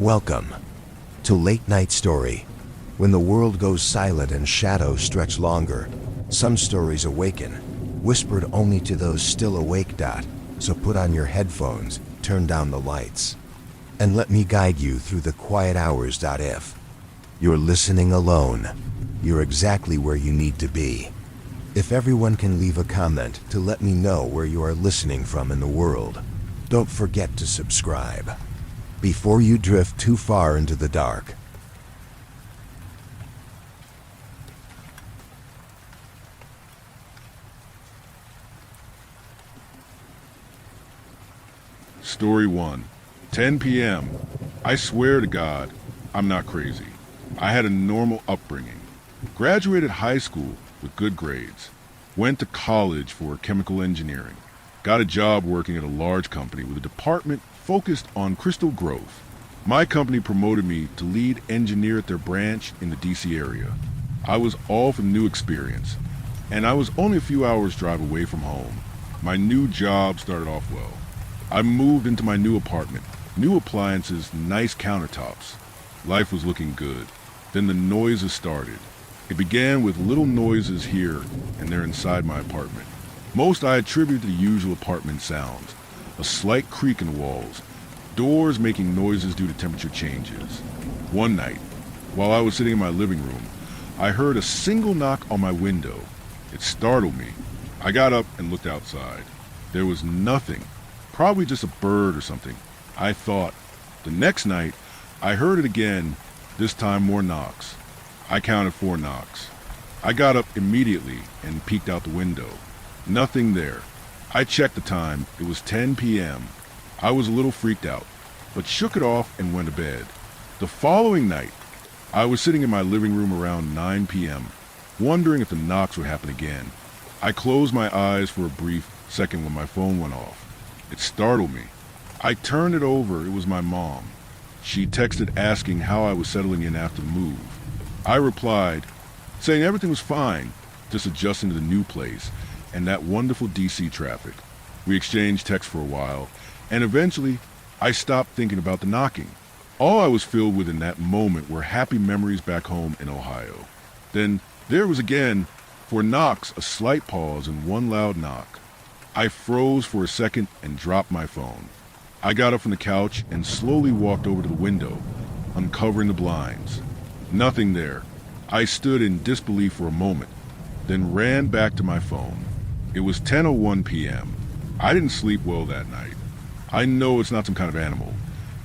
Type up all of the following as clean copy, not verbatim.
Welcome to Late Night Story. When the world goes silent and shadows stretch longer, some stories awaken, whispered only to those still awake. So put on your headphones, turn down the lights, and let me guide you through the quiet hours. If you're listening alone, you're exactly where you need to be. If everyone can leave a comment to let me know where you are listening from in the world, don't forget to subscribe before you drift too far into the dark. Story 1. 10 p.m. I swear to God, I'm not crazy. I had a normal upbringing. Graduated high school with good grades. Went to college for chemical engineering. Got a job working at a large company with a department focused on crystal growth. My company promoted me to lead engineer at their branch in the DC area. I was all for the new experience, and I was only a few hours drive away from home. My new job started off well. I moved into my new apartment, new appliances, nice countertops. Life was looking good. Then the noises started. It began with little noises here and there inside my apartment. Most I attribute to the usual apartment sounds. A slight creak in the walls, doors making noises due to temperature changes. One night, while I was sitting in my living room, I heard a single knock on my window. It startled me. I got up and looked outside. There was nothing, probably just a bird or something, I thought. The next night, I heard it again, this time more knocks. I counted 4 knocks. I got up immediately and peeked out the window. Nothing there. I checked the time. It was 10 p.m. I was a little freaked out, but shook it off and went to bed. The following night, I was sitting in my living room around 9 p.m., wondering if the knocks would happen again. I closed my eyes for a brief second when my phone went off. It startled me. I turned it over. It was my mom. She texted asking how I was settling in after the move. I replied, saying everything was fine, just adjusting to the new place and that wonderful DC traffic. We exchanged texts for a while, and eventually I stopped thinking about the knocking. All I was filled with in that moment were happy memories back home in Ohio. Then there was again, 4 knocks, a slight pause, and 1 loud knock. I froze for a second and dropped my phone. I got up from the couch and slowly walked over to the window, uncovering the blinds. Nothing there. I stood in disbelief for a moment, then ran back to my phone. It was 10:01 p.m. I didn't sleep well that night. I know it's not some kind of animal.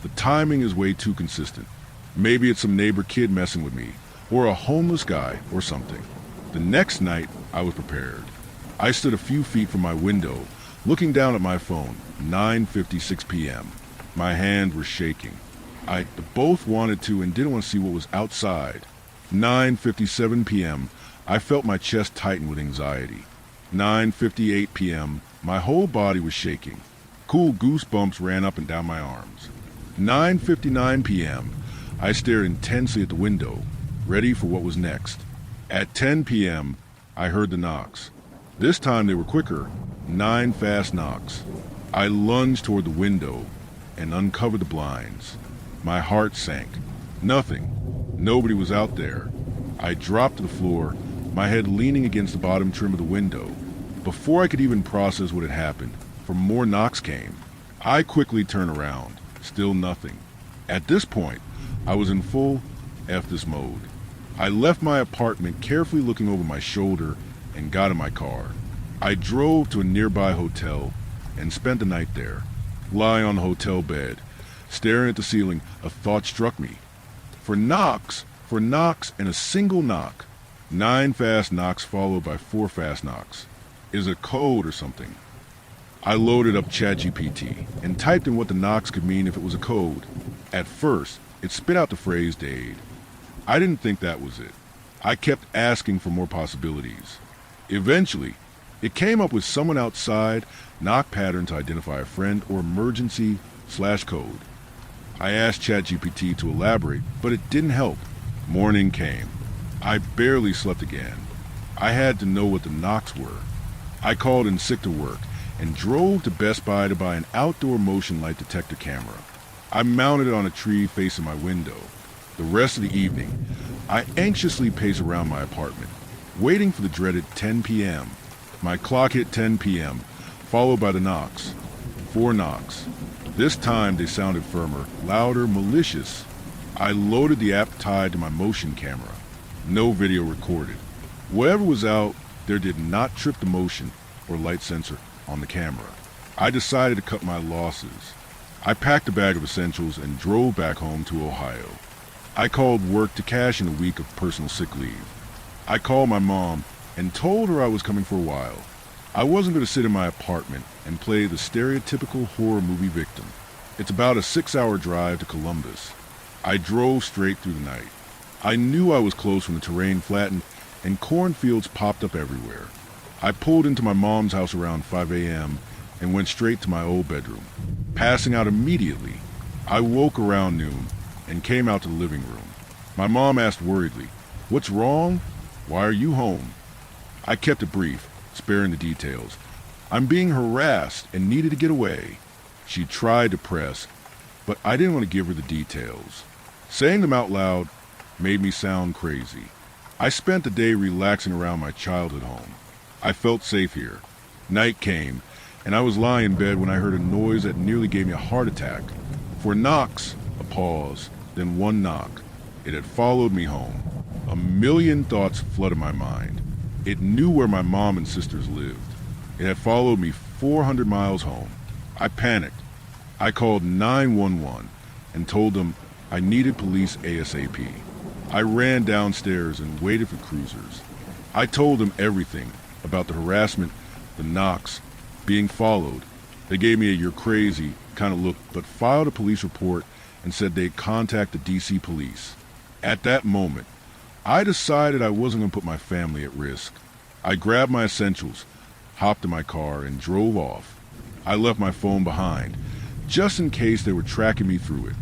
The timing is way too consistent. Maybe it's some neighbor kid messing with me, or a homeless guy, or something. The next night, I was prepared. I stood a few feet from my window, looking down at my phone, 9:56 p.m. My hands were shaking. I both wanted to and didn't want to see what was outside. 9:57 p.m., I felt my chest tighten with anxiety. 9:58 p.m., my whole body was shaking. Cool goosebumps ran up and down my arms. 9:59 p.m., I stared intensely at the window, ready for what was next. At 10 p.m., I heard the knocks. This time they were quicker, 9 fast knocks. I lunged toward the window and uncovered the blinds. My heart sank. Nothing. Nobody was out there. I dropped to the floor, my head leaning against the bottom trim of the window. Before I could even process what had happened, more knocks came. I quickly turned around. Still nothing. At this point, I was in full F this mode. I left my apartment, carefully looking over my shoulder, and got in my car. I drove to a nearby hotel and spent the night there. Lying on the hotel bed, staring at the ceiling, a thought struck me. For knocks, and a single knock, 9 fast knocks followed by 4 fast knocks. Is it code or something? I loaded up ChatGPT and typed in what the knocks could mean if it was a code. At first, it spit out the phrase "Dade." I didn't think that was it. I kept asking for more possibilities. Eventually, it came up with someone outside, knock pattern to identify a friend, or emergency/code. I asked ChatGPT to elaborate, but it didn't help. Morning came. I barely slept again. I had to know what the knocks were. I called in sick to work and drove to Best Buy to buy an outdoor motion light detector camera. I mounted it on a tree facing my window. The rest of the evening, I anxiously paced around my apartment, waiting for the dreaded 10 p.m. My clock hit 10 p.m., followed by the knocks. 4 knocks. This time they sounded firmer, louder, malicious. I loaded the app tied to my motion camera. No video recorded. Whatever was out there did not trip the motion or light sensor on the camera. I decided to cut my losses. I packed a bag of essentials and drove back home to Ohio. I called work to cash in a week of personal sick leave. I called my mom and told her I was coming for a while. I wasn't going to sit in my apartment and play the stereotypical horror movie victim. It's about a 6-hour drive to Columbus. I drove straight through the night. I knew I was close when the terrain flattened and cornfields popped up everywhere. I pulled into my mom's house around 5 a.m. and went straight to my old bedroom, passing out immediately. I woke around noon and came out to the living room. My mom asked worriedly, "What's wrong? Why are you home?" I kept it brief, sparing the details. I'm being harassed and needed to get away. She tried to press, but I didn't want to give her the details. Saying them out loud made me sound crazy. I spent the day relaxing around my childhood home. I felt safe here. Night came, and I was lying in bed when I heard a noise that nearly gave me a heart attack. 4 knocks, a pause, then 1 knock. It had followed me home. A million thoughts flooded my mind. It knew where my mom and sisters lived. It had followed me 400 miles home. I panicked. I called 911 and told them I needed police ASAP. I ran downstairs and waited for cruisers. I told them everything about the harassment, the knocks, being followed. They gave me a "you're crazy" kind of look, but filed a police report and said they'd contact the DC police. At that moment, I decided I wasn't going to put my family at risk. I grabbed my essentials, hopped in my car, and drove off. I left my phone behind, just in case they were tracking me through it.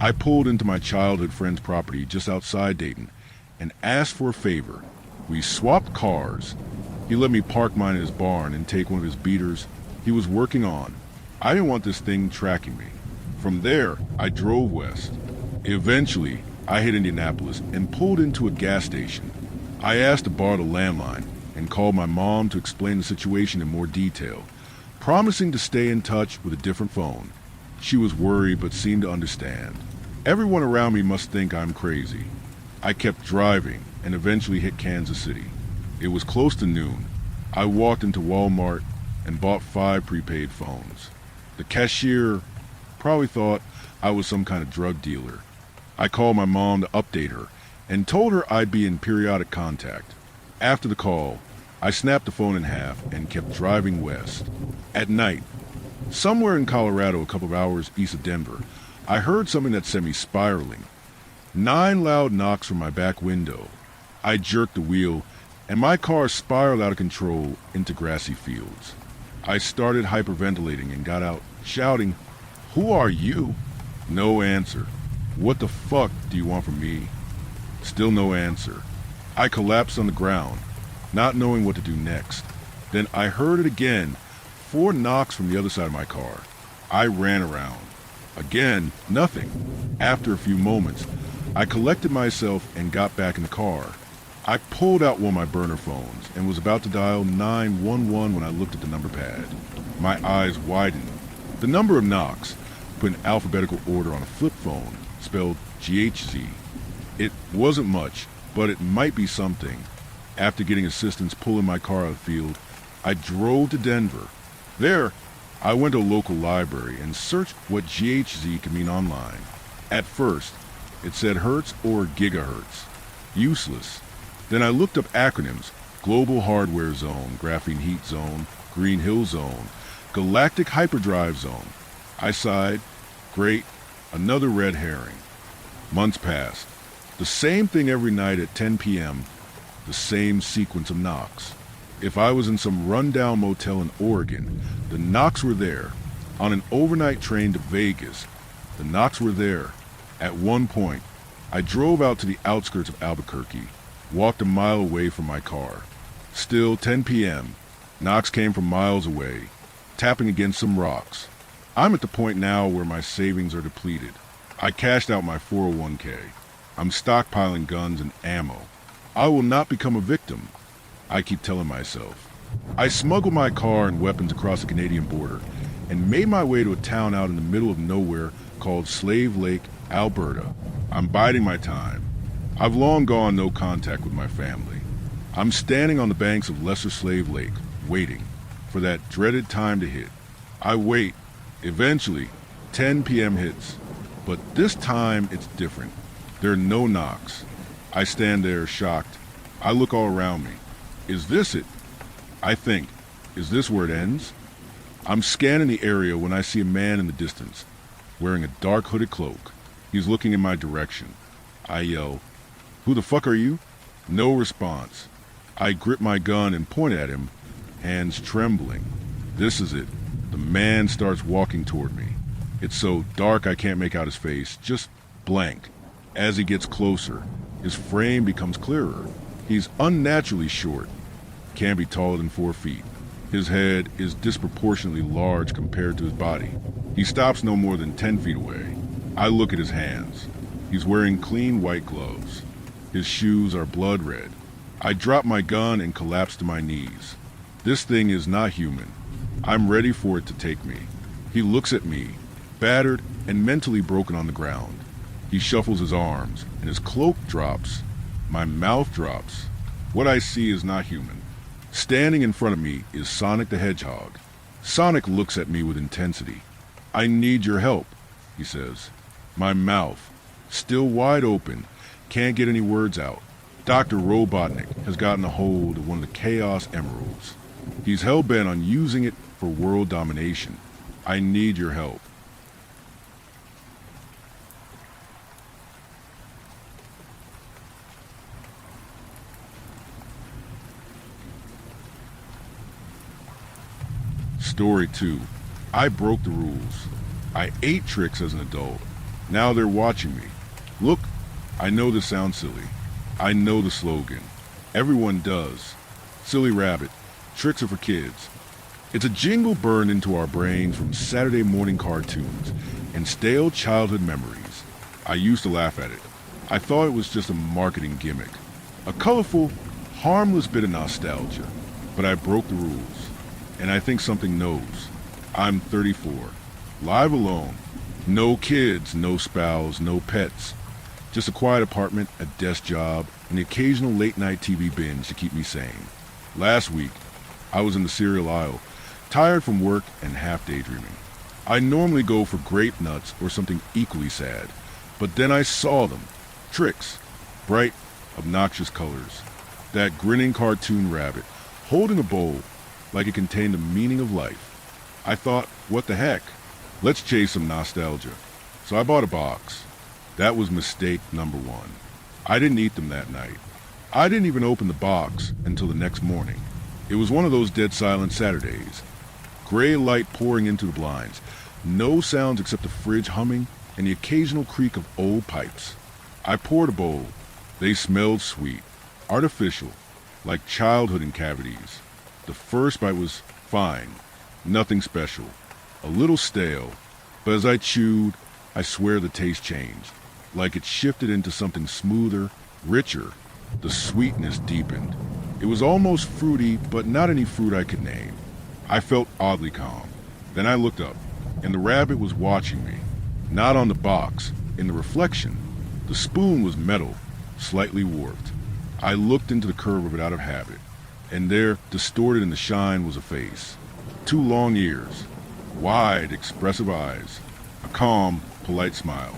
I pulled into my childhood friend's property just outside Dayton and asked for a favor. We swapped cars. He let me park mine in his barn and take one of his beaters he was working on. I didn't want this thing tracking me. From there, I drove west. Eventually, I hit Indianapolis and pulled into a gas station. I asked to borrow the landline and called my mom to explain the situation in more detail, promising to stay in touch with a different phone. She was worried but seemed to understand. Everyone around me must think I'm crazy. I kept driving and eventually hit Kansas City. It was close to noon. I walked into Walmart and bought 5 prepaid phones. The cashier probably thought I was some kind of drug dealer. I called my mom to update her and told her I'd be in periodic contact. After the call, I snapped the phone in half and kept driving west. At night, somewhere in Colorado a couple of hours east of Denver, I heard something that sent me spiraling. 9 loud knocks from my back window. I jerked the wheel and my car spiraled out of control into grassy fields. I started hyperventilating and got out, shouting, "Who are you?" No answer. "What the fuck do you want from me?" Still no answer. I collapsed on the ground, not knowing what to do next. Then I heard it again, 4 knocks from the other side of my car. I ran around. Again, nothing. After a few moments, I collected myself and got back in the car. I pulled out one of my burner phones and was about to dial 911 when I looked at the number pad. My eyes widened. The number of knocks, put in alphabetical order on a flip phone, spelled GHZ. It wasn't much, but it might be something. After getting assistance pulling my car out of the field, I drove to Denver. There, I went to a local library and searched what GHZ could mean online. At first, it said hertz or gigahertz. Useless. Then I looked up acronyms: Global Hardware Zone, Graphene Heat Zone, Green Hill Zone, Galactic Hyperdrive Zone. I sighed. Great, another red herring. Months passed. The same thing every night at 10 p.m., the same sequence of knocks. If I was in some rundown motel in Oregon, the knocks were there. On an overnight train to Vegas, the knocks were there. At one point, I drove out to the outskirts of Albuquerque, walked a mile away from my car. Still 10 p.m., knocks came from miles away, tapping against some rocks. I'm at the point now where my savings are depleted. I cashed out my 401k. I'm stockpiling guns and ammo. I will not become a victim, I keep telling myself. I smuggled my car and weapons across the Canadian border and made my way to a town out in the middle of nowhere called Slave Lake, Alberta. I'm biding my time. I've long gone no contact with my family. I'm standing on the banks of Lesser Slave Lake, waiting for that dreaded time to hit. I wait. Eventually, 10 p.m. hits. But this time, it's different. There are no knocks. I stand there, shocked. I look all around me. Is this it? I think. Is this where it ends? I'm scanning the area when I see a man in the distance, wearing a dark hooded cloak. He's looking in my direction. I yell, "Who the fuck are you?" No response. I grip my gun and point at him, hands trembling. This is it. The man starts walking toward me. It's so dark I can't make out his face, just blank. As he gets closer, his frame becomes clearer. He's unnaturally short, can't be taller than 4 feet. His head is disproportionately large compared to his body. He stops no more than 10 feet away. I look at his hands. He's wearing clean white gloves. His shoes are blood red. I drop my gun and collapse to my knees. This thing is not human. I'm ready for it to take me. He looks at me, battered and mentally broken on the ground. He shuffles his arms, and his cloak drops. My mouth drops. What I see is not human. Standing in front of me is Sonic the Hedgehog. Sonic looks at me with intensity. "I need your help," he says. My mouth, still wide open, can't get any words out. Dr. Robotnik has gotten a hold of one of the Chaos Emeralds. He's hell-bent on using it for world domination. I need your help. Story 2. I broke the rules. I ate tricks as an adult. Now they're watching me. Look, I know this sounds silly. I know the slogan. Everyone does. Silly rabbit. Tricks are for kids. It's a jingle burned into our brains from Saturday morning cartoons and stale childhood memories. I used to laugh at it. I thought it was just a marketing gimmick. A colorful, harmless bit of nostalgia. But I broke the rules. And I think something knows. I'm 34. Live alone. No kids, no spouse, no pets. Just a quiet apartment, a desk job, and the occasional late-night TV binge to keep me sane. Last week, I was in the cereal aisle, tired from work and half daydreaming. I normally go for grape nuts or something equally sad, but then I saw them. Tricks. Bright, obnoxious colors. That grinning cartoon rabbit, holding a bowl like it contained the meaning of life. I thought, what the heck? Let's chase some nostalgia. So I bought a box. That was mistake number 1. I didn't eat them that night. I didn't even open the box until the next morning. It was one of those dead silent Saturdays. Gray light pouring into the blinds. No sounds except the fridge humming and the occasional creak of old pipes. I poured a bowl. They smelled sweet, artificial, like childhood in cavities. The first bite was fine, nothing special, a little stale, but as I chewed, I swear the taste changed, like it shifted into something smoother, richer. The sweetness deepened. It was almost fruity, but not any fruit I could name. I felt oddly calm. Then I looked up, and the rabbit was watching me, not on the box, in the reflection. The spoon was metal, slightly warped. I looked into the curve of it out of habit. And there, distorted in the shine, was a face. 2 long ears, wide, expressive eyes, a calm, polite smile.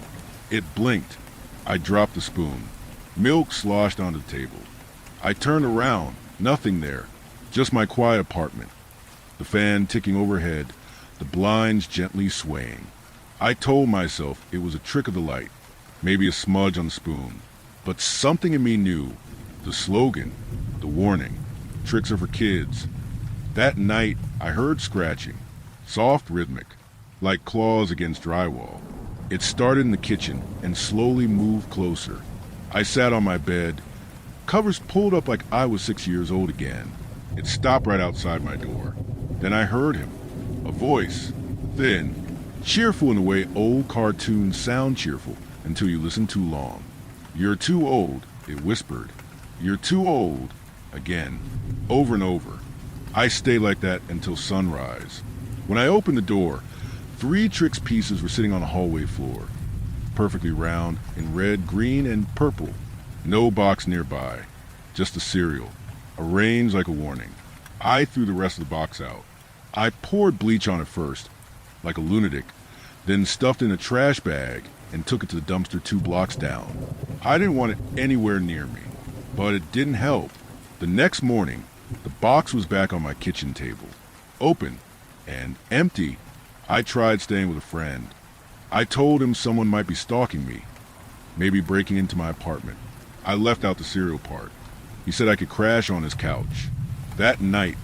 It blinked. I dropped the spoon. Milk sloshed onto the table. I turned around. Nothing there. Just my quiet apartment. The fan ticking overhead, the blinds gently swaying. I told myself it was a trick of the light, maybe a smudge on the spoon. But something in me knew. The slogan, the warning. Tricks are for kids. That night, I heard scratching, soft, rhythmic, like claws against drywall. It started in the kitchen and slowly moved closer. I sat on my bed, covers pulled up like I was 6 years old again. It stopped right outside my door. Then I heard him, a voice, thin, Cheerful in the way old cartoons sound cheerful until you listen too long. "You're too old," it whispered. "You're too old," again, over and over. I stay like that until sunrise. When I opened the door, 3 Trix pieces were sitting on the hallway floor, perfectly round in red, green, and purple. No box nearby, just a cereal, arranged like a warning. I threw the rest of the box out. I poured bleach on it first, like a lunatic, then stuffed in a trash bag and took it to the dumpster 2 blocks down. I didn't want it anywhere near me, but it didn't help. The next morning, the box was back on my kitchen table, open and empty. I tried staying with a friend. I told him someone might be stalking me, maybe breaking into my apartment. I left out the cereal part. He said I could crash on his couch. That night,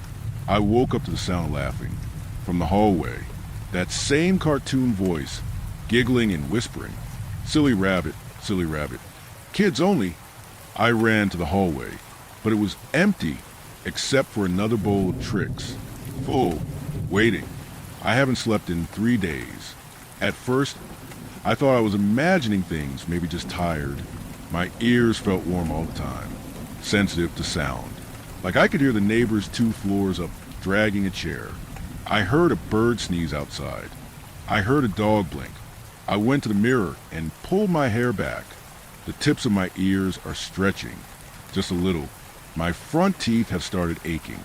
I woke up to the sound of laughing. From the hallway, that same cartoon voice, giggling and whispering, silly rabbit, kids only." I ran to the hallway, but it was empty except for another bowl of Trix, full, waiting. I haven't slept in 3 days. At first, I thought I was imagining things, maybe just tired. My ears felt warm all the time, sensitive to sound. Like I could hear the neighbors 2 floors up dragging a chair. I heard a bird sneeze outside. I heard a dog blink. I went to the mirror and pulled my hair back. The tips of my ears are stretching, just a little. My front teeth have started aching.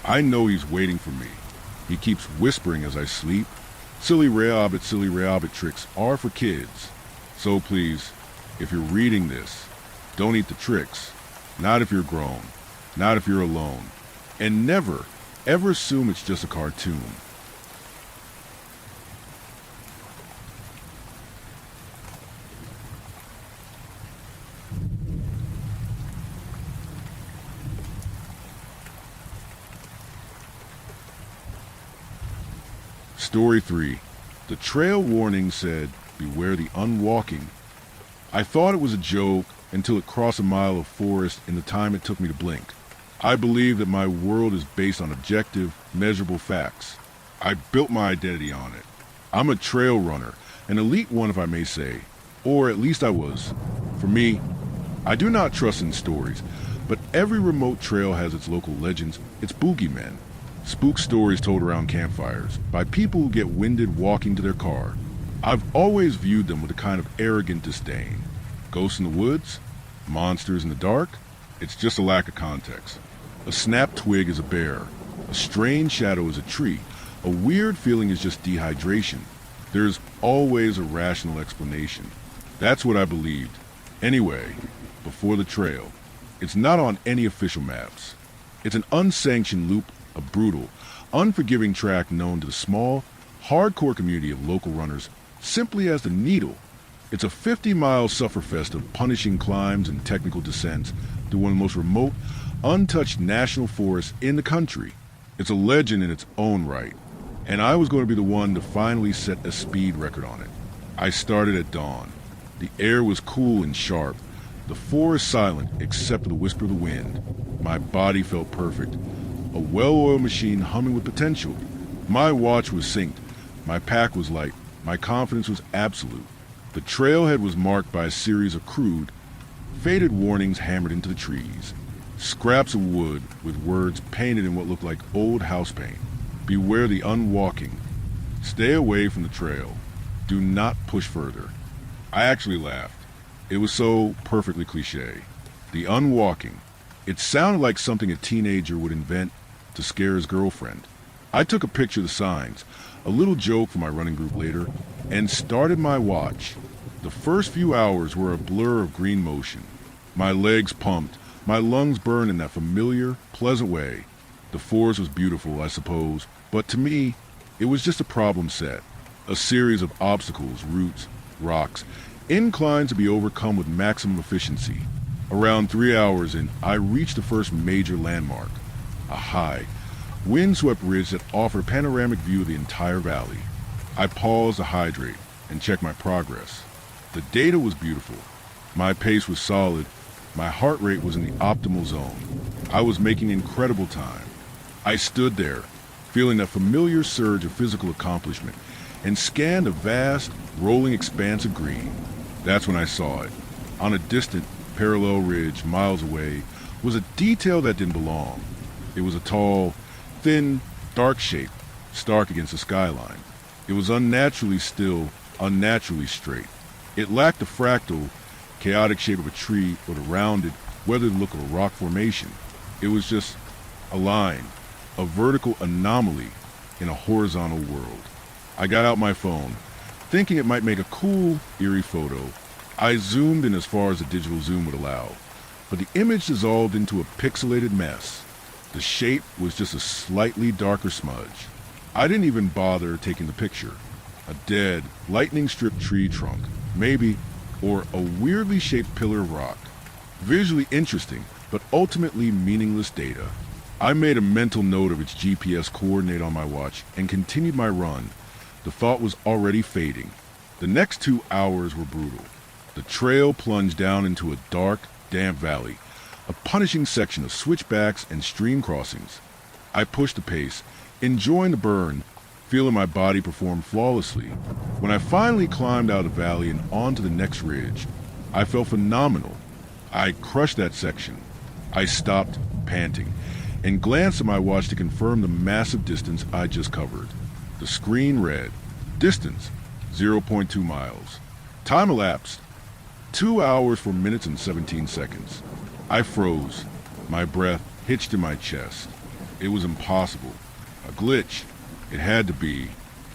I know he's waiting for me. He keeps whispering as I sleep. Silly rabbit tricks are for kids. So please, if you're reading this, don't eat the tricks. Not if you're grown. Not if you're alone. And never, ever assume it's just a cartoon. Story 3. The trail warning said, "Beware the unwalking." I thought it was a joke until it crossed a mile of forest in the time it took me to blink. I believe that my world is based on objective, measurable facts. I built my identity on it. I'm a trail runner, an elite one if I may say, or at least I was. For me, I do not trust in stories, but every remote trail has its local legends, its boogeymen. Spook stories told around campfires by people who get winded walking to their car. I've always viewed them with a kind of arrogant disdain. Ghosts in the woods? Monsters in the dark? It's just a lack of context. A snapped twig is a bear. A strange shadow is a tree. A weird feeling is just dehydration. There's always a rational explanation. That's what I believed. Anyway, before the trail, it's not on any official maps. It's an unsanctioned loop, a brutal, unforgiving track known to the small, hardcore community of local runners simply as the Needle. It's a 50-mile sufferfest of punishing climbs and technical descents through one of the most remote, untouched national forests in the country. It's a legend in its own right, and I was going to be the one to finally set a speed record on it. I started at dawn. The air was cool and sharp, the forest silent except for the whisper of the wind. My body felt perfect, a well-oiled machine humming with potential. My watch was synced, my pack was light, my confidence was absolute. The trailhead was marked by a series of crude, faded warnings hammered into the trees. Scraps of wood with words painted in what looked like old house paint. Beware the unwalking. Stay away from the trail. Do not push further. I actually laughed. It was so perfectly cliche. The unwalking. It sounded like something a teenager would invent to scare his girlfriend. I took a picture of the signs, a little joke for my running group later, and started my watch. The first few hours were a blur of green motion. My legs pumped, my lungs burned in that familiar, pleasant way. The forest was beautiful, I suppose, but to me, it was just a problem set. A series of obstacles, roots, rocks, inclines to be overcome with maximum efficiency. Around 3 hours in, I reached the first major landmark. A high, windswept ridge that offered a panoramic view of the entire valley. I paused to hydrate and check my progress. The data was beautiful. My pace was solid. My heart rate was in the optimal zone. I was making incredible time. I stood there, feeling that familiar surge of physical accomplishment, and scanned a vast, rolling expanse of green. That's when I saw it. On a distant, parallel ridge miles away was a detail that didn't belong. It was a tall, thin, dark shape, stark against the skyline. It was unnaturally still, unnaturally straight. It lacked the fractal, chaotic shape of a tree or the rounded, weathered look of a rock formation. It was just a line, a vertical anomaly in a horizontal world. I got out my phone, thinking it might make a cool, eerie photo. I zoomed in as far as the digital zoom would allow, but the image dissolved into a pixelated mess. The shape was just a slightly darker smudge. I didn't even bother taking the picture. A dead, lightning-stripped tree trunk, maybe, or a weirdly shaped pillar of rock. Visually interesting, but ultimately meaningless data. I made a mental note of its GPS coordinate on my watch and continued my run. The thought was already fading. The next 2 hours were brutal. The trail plunged down into a dark, damp valley, a punishing section of switchbacks and stream crossings. I pushed the pace, enjoying the burn, feeling my body perform flawlessly. When I finally climbed out of the valley and onto the next ridge, I felt phenomenal. I crushed that section. I stopped, panting, and glanced at my watch to confirm the massive distance I just covered. The screen read, distance, 0.2 miles. Time elapsed, 2 hours 4 minutes and 17 seconds. I froze, my breath hitched in my chest. It was impossible. A glitch. It had to be.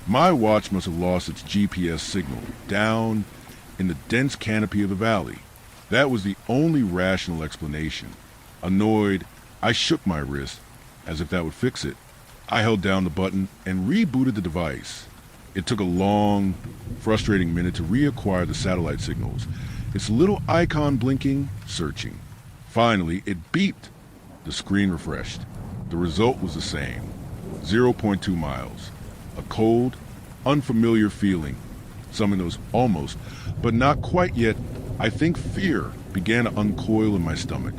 My watch must have lost its GPS signal down in the dense canopy of the valley. That was the only rational explanation. Annoyed, I shook my wrist, as if that would fix it. I held down the button and rebooted the device. It took a long, frustrating minute to reacquire the satellite signals, its little icon blinking, searching. Finally, it beeped. The screen refreshed. The result was the same. 0.2 miles. A cold, unfamiliar feeling. Something that was almost, but not quite yet, I think fear began to uncoil in my stomach.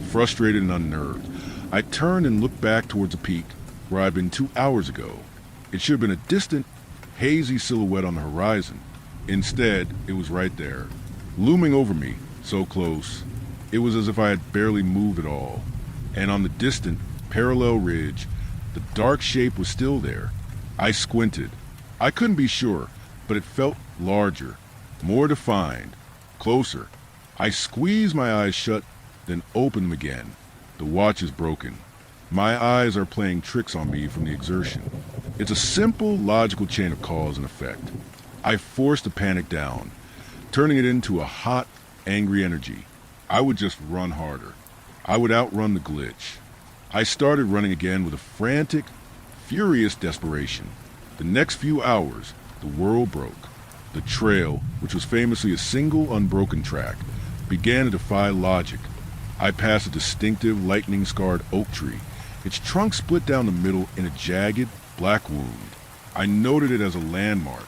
Frustrated and unnerved, I turned and looked back towards the peak where I'd been 2 hours ago. It should have been a distant, hazy silhouette on the horizon. Instead, it was right there, looming over me, so close. It was as if I had barely moved at all. And on the distant, parallel ridge, the dark shape was still there. I squinted. I couldn't be sure, but it felt larger, more defined, closer. I squeezed my eyes shut, then opened them again. The watch is broken. My eyes are playing tricks on me from the exertion. It's a simple, logical chain of cause and effect. I forced the panic down, turning it into a hot, angry energy. I would just run harder. I would outrun the glitch. I started running again with a frantic, furious desperation. The next few hours, the world broke. The trail, which was famously a single unbroken track, began to defy logic. I passed a distinctive, lightning-scarred oak tree. Its trunk split down the middle in a jagged, black wound. I noted it as a landmark.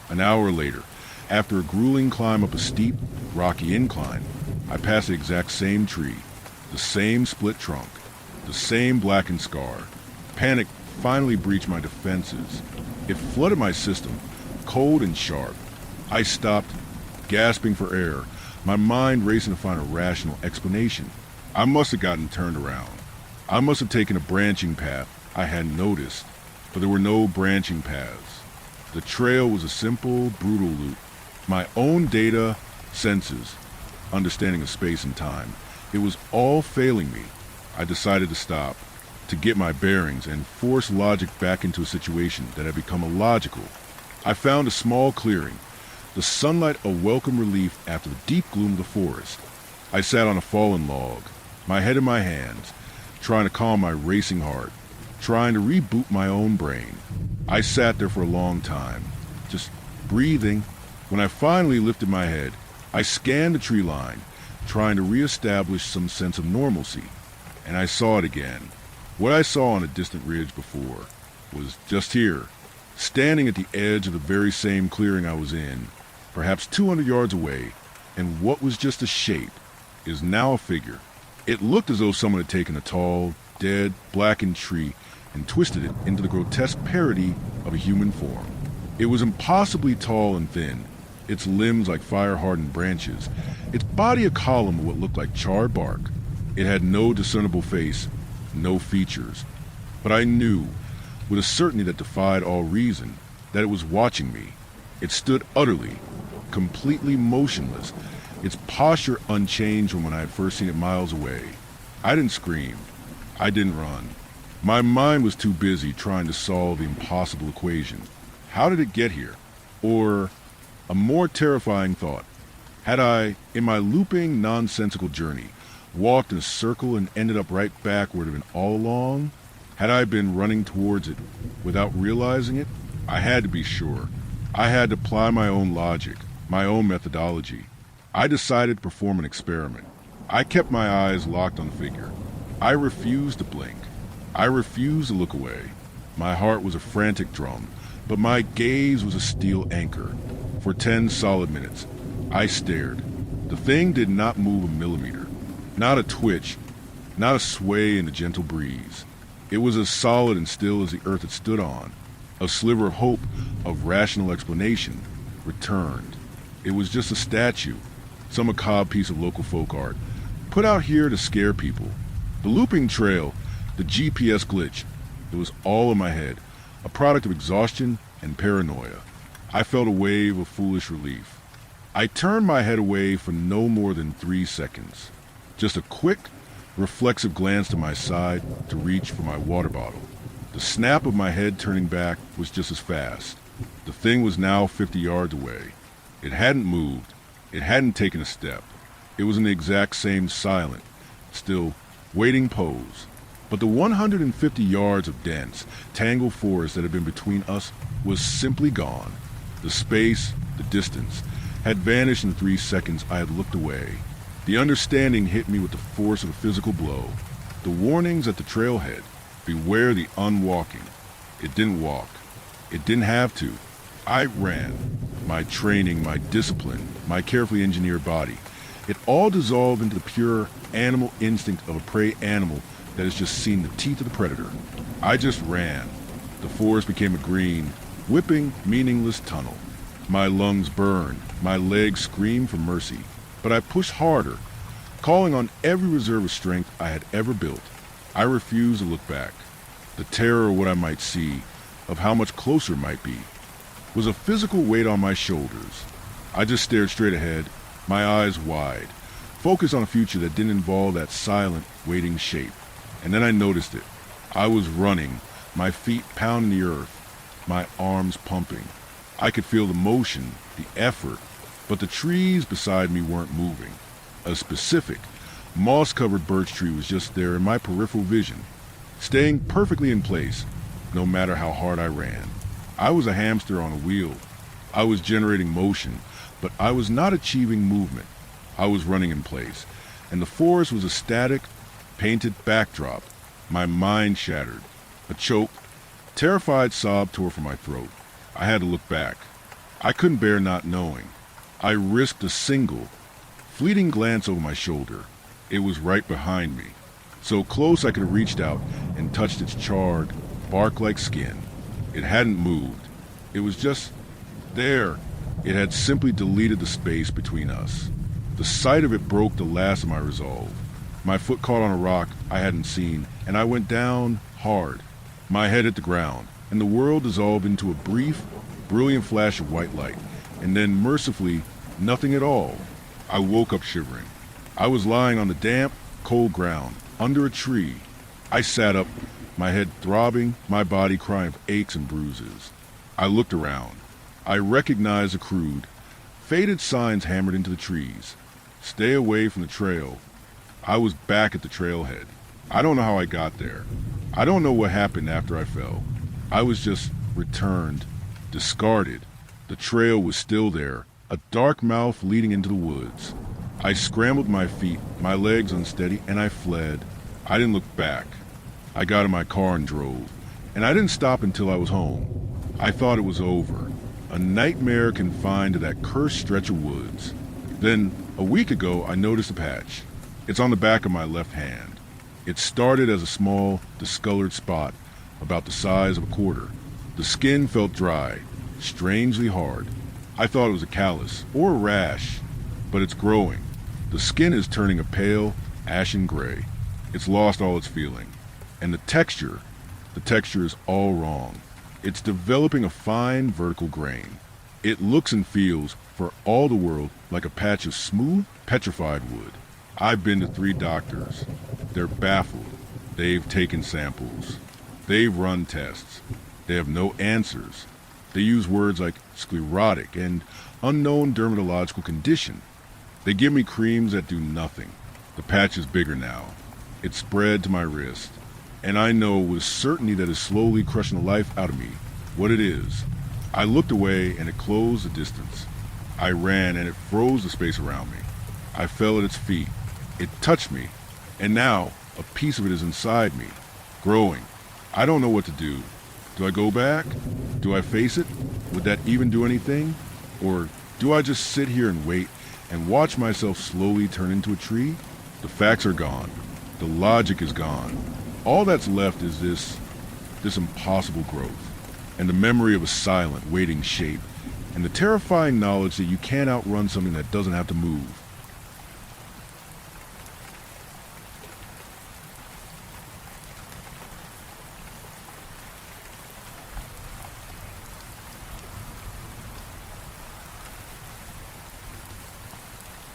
An hour later, after a grueling climb up a steep, rocky incline, I passed the exact same tree, the same split trunk, the same blackened scar. Panic finally breached my defenses. It flooded my system, cold and sharp. I stopped, gasping for air, my mind racing to find a rational explanation. I must have gotten turned around. I must have taken a branching path I hadn't noticed, but there were no branching paths. The trail was a simple, brutal loop. My own data, senses, understanding of space and time. It was all failing me. I decided to stop, to get my bearings and force logic back into a situation that had become illogical. I found a small clearing, the sunlight a welcome relief after the deep gloom of the forest. I sat on a fallen log, my head in my hands, trying to calm my racing heart, trying to reboot my own brain. I sat there for a long time, just breathing. When I finally lifted my head, I scanned the tree line, trying to reestablish some sense of normalcy. And I saw it again. What I saw on a distant ridge before was just here, standing at the edge of the very same clearing I was in, perhaps 200 yards away, and what was just a shape is now a figure. It looked as though someone had taken a tall, dead, blackened tree and twisted it into the grotesque parody of a human form. It was impossibly tall and thin, its limbs like fire-hardened branches, its body a column of what looked like charred bark. It had no discernible face, no features. But I knew, with a certainty that defied all reason, that it was watching me. It stood utterly, completely motionless, its posture unchanged from when I had first seen it miles away. I didn't scream. I didn't run. My mind was too busy trying to solve the impossible equation. How did it get here? Or, a more terrifying thought, had I, in my looping, nonsensical journey, walked in a circle and ended up right back where it had been all along? Had I been running towards it without realizing it? I had to be sure. I had to apply my own logic, my own methodology. I decided to perform an experiment. I kept my eyes locked on the figure. I refused to blink. I refused to look away. My heart was a frantic drum, but my gaze was a steel anchor. For 10 solid minutes, I stared. The thing did not move a millimeter. Not a twitch, not a sway in the gentle breeze. It was as solid and still as the earth it stood on. A sliver of hope, of rational explanation, returned. It was just a statue, some macabre piece of local folk art, put out here to scare people. The looping trail, the GPS glitch, it was all in my head, a product of exhaustion and paranoia. I felt a wave of foolish relief. I turned my head away for no more than 3 seconds. Just a quick, reflexive glance to my side to reach for my water bottle. The snap of my head turning back was just as fast. The thing was now 50 yards away. It hadn't moved. It hadn't taken a step. It was in the exact same silent, still waiting pose. But the 150 yards of dense, tangled forest that had been between us was simply gone. The space, the distance, had vanished in the 3 seconds I had looked away. The understanding hit me with the force of a physical blow. The warnings at the trailhead, beware the unwalking. It didn't walk. It didn't have to. I ran. My training, my discipline, my carefully engineered body. It all dissolved into the pure animal instinct of a prey animal that has just seen the teeth of the predator. I just ran. The forest became a green, whipping, meaningless tunnel. My lungs burned. My legs screamed for mercy. But I pushed harder, calling on every reserve of strength I had ever built. I refused to look back. The terror of what I might see, of how much closer it might be, was a physical weight on my shoulders. I just stared straight ahead, my eyes wide, focused on a future that didn't involve that silent, waiting shape. And then I noticed it. I was running, my feet pounding the earth, my arms pumping. I could feel the motion, the effort, but the trees beside me weren't moving. A specific, moss-covered birch tree was just there in my peripheral vision, staying perfectly in place, no matter how hard I ran. I was a hamster on a wheel. I was generating motion, but I was not achieving movement. I was running in place, and the forest was a static, painted backdrop. My mind shattered. A choked, terrified sob tore from my throat. I had to look back. I couldn't bear not knowing. I risked a single, fleeting glance over my shoulder. It was right behind me, so close I could have reached out and touched its charred, bark-like skin. It hadn't moved. It was just there. It had simply deleted the space between us. The sight of it broke the last of my resolve. My foot caught on a rock I hadn't seen, and I went down hard. My head hit the ground, and the world dissolved into a brief, brilliant flash of white light, and then, mercifully, nothing at all. I woke up shivering. I was lying on the damp, cold ground, under a tree. I sat up, my head throbbing, my body crying of aches and bruises. I looked around. I recognized the crude, faded signs hammered into the trees. Stay away from the trail. I was back at the trailhead. I don't know how I got there. I don't know what happened after I fell. I was just returned, discarded. The trail was still there, a dark mouth leading into the woods. I scrambled my feet, my legs unsteady, and I fled. I didn't look back. I got in my car and drove, and I didn't stop until I was home. I thought it was over, a nightmare confined to that cursed stretch of woods. Then, a week ago, I noticed a patch. It's on the back of my left hand. It started as a small, discolored spot, about the size of a quarter. The skin felt dry, strangely hard. I thought it was a callus or a rash, but it's growing. The skin is turning a pale, ashen gray. It's lost all its feeling. And the texture is all wrong. It's developing a fine vertical grain. It looks and feels, for all the world, like a patch of smooth, petrified wood. I've been to 3 doctors. They're baffled. They've taken samples. They've run tests. They have no answers. They use words like sclerotic and unknown dermatological condition. They give me creams that do nothing. The patch is bigger now. It's spread to my wrist. And I know with certainty that it's slowly crushing the life out of me. What it is. I looked away and it closed the distance. I ran and it froze the space around me. I fell at its feet. It touched me. And now a piece of it is inside me, growing. I don't know what to do. Do I go back? Do I face it? Would that even do anything? Or do I just sit here and wait and watch myself slowly turn into a tree? The facts are gone. The logic is gone. All that's left is this impossible growth, and the memory of a silent, waiting shape, and the terrifying knowledge that you can't outrun something that doesn't have to move.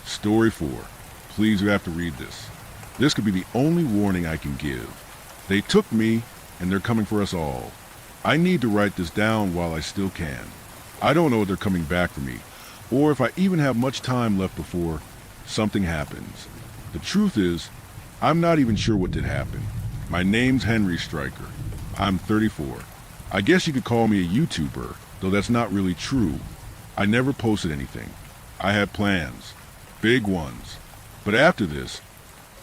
Story 4. Please, you have to read this. This could be the only warning I can give. They took me, and they're coming for us all. I need to write this down while I still can. I don't know if they're coming back for me, or if I even have much time left before something happens. The truth is, I'm not even sure what did happen. My name's Henry Stryker. I'm 34. I guess you could call me a YouTuber, though that's not really true. I never posted anything. I had plans. Big ones. But after this,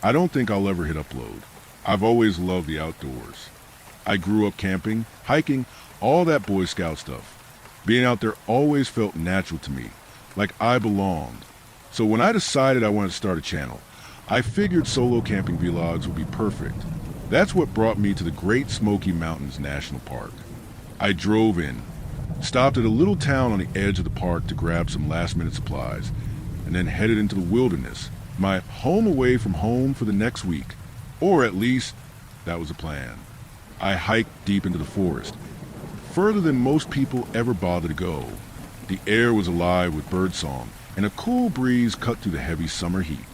I don't think I'll ever hit upload. I've always loved the outdoors. I grew up camping, hiking, all that Boy Scout stuff. Being out there always felt natural to me, like I belonged. So when I decided I wanted to start a channel, I figured solo camping vlogs would be perfect. That's what brought me to the Great Smoky Mountains National Park. I drove in, stopped at a little town on the edge of the park to grab some last-minute supplies, and then headed into the wilderness, my home away from home for the next week. Or at least, that was the plan. I hiked deep into the forest, further than most people ever bother to go. The air was alive with birdsong, and a cool breeze cut through the heavy summer heat.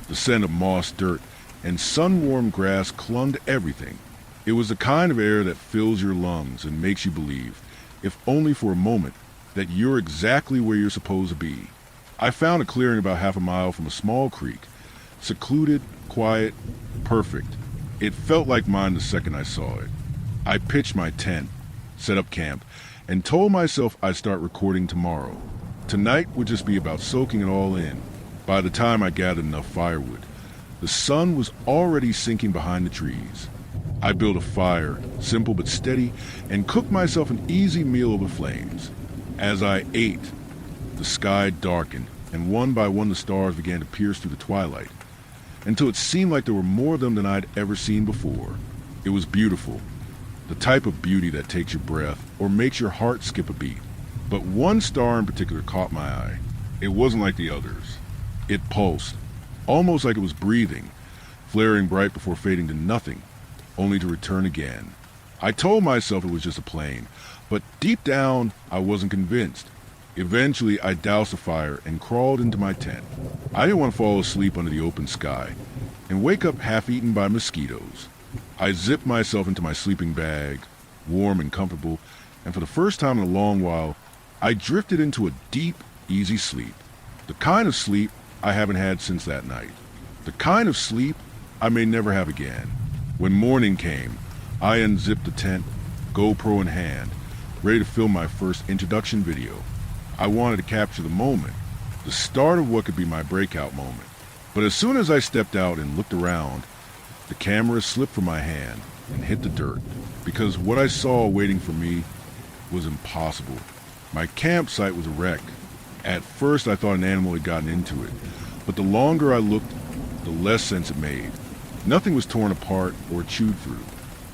The scent of moss, dirt, and sun-warmed grass clung to everything. It was the kind of air that fills your lungs and makes you believe, if only for a moment, that you're exactly where you're supposed to be. I found a clearing about half a mile from a small creek. Secluded, quiet, perfect. It felt like mine the second I saw it. I pitched my tent, set up camp, and told myself I'd start recording tomorrow. Tonight would just be about soaking it all in. By the time I gathered enough firewood, the sun was already sinking behind the trees. I built a fire, simple but steady, and cooked myself an easy meal over flames. As I ate, the sky darkened, and one by one the stars began to pierce through the twilight, until it seemed like there were more of them than I'd ever seen before. It was beautiful, the type of beauty that takes your breath or makes your heart skip a beat. But one star in particular caught my eye. It wasn't like the others. It pulsed, almost like it was breathing, flaring bright before fading to nothing, only to return again. I told myself it was just a plane, but deep down I wasn't convinced. Eventually, I doused the fire and crawled into my tent. I didn't want to fall asleep under the open sky and wake up half-eaten by mosquitoes. I zipped myself into my sleeping bag, warm and comfortable, and for the first time in a long while, I drifted into a deep, easy sleep. The kind of sleep I haven't had since that night. The kind of sleep I may never have again. When morning came, I unzipped the tent, GoPro in hand, ready to film my first introduction video. I wanted to capture the moment, the start of what could be my breakout moment. But as soon as I stepped out and looked around, the camera slipped from my hand and hit the dirt, because what I saw waiting for me was impossible. My campsite was a wreck. At first I thought an animal had gotten into it, but the longer I looked, the less sense it made. Nothing was torn apart or chewed through.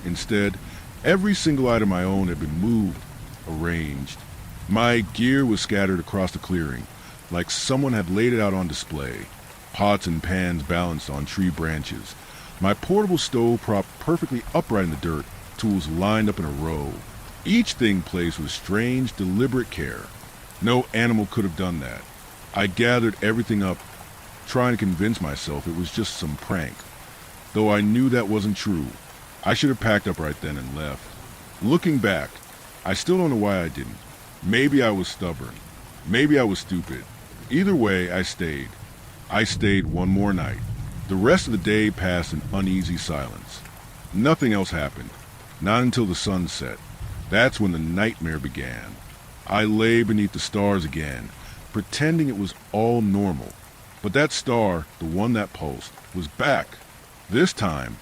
Instead, every single item I owned had been moved, arranged, My gear was scattered across the clearing, like someone had laid it out on display. Pots and pans balanced on tree branches. My portable stove propped perfectly upright in the dirt, tools lined up in a row. Each thing placed with strange, deliberate care. No animal could have done that. I gathered everything up, trying to convince myself it was just some prank. Though I knew that wasn't true. I should have packed up right then and left. Looking back, I still don't know why I didn't. Maybe I was stubborn. Maybe I was stupid. Either way, I stayed. I stayed one more night. The rest of the day passed in uneasy silence. Nothing else happened. Not until the sun set. That's when the nightmare began. I lay beneath the stars again, pretending it was all normal. But that star, the one that pulsed, was back. This time,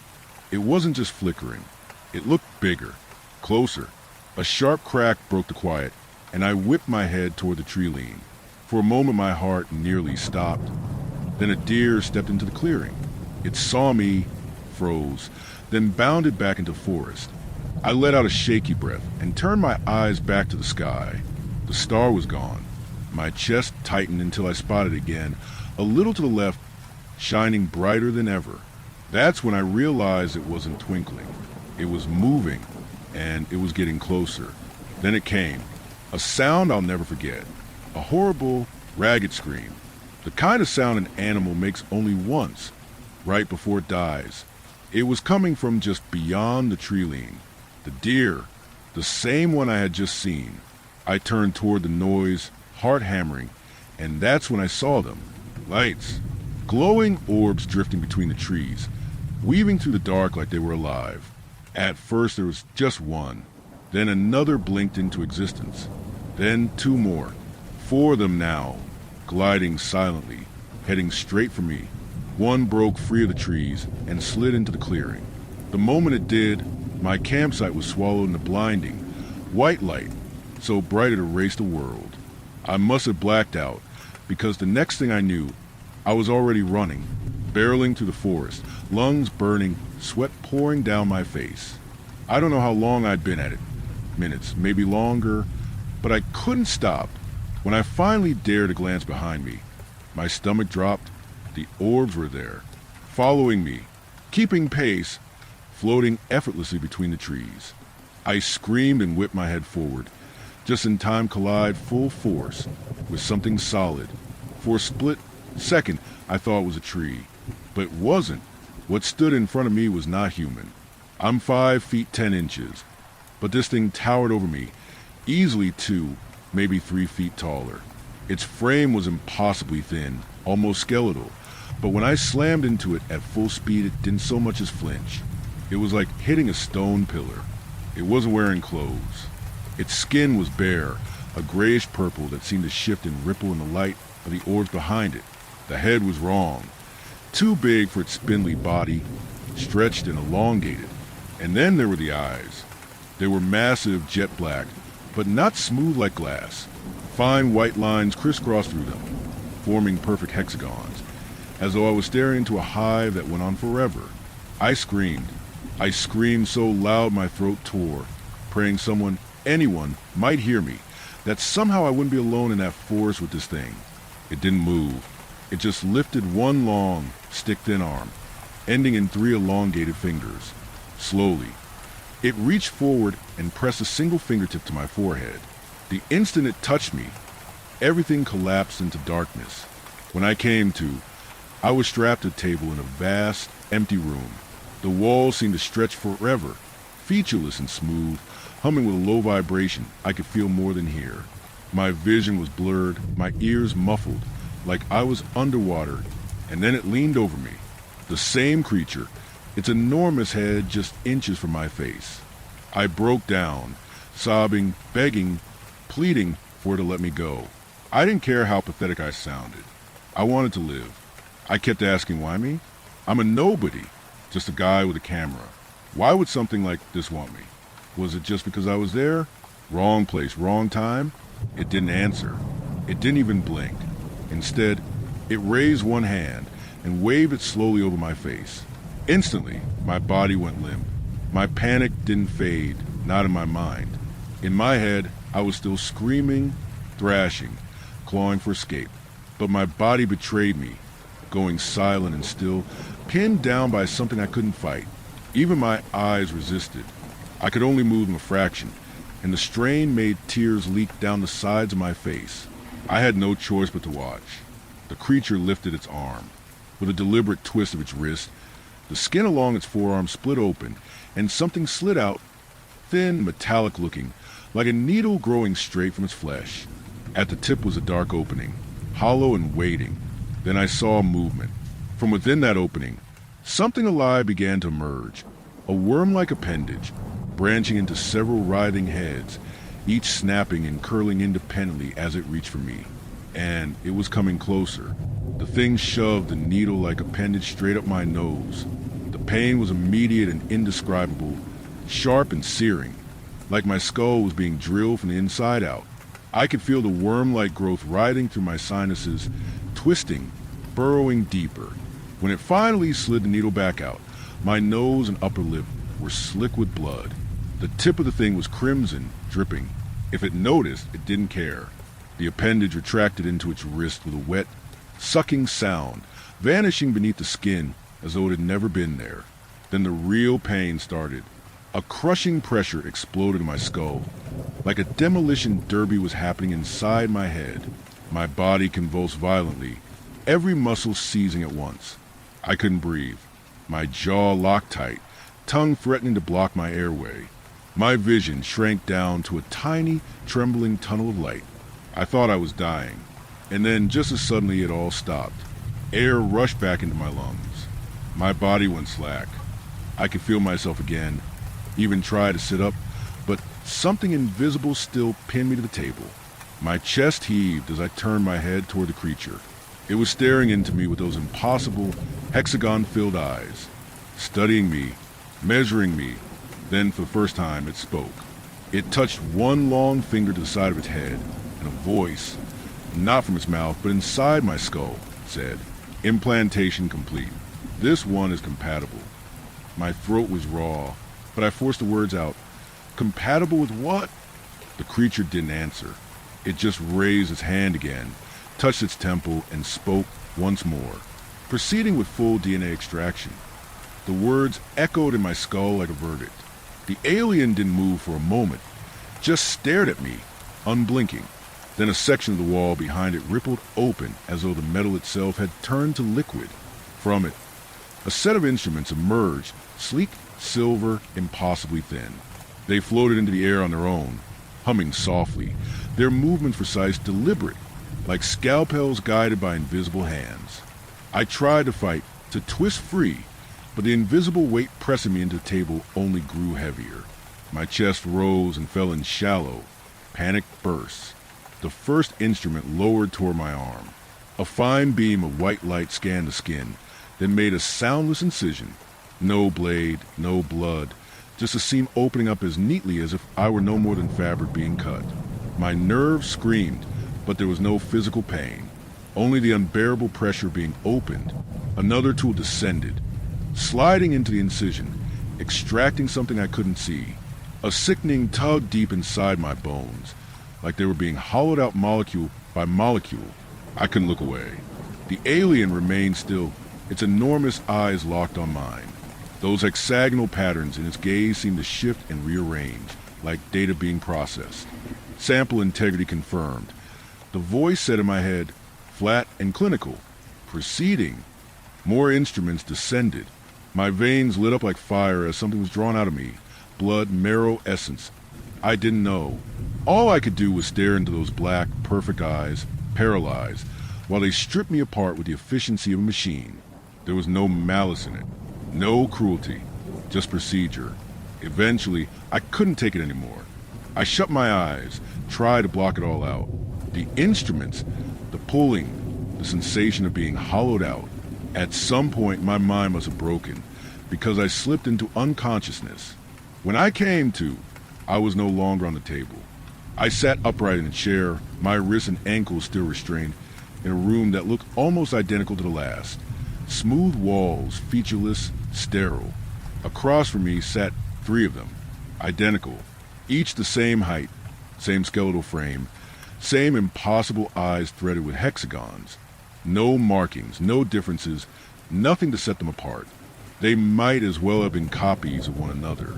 it wasn't just flickering. It looked bigger, closer. A sharp crack broke the quiet, and I whipped my head toward the tree lean. For a moment my heart nearly stopped. Then a deer stepped into the clearing. It saw me, froze, then bounded back into forest. I let out a shaky breath and turned my eyes back to the sky. The star was gone. My chest tightened until I spotted it again, a little to the left, shining brighter than ever. That's when I realized it wasn't twinkling. It was moving, and it was getting closer. Then it came. A sound I'll never forget. A horrible, ragged scream. The kind of sound an animal makes only once, right before it dies. It was coming from just beyond the tree lean. The deer, the same one I had just seen. I turned toward the noise, heart hammering, and that's when I saw them. Lights. Glowing orbs drifting between the trees, weaving through the dark like they were alive. At first there was just one. Then another blinked into existence. Then two more. Four of them now, gliding silently, heading straight for me. One broke free of the trees and slid into the clearing. The moment it did, my campsite was swallowed in the blinding, white light, so bright it erased the world. I must have blacked out, because the next thing I knew, I was already running, barreling through the forest, lungs burning, sweat pouring down my face. I don't know how long I'd been at it. Minutes, maybe longer, but I couldn't stop. When I finally dared to glance behind me, my stomach dropped. The orbs were there, following me, keeping pace, floating effortlessly between the trees. I screamed and whipped my head forward, just in time to collide full force with something solid. For a split second, I thought it was a tree, but it wasn't. What stood in front of me was not human. I'm 5 feet 10 inches, but this thing towered over me, easily 2, maybe 3 feet taller. Its frame was impossibly thin, almost skeletal, but when I slammed into it at full speed, it didn't so much as flinch. It was like hitting a stone pillar. It wasn't wearing clothes. Its skin was bare, a grayish purple that seemed to shift and ripple in the light of the orbs behind it. The head was wrong, too big for its spindly body, stretched and elongated. And then there were the eyes. They were massive, jet black, but not smooth like glass. Fine white lines crisscrossed through them, forming perfect hexagons, as though I was staring into a hive that went on forever. I screamed. I screamed so loud my throat tore, praying someone, anyone, might hear me, that somehow I wouldn't be alone in that forest with this thing. It didn't move. It just lifted one long, stick-thin arm, ending in 3 elongated fingers. Slowly, it reached forward and pressed a single fingertip to my forehead. The instant it touched me, everything collapsed into darkness. When I came to, I was strapped to a table in a vast, empty room. The walls seemed to stretch forever, featureless and smooth, humming with a low vibration I could feel more than hear. My vision was blurred, my ears muffled, like I was underwater, and then it leaned over me. The same creature, its enormous head just inches from my face. I broke down, sobbing, begging, pleading for it to let me go. I didn't care how pathetic I sounded. I wanted to live. I kept asking, why me? I'm a nobody, just a guy with a camera. Why would something like this want me? Was it just because I was there? Wrong place, wrong time? It didn't answer. It didn't even blink. Instead, it raised one hand and waved it slowly over my face. Instantly, my body went limp. My panic didn't fade, not in my mind. In my head, I was still screaming, thrashing, clawing for escape, but my body betrayed me, going silent and still, pinned down by something I couldn't fight. Even my eyes resisted. I could only move them a fraction, and the strain made tears leak down the sides of my face. I had no choice but to watch. The creature lifted its arm. With a deliberate twist of its wrist, the skin along its forearm split open, and something slid out, thin, metallic-looking, like a needle growing straight from its flesh. At the tip was a dark opening, hollow and waiting. Then I saw movement. From within that opening, something alive began to emerge, a worm-like appendage, branching into several writhing heads, each snapping and curling independently as it reached for me. And it was coming closer. The thing shoved the needle-like appendage straight up my nose. The pain was immediate and indescribable, sharp and searing, like my skull was being drilled from the inside out. I could feel the worm-like growth writhing through my sinuses, twisting, burrowing deeper. When it finally slid the needle back out, my nose and upper lip were slick with blood. The tip of the thing was crimson, dripping. If it noticed, it didn't care. The appendage retracted into its wrist with a wet, sucking sound, vanishing beneath the skin as though it had never been there. Then the real pain started. A crushing pressure exploded in my skull. Like a demolition derby was happening inside my head. My body convulsed violently, every muscle seizing at once. I couldn't breathe. My jaw locked tight, tongue threatening to block my airway. My vision shrank down to a tiny, trembling tunnel of light. I thought I was dying, and then just as suddenly it all stopped. Air rushed back into my lungs. My body went slack. I could feel myself again, even try to sit up, but something invisible still pinned me to the table. My chest heaved as I turned my head toward the creature. It was staring into me with those impossible, hexagon-filled eyes, studying me, measuring me. Then, for the first time, it spoke. It touched one long finger to the side of its head, and a voice, not from its mouth, but inside my skull, said, "Implantation complete. This one is compatible." My throat was raw, but I forced the words out. "Compatible with what?" The creature didn't answer. It just raised its hand again, touched its temple, and spoke once more, proceeding with full DNA extraction. The words echoed in my skull like a verdict. The alien didn't move for a moment, just stared at me, unblinking. Then a section of the wall behind it rippled open as though the metal itself had turned to liquid. From it, a set of instruments emerged, sleek, silver, impossibly thin. They floated into the air on their own, humming softly, their movements precise, deliberate, like scalpels guided by invisible hands. I tried to fight, to twist free, but the invisible weight pressing me into the table only grew heavier. My chest rose and fell in shallow, panicked bursts. The first instrument lowered toward my arm. A fine beam of white light scanned the skin, then made a soundless incision. No blade, no blood, just a seam opening up as neatly as if I were no more than fabric being cut. My nerves screamed, but there was no physical pain, only the unbearable pressure being opened. Another tool descended, sliding into the incision, extracting something I couldn't see. A sickening tug deep inside my bones, like they were being hollowed out molecule by molecule. I couldn't look away. The alien remained still, its enormous eyes locked on mine. Those hexagonal patterns in its gaze seemed to shift and rearrange, like data being processed. Sample integrity confirmed. The voice said in my head, flat and clinical. Proceeding. More instruments descended. My veins lit up like fire as something was drawn out of me. Blood, marrow, essence. I didn't know. All I could do was stare into those black, perfect eyes, paralyzed, while they stripped me apart with the efficiency of a machine. There was no malice in it, no cruelty, just procedure. Eventually, I couldn't take it anymore. I shut my eyes, tried to block it all out. The instruments, the pulling, the sensation of being hollowed out. At some point, my mind must have broken, because I slipped into unconsciousness. When I came to, I was no longer on the table. I sat upright in a chair, my wrists and ankles still restrained, in a room that looked almost identical to the last. Smooth walls, featureless, sterile. Across from me sat 3 of them, identical, each the same height, Same skeletal frame, same impossible eyes threaded with hexagons. No markings, no differences, nothing to set them apart. They might as well have been copies of one another.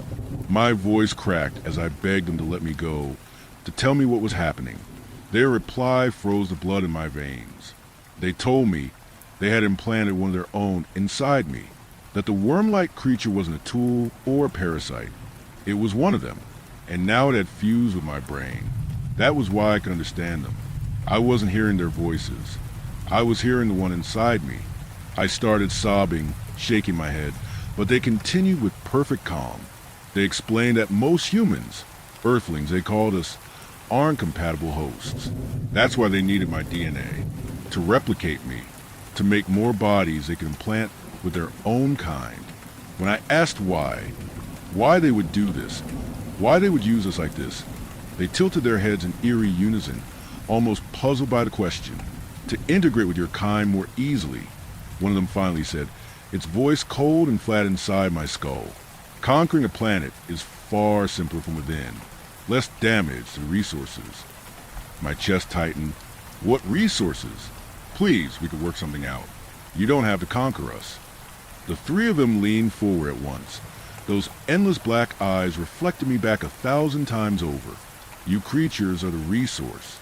My voice cracked as I begged them to let me go, to tell me what was happening. Their reply froze the blood in my veins. They told me they had implanted one of their own inside me, that the worm-like creature wasn't a tool or a parasite. It was one of them, and now it had fused with my brain. That was why I could understand them. I wasn't hearing their voices. I was hearing the one inside me. I started sobbing, shaking my head, but they continued with perfect calm. They explained that most humans, Earthlings they called us, aren't compatible hosts. That's why they needed my DNA, to replicate me, to make more bodies they could implant with their own kind. When I asked why they would do this, why they would use us like this, they tilted their heads in eerie unison, almost puzzled by the question. To integrate with your kind more easily, one of them finally said, its voice cold and flat inside my skull. Conquering a planet is far simpler from within, less damage to the resources. My chest tightened. What resources? Please, we could work something out. You don't have to conquer us. The three of them leaned forward at once. Those endless black eyes reflected me back 1,000 times over. You creatures are the resource.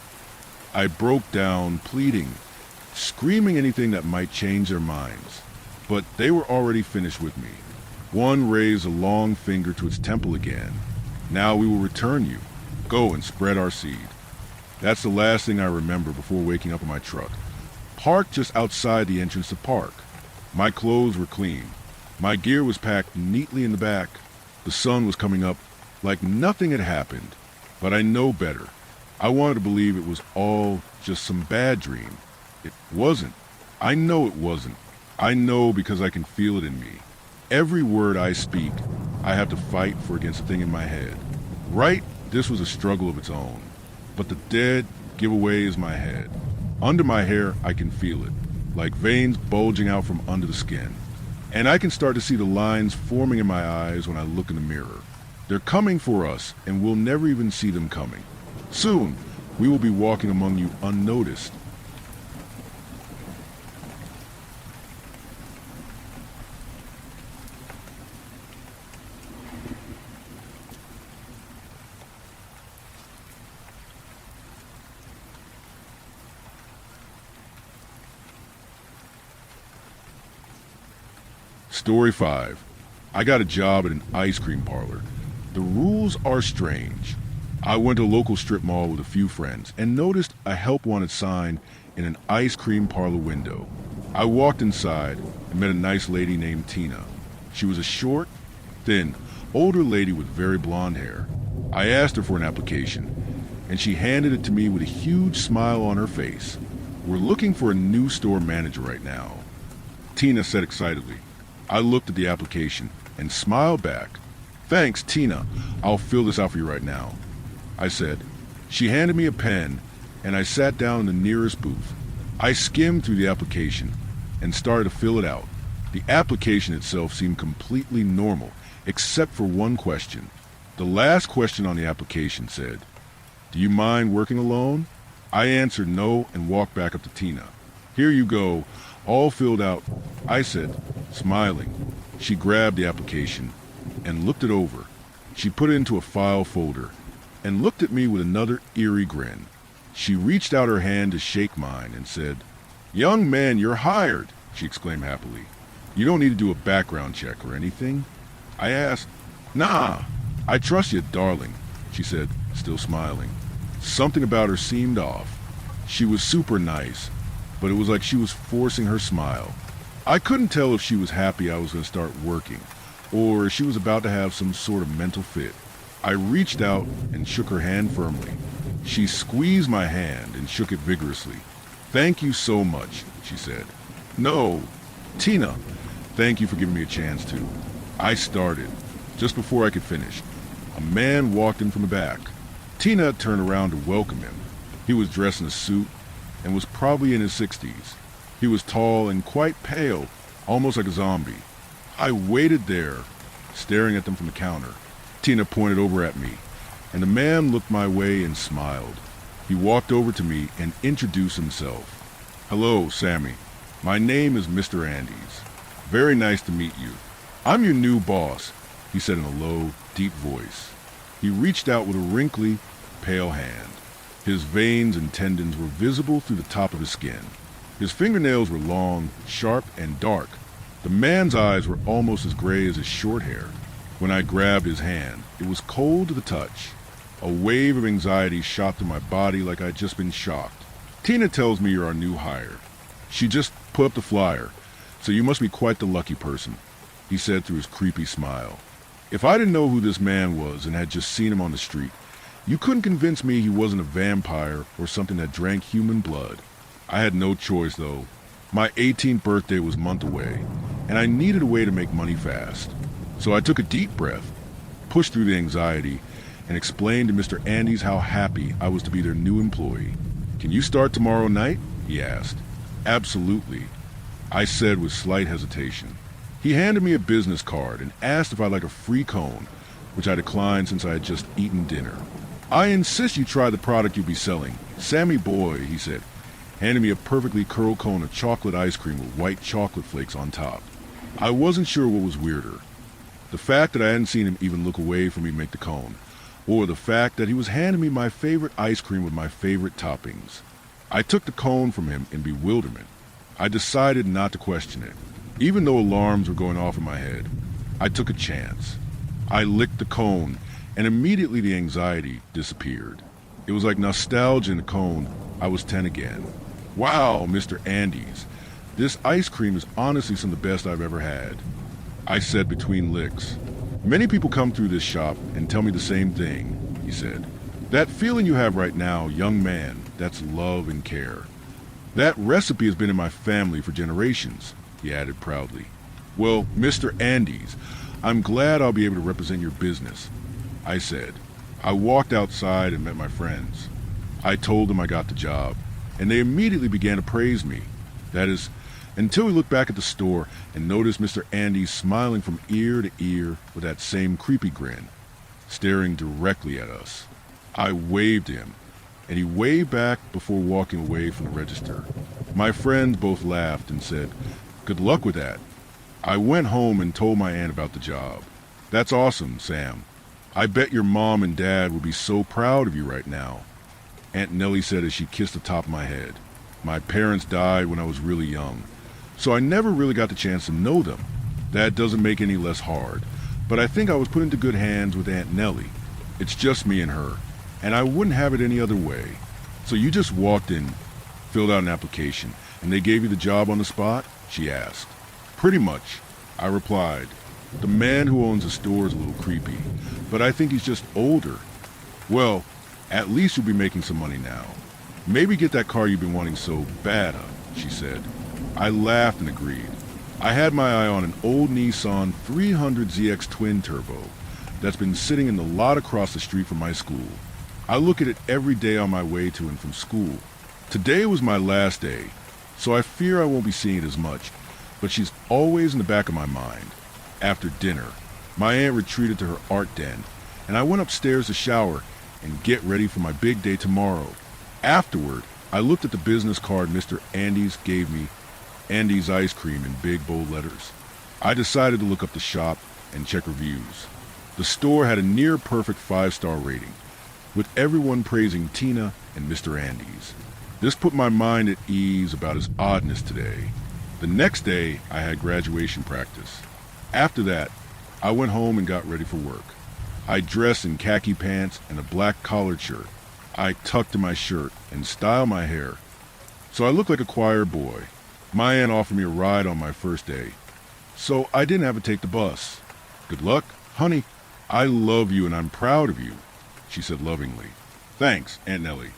I broke down, pleading, screaming anything that might change their minds. But they were already finished with me. One raised a long finger to its temple again. Now we will return you. Go and spread our seed. That's the last thing I remember before waking up in my truck. Parked just outside the entrance to park. My clothes were clean. My gear was packed neatly in the back. The sun was coming up like nothing had happened. But I know better. I wanted to believe it was all just some bad dream. It wasn't. I know it wasn't. I know because I can feel it in me. Every word I speak, I have to fight for against the thing in my head. Right, this was a struggle of its own. But the dead giveaway is my head. Under my hair, I can feel it, like veins bulging out from under the skin. And I can start to see the lines forming in my eyes when I look in the mirror. They're coming for us, and we'll never even see them coming. Soon, we will be walking among you unnoticed. Story 5. I got a job at an ice cream parlor. The rules are strange. I went to a local strip mall with a few friends and noticed a help wanted sign in an ice cream parlor window. I walked inside and met a nice lady named Tina. She was a short, thin, older lady with very blonde hair. I asked her for an application, and she handed it to me with a huge smile on her face. We're looking for a new store manager right now, Tina said excitedly. I looked at the application and smiled back. Thanks, Tina. I'll fill this out for you right now, I said. She handed me a pen, and I sat down in the nearest booth. I skimmed through the application and started to fill it out. The application itself seemed completely normal, except for one question. The last question on the application said, "Do you mind working alone?" I answered no and walked back up to Tina. "Here you go, all filled out," I said, smiling. She grabbed the application and looked it over. She put it into a file folder and looked at me with another eerie grin. She reached out her hand to shake mine and said, "Young man, you're hired," she exclaimed happily. "You don't need to do a background check or anything?" I asked. "Nah, I trust you, darling," she said, still smiling. Something about her seemed off. She was super nice, but it was like she was forcing her smile. I couldn't tell if she was happy I was going to start working, or if she was about to have some sort of mental fit. I reached out and shook her hand firmly. She squeezed my hand and shook it vigorously. "Thank you so much," she said. "No, Tina, thank you for giving me a chance to." I started. Just before I could finish, a man walked in from the back. Tina turned around to welcome him. He was dressed in a suit and was probably in his 60s. He was tall and quite pale, almost like a zombie. I waited there, staring at them from the counter. Tina pointed over at me. and the man looked my way and smiled. He walked over to me and introduced himself. "Hello, Sammy. My name is Mr. Andes. Very nice to meet you. I'm your new boss," he said in a low, deep voice. He reached out with a wrinkly, pale hand. His veins and tendons were visible through the top of his skin. His fingernails were long, sharp, and dark. The man's eyes were almost as gray as his short hair. When I grabbed his hand, it was cold to the touch. A wave of anxiety shot through my body like I'd just been shocked. "Tina tells me you're our new hire. She just put up the flyer, so you must be quite the lucky person," he said through his creepy smile. If I didn't know who this man was and had just seen him on the street, you couldn't convince me he wasn't a vampire or something that drank human blood. I had no choice, though. My 18th birthday was a month away, and I needed a way to make money fast. So I took a deep breath, pushed through the anxiety, and explained to Mr. Andes how happy I was to be their new employee. "Can you start tomorrow night?" he asked. "Absolutely," I said with slight hesitation. He handed me a business card and asked if I'd like a free cone, which I declined since I had just eaten dinner. "I insist you try the product you'll be selling. Sammy boy," he said, handing me a perfectly curled cone of chocolate ice cream with white chocolate flakes on top. I wasn't sure what was weirder, the fact that I hadn't seen him even look away from me make the cone, or the fact that he was handing me my favorite ice cream with my favorite toppings. I took the cone from him in bewilderment. I decided not to question it. Even though alarms were going off in my head, I took a chance. I licked the cone, and immediately the anxiety disappeared. It was like nostalgia in the cone. I was 10 again. "Wow, Mr. Andes, this ice cream is honestly some of the best I've ever had," I said between licks. "Many people come through this shop and tell me the same thing," he said. "That feeling you have right now, young man, that's love and care. That recipe has been in my family for generations," he added proudly. "Well, Mr. Andes, I'm glad I'll be able to represent your business," I said. I walked outside and met my friends. I told them I got the job, and they immediately began to praise me. That is, until we looked back at the store and noticed Mr. Andes smiling from ear to ear with that same creepy grin, staring directly at us. I waved to him, and he waved back before walking away from the register. My friends both laughed and said, "Good luck with that." I went home and told my aunt about the job. "That's awesome, Sam. I bet your mom and dad would be so proud of you right now," Aunt Nellie said as she kissed the top of my head. My parents died when I was really young, so I never really got the chance to know them. That doesn't make it any less hard, but I think I was put into good hands with Aunt Nellie. It's just me and her, and I wouldn't have it any other way. "So you just walked in, filled out an application, and they gave you the job on the spot?" she asked. "Pretty much," I replied. "The man who owns the store is a little creepy, but I think he's just older." "Well, at least you'll be making some money now. Maybe get that car you've been wanting so bad of," she said. I laughed and agreed. I had my eye on an old Nissan 300ZX twin turbo that's been sitting in the lot across the street from my school. I look at it every day on my way to and from school. Today was my last day, so I fear I won't be seeing it as much, but she's always in the back of my mind. After dinner, my aunt retreated to her art den, and I went upstairs to shower and get ready for my big day tomorrow. Afterward, I looked at the business card Mr. Andes gave me, Andes Ice Cream in big bold letters. I decided to look up the shop and check reviews. The store had a near-perfect 5-star rating, with everyone praising Tina and Mr. Andes. This put my mind at ease about his oddness today. The next day, I had graduation practice. After that, I went home and got ready for work. I dressed in khaki pants and a black collared shirt. I tucked in my shirt and styled my hair, so I looked like a choir boy. My aunt offered me a ride on my first day, so I didn't have to take the bus. "Good luck, honey. I love you and I'm proud of you," she said lovingly. "Thanks, Aunt Nellie.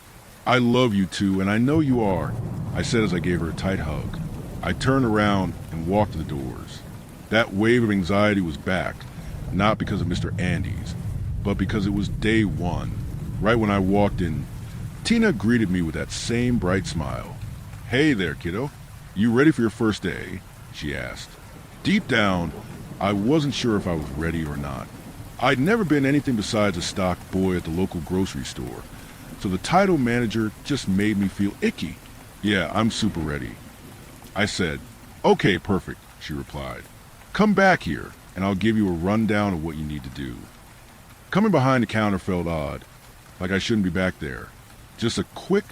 I love you too, and I know you are," I said as I gave her a tight hug. I turned around and walked to the doors. That wave of anxiety was back, not because of Mr. Andes, but because it was day one. Right when I walked in, Tina greeted me with that same bright smile. "Hey there, kiddo. You ready for your first day?" she asked. Deep down, I wasn't sure if I was ready or not. I'd never been anything besides a stock boy at the local grocery store, so the title manager just made me feel icky. Yeah, I'm super ready. I said, okay, perfect, she replied. Come back here, and I'll give you a rundown of what you need to do. Coming behind the counter felt odd, like I shouldn't be back there. Just a quick,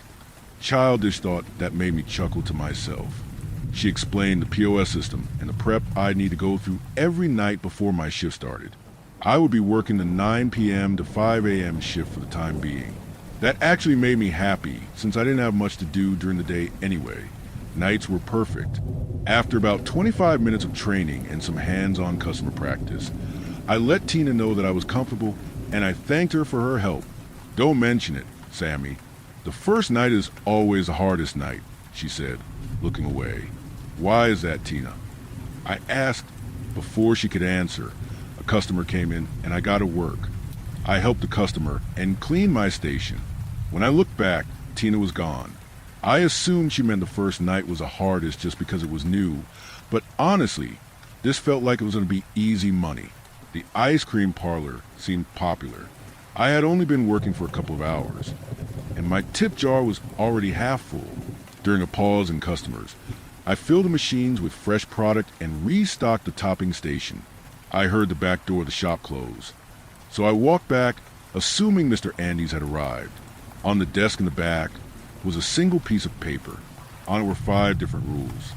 childish thought that made me chuckle to myself. She explained the POS system and the prep I'd need to go through every night before my shift started. I would be working the 9 p.m. to 5 a.m. shift for the time being. That actually made me happy, since I didn't have much to do during the day anyway. Nights were perfect. After about 25 minutes of training and some hands-on customer practice, I let Tina know that I was comfortable, and I thanked her for her help. Don't mention it, Sammy. The first night is always the hardest night, she said, looking away. Why is that, Tina? I asked before she could answer. A customer came in, and I got to work. I helped the customer and cleaned my station. When I looked back, Tina was gone. I assumed she meant the first night was the hardest just because it was new, but honestly, this felt like it was going to be easy money. The ice cream parlor seemed popular. I had only been working for a couple of hours, and my tip jar was already half full. During a pause in customers, I filled the machines with fresh product and restocked the topping station. I heard the back door of the shop close, so I walked back, assuming Mr. Andes had arrived. On the desk in the back was a single piece of paper. On it were 5 different rules.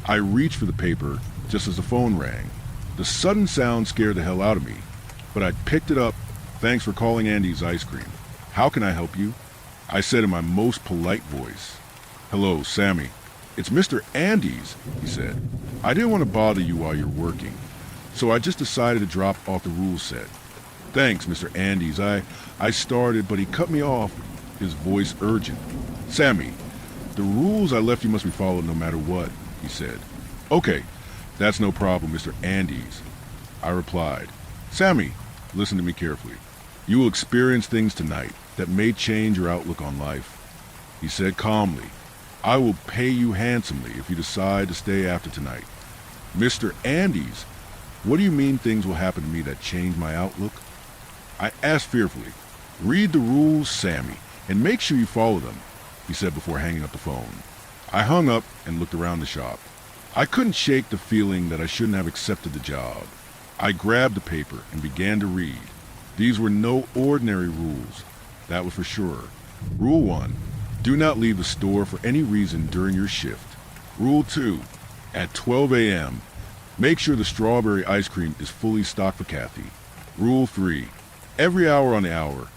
I reached for the paper just as the phone rang. The sudden sound scared the hell out of me, but I picked it up. Thanks for calling Andy's Ice Cream. How can I help you? I said in my most polite voice. Hello, Sammy. It's Mr. Andes, he said. I didn't want to bother you while you're working, so I just decided to drop off the rule set. Thanks, Mr. Andes. I started, but he cut me off, his voice urgent. Sammy, the rules I left you must be followed no matter what, he said. Okay, that's no problem, Mr. Andes, I replied. Sammy, listen to me carefully. You will experience things tonight that may change your outlook on life, he said calmly. I will pay you handsomely if you decide to stay after tonight. Mr. Andes, what do you mean things will happen to me that change my outlook? I asked fearfully. Read the rules, Sammy, and make sure you follow them, he said before hanging up the phone. I hung up and looked around the shop. I couldn't shake the feeling that I shouldn't have accepted the job. I grabbed the paper and began to read. These were no ordinary rules, that was for sure. Rule 1, do not leave the store for any reason during your shift. Rule 2, at 12 a.m., make sure the strawberry ice cream is fully stocked for Kathy. Rule 3, every hour on the hour,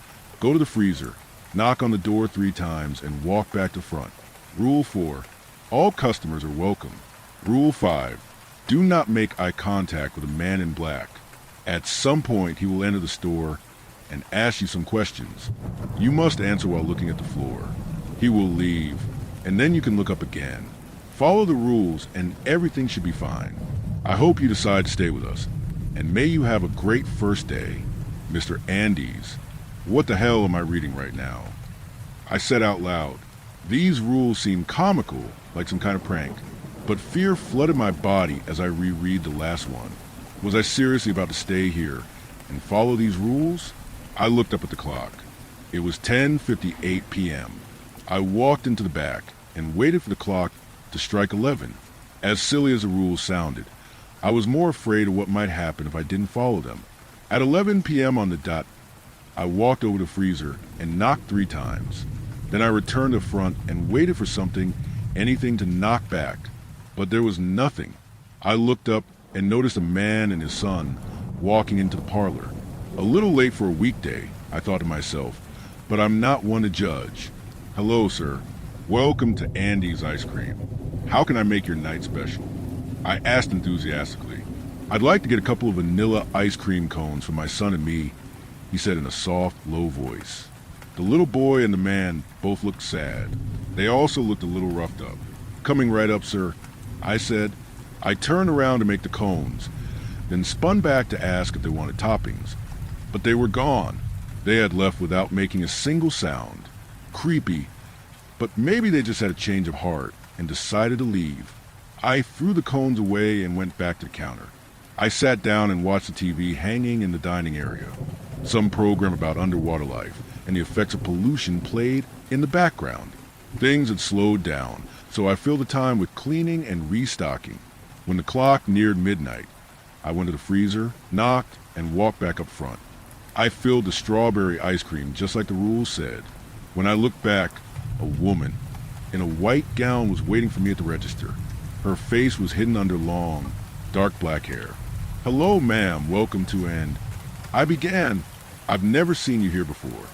go to the freezer, knock on the door 3 times, and walk back to front. Rule 4, all customers are welcome. Rule 5, do not make eye contact with a man in black. At some point, he will enter the store and ask you some questions. You must answer while looking at the floor. He will leave, and then you can look up again. Follow the rules, and everything should be fine. I hope you decide to stay with us, and may you have a great first day, Mr. Andes. What the hell am I reading right now? I said out loud. These rules seem comical, like some kind of prank, but fear flooded my body as I reread the last one. Was I seriously about to stay here and follow these rules? I looked up at the clock. It was 10:58 p.m. I walked into the back and waited for the clock to strike 11. As silly as the rules sounded, I was more afraid of what might happen if I didn't follow them. At 11 p.m. on the dot, I walked over to the freezer and knocked 3 times. Then I returned to the front and waited for anything to knock back. But there was nothing. I looked up and noticed a man and his son walking into the parlor. A little late for a weekday, I thought to myself, but I'm not one to judge. Hello, sir. Welcome to Andy's Ice Cream. How can I make your night special? I asked enthusiastically. I'd like to get a couple of vanilla ice cream cones for my son and me, he said in a soft, low voice. The little boy and the man both looked sad. They also looked a little roughed up. Coming right up, sir, I said. I turned around to make the cones, then spun back to ask if they wanted toppings. But they were gone. They had left without making a single sound. Creepy, but maybe they just had a change of heart and decided to leave. I threw the cones away and went back to the counter. I sat down and watched the TV hanging in the dining area. Some program about underwater life and the effects of pollution played in the background. Things had slowed down, so I filled the time with cleaning and restocking. When the clock neared midnight, I went to the freezer, knocked, and walked back up front. I filled the strawberry ice cream just like the rules said. When I looked back, a woman in a white gown was waiting for me at the register. Her face was hidden under long, dark black hair. "Hello, ma'am, welcome to and..." I began. "I've never seen you here before."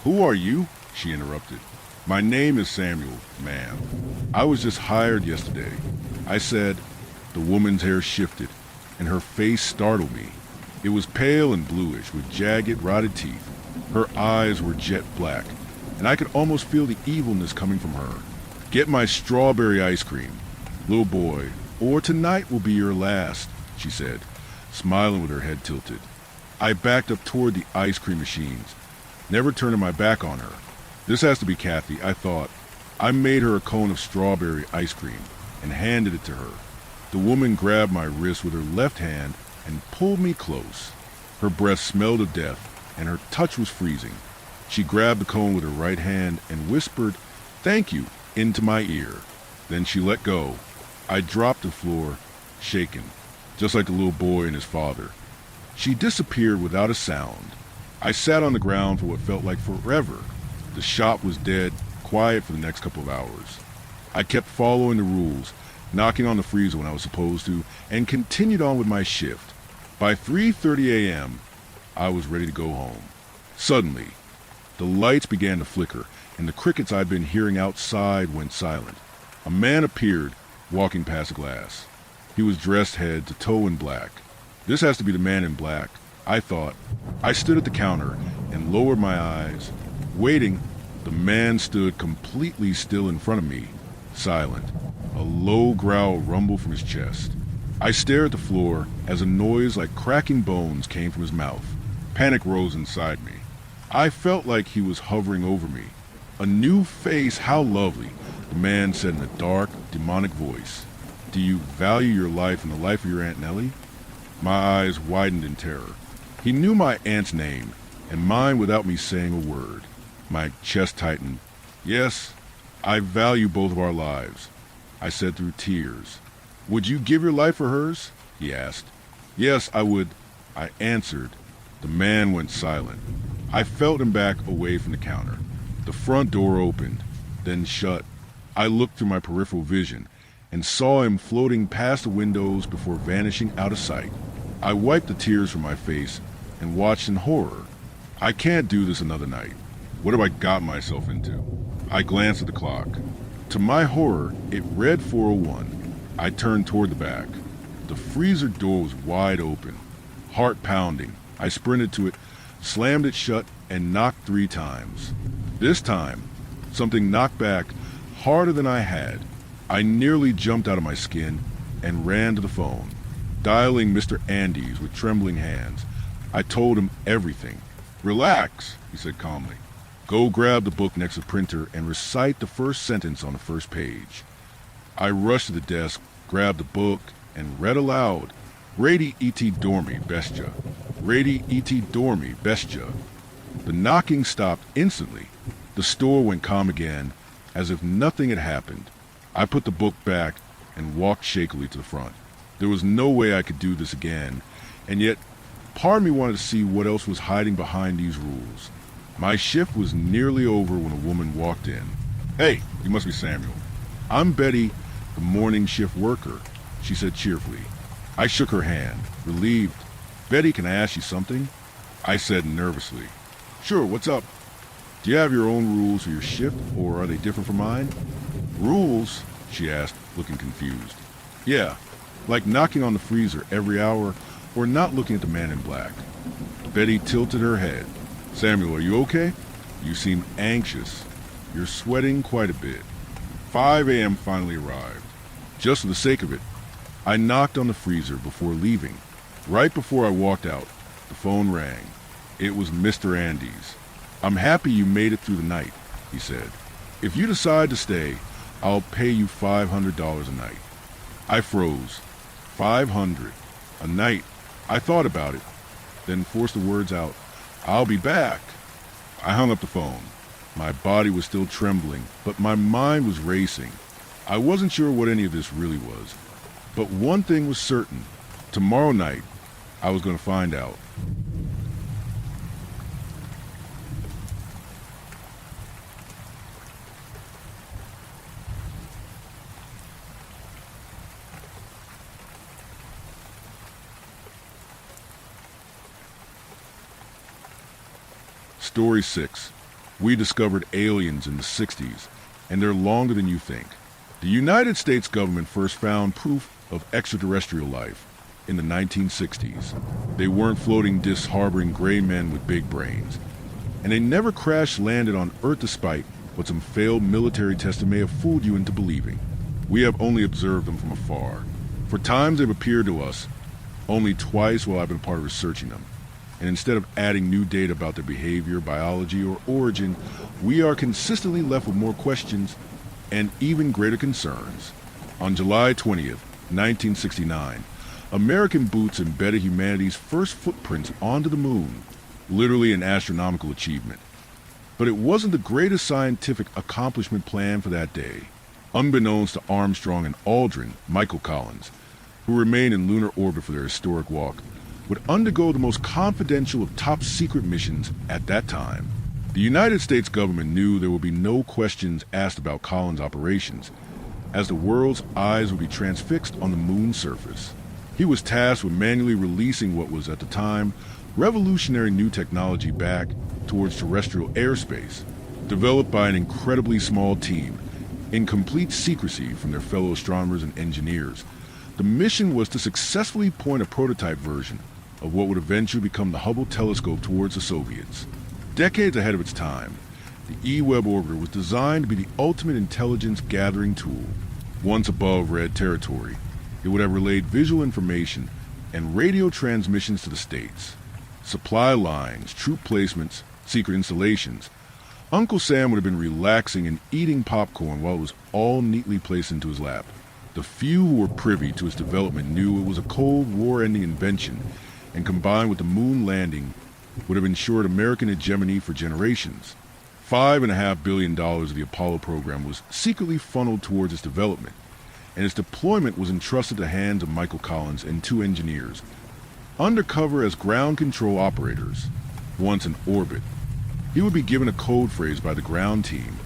"Who are you?" she interrupted. "My name is Samuel, ma'am. I was just hired yesterday." I said. The woman's hair shifted, and her face startled me. It was pale and bluish, with jagged, rotted teeth. Her eyes were jet black, and I could almost feel the evilness coming from her. "Get my strawberry ice cream, little boy, or tonight will be your last," she said, smiling with her head tilted. I backed up toward the ice cream machines, never turning my back on her. This has to be Kathy, I thought. I made her a cone of strawberry ice cream and handed it to her. The woman grabbed my wrist with her left hand and pulled me close. Her breath smelled of death, and her touch was freezing. She grabbed the cone with her right hand and whispered, "Thank you," into my ear. Then she let go. I dropped to the floor, shaken, just like the little boy and his father. She disappeared without a sound. I sat on the ground for what felt like forever. The shop was dead, quiet for the next couple of hours. I kept following the rules, knocking on the freezer when I was supposed to, and continued on with my shift. By 3:30 a.m., I was ready to go home. Suddenly, the lights began to flicker, and the crickets I'd been hearing outside went silent. A man appeared, walking past the glass. He was dressed head to toe in black. This has to be the man in black, I thought. I stood at the counter and lowered my eyes. Waiting, the man stood completely still in front of me, silent. A low growl rumbled from his chest. I stared at the floor as a noise like cracking bones came from his mouth. Panic rose inside me. I felt like he was hovering over me. "A new face, how lovely," the man said in a dark, demonic voice. "Do you value your life and the life of your Aunt Nellie?" My eyes widened in terror. He knew my aunt's name, and mine without me saying a word. My chest tightened. "Yes, I value both of our lives," I said through tears. "Would you give your life for hers?" he asked. "Yes, I would," I answered. The man went silent. I felt him back away from the counter. The front door opened, then shut. I looked through my peripheral vision and saw him floating past the windows before vanishing out of sight. I wiped the tears from my face and watched in horror. I can't do this another night. What have I got myself into? I glanced at the clock. To my horror, it read 4:01. I turned toward the back. The freezer door was wide open. Heart pounding, I sprinted to it, slammed it shut, and knocked 3 times. This time, something knocked back harder than I had. I nearly jumped out of my skin and ran to the phone, dialing Mr. Andes with trembling hands. I told him everything. "Relax," he said calmly. "Go grab the book next to the printer and recite the first sentence on the first page." I rushed to the desk, grabbed the book, and read aloud, "Radi iti dormi, bestia. Radi iti dormi, bestia." The knocking stopped instantly. The store went calm again, as if nothing had happened. I put the book back and walked shakily to the front. There was no way I could do this again, and yet part of me wanted to see what else was hiding behind these rules. My shift was nearly over when a woman walked in. "Hey, you must be Samuel." "I'm Betty, the morning shift worker," she said cheerfully. I shook her hand, relieved. "Betty, can I ask you something?" I said nervously. "Sure, what's up?" "Do you have your own rules for your shift, or are they different from mine?" "Rules?" she asked, looking confused. "Yeah, like knocking on the freezer every hour, or not looking at the man in black." Betty tilted her head. "Samuel, are you okay? You seem anxious. You're sweating quite a bit." 5 a.m. finally arrived. Just for the sake of it, I knocked on the freezer before leaving. Right before I walked out, the phone rang. It was Mr. Andes. "I'm happy you made it through the night," he said. "If you decide to stay, I'll pay you $500 a night." I froze. 500. A night. I thought about it, then forced the words out. I'll be back. I hung up the phone. My body was still trembling, but my mind was racing. I wasn't sure what any of this really was. But one thing was certain. Tomorrow night, I was going to find out. Story 6. We discovered aliens in the 60s, and they're longer than you think. The United States government first found proof of extraterrestrial life in the 1960s. They weren't floating discs harboring gray men with big brains. And they never crash-landed on Earth despite what some failed military testing may have fooled you into believing. We have only observed them from afar. For times they've appeared to us, only twice while I've been part of researching them. And instead of adding new data about their behavior, biology, or origin, we are consistently left with more questions and even greater concerns. On July 20th, 1969, American boots embedded humanity's first footprints onto the moon, literally an astronomical achievement. But it wasn't the greatest scientific accomplishment planned for that day. Unbeknownst to Armstrong and Aldrin, Michael Collins, who remained in lunar orbit for their historic walk, would undergo the most confidential of top-secret missions at that time. The United States government knew there would be no questions asked about Collins' operations, as the world's eyes would be transfixed on the moon's surface. He was tasked with manually releasing what was, at the time, revolutionary new technology back towards terrestrial airspace, developed by an incredibly small team, in complete secrecy from their fellow astronomers and engineers. The mission was to successfully point a prototype version of what would eventually become the Hubble telescope towards the Soviets. Decades ahead of its time, the E-Web orbiter was designed to be the ultimate intelligence-gathering tool. Once above red territory, it would have relayed visual information and radio transmissions to the States. Supply lines, troop placements, secret installations. Uncle Sam would have been relaxing and eating popcorn while it was all neatly placed into his lap. The few who were privy to its development knew it was a Cold War-ending invention, and combined with the moon landing, would have ensured American hegemony for generations. $5.5 billion of the Apollo program was secretly funneled towards its development, and its deployment was entrusted to the hands of Michael Collins and 2 engineers, undercover as ground control operators. Once in orbit, he would be given a code phrase by the ground team,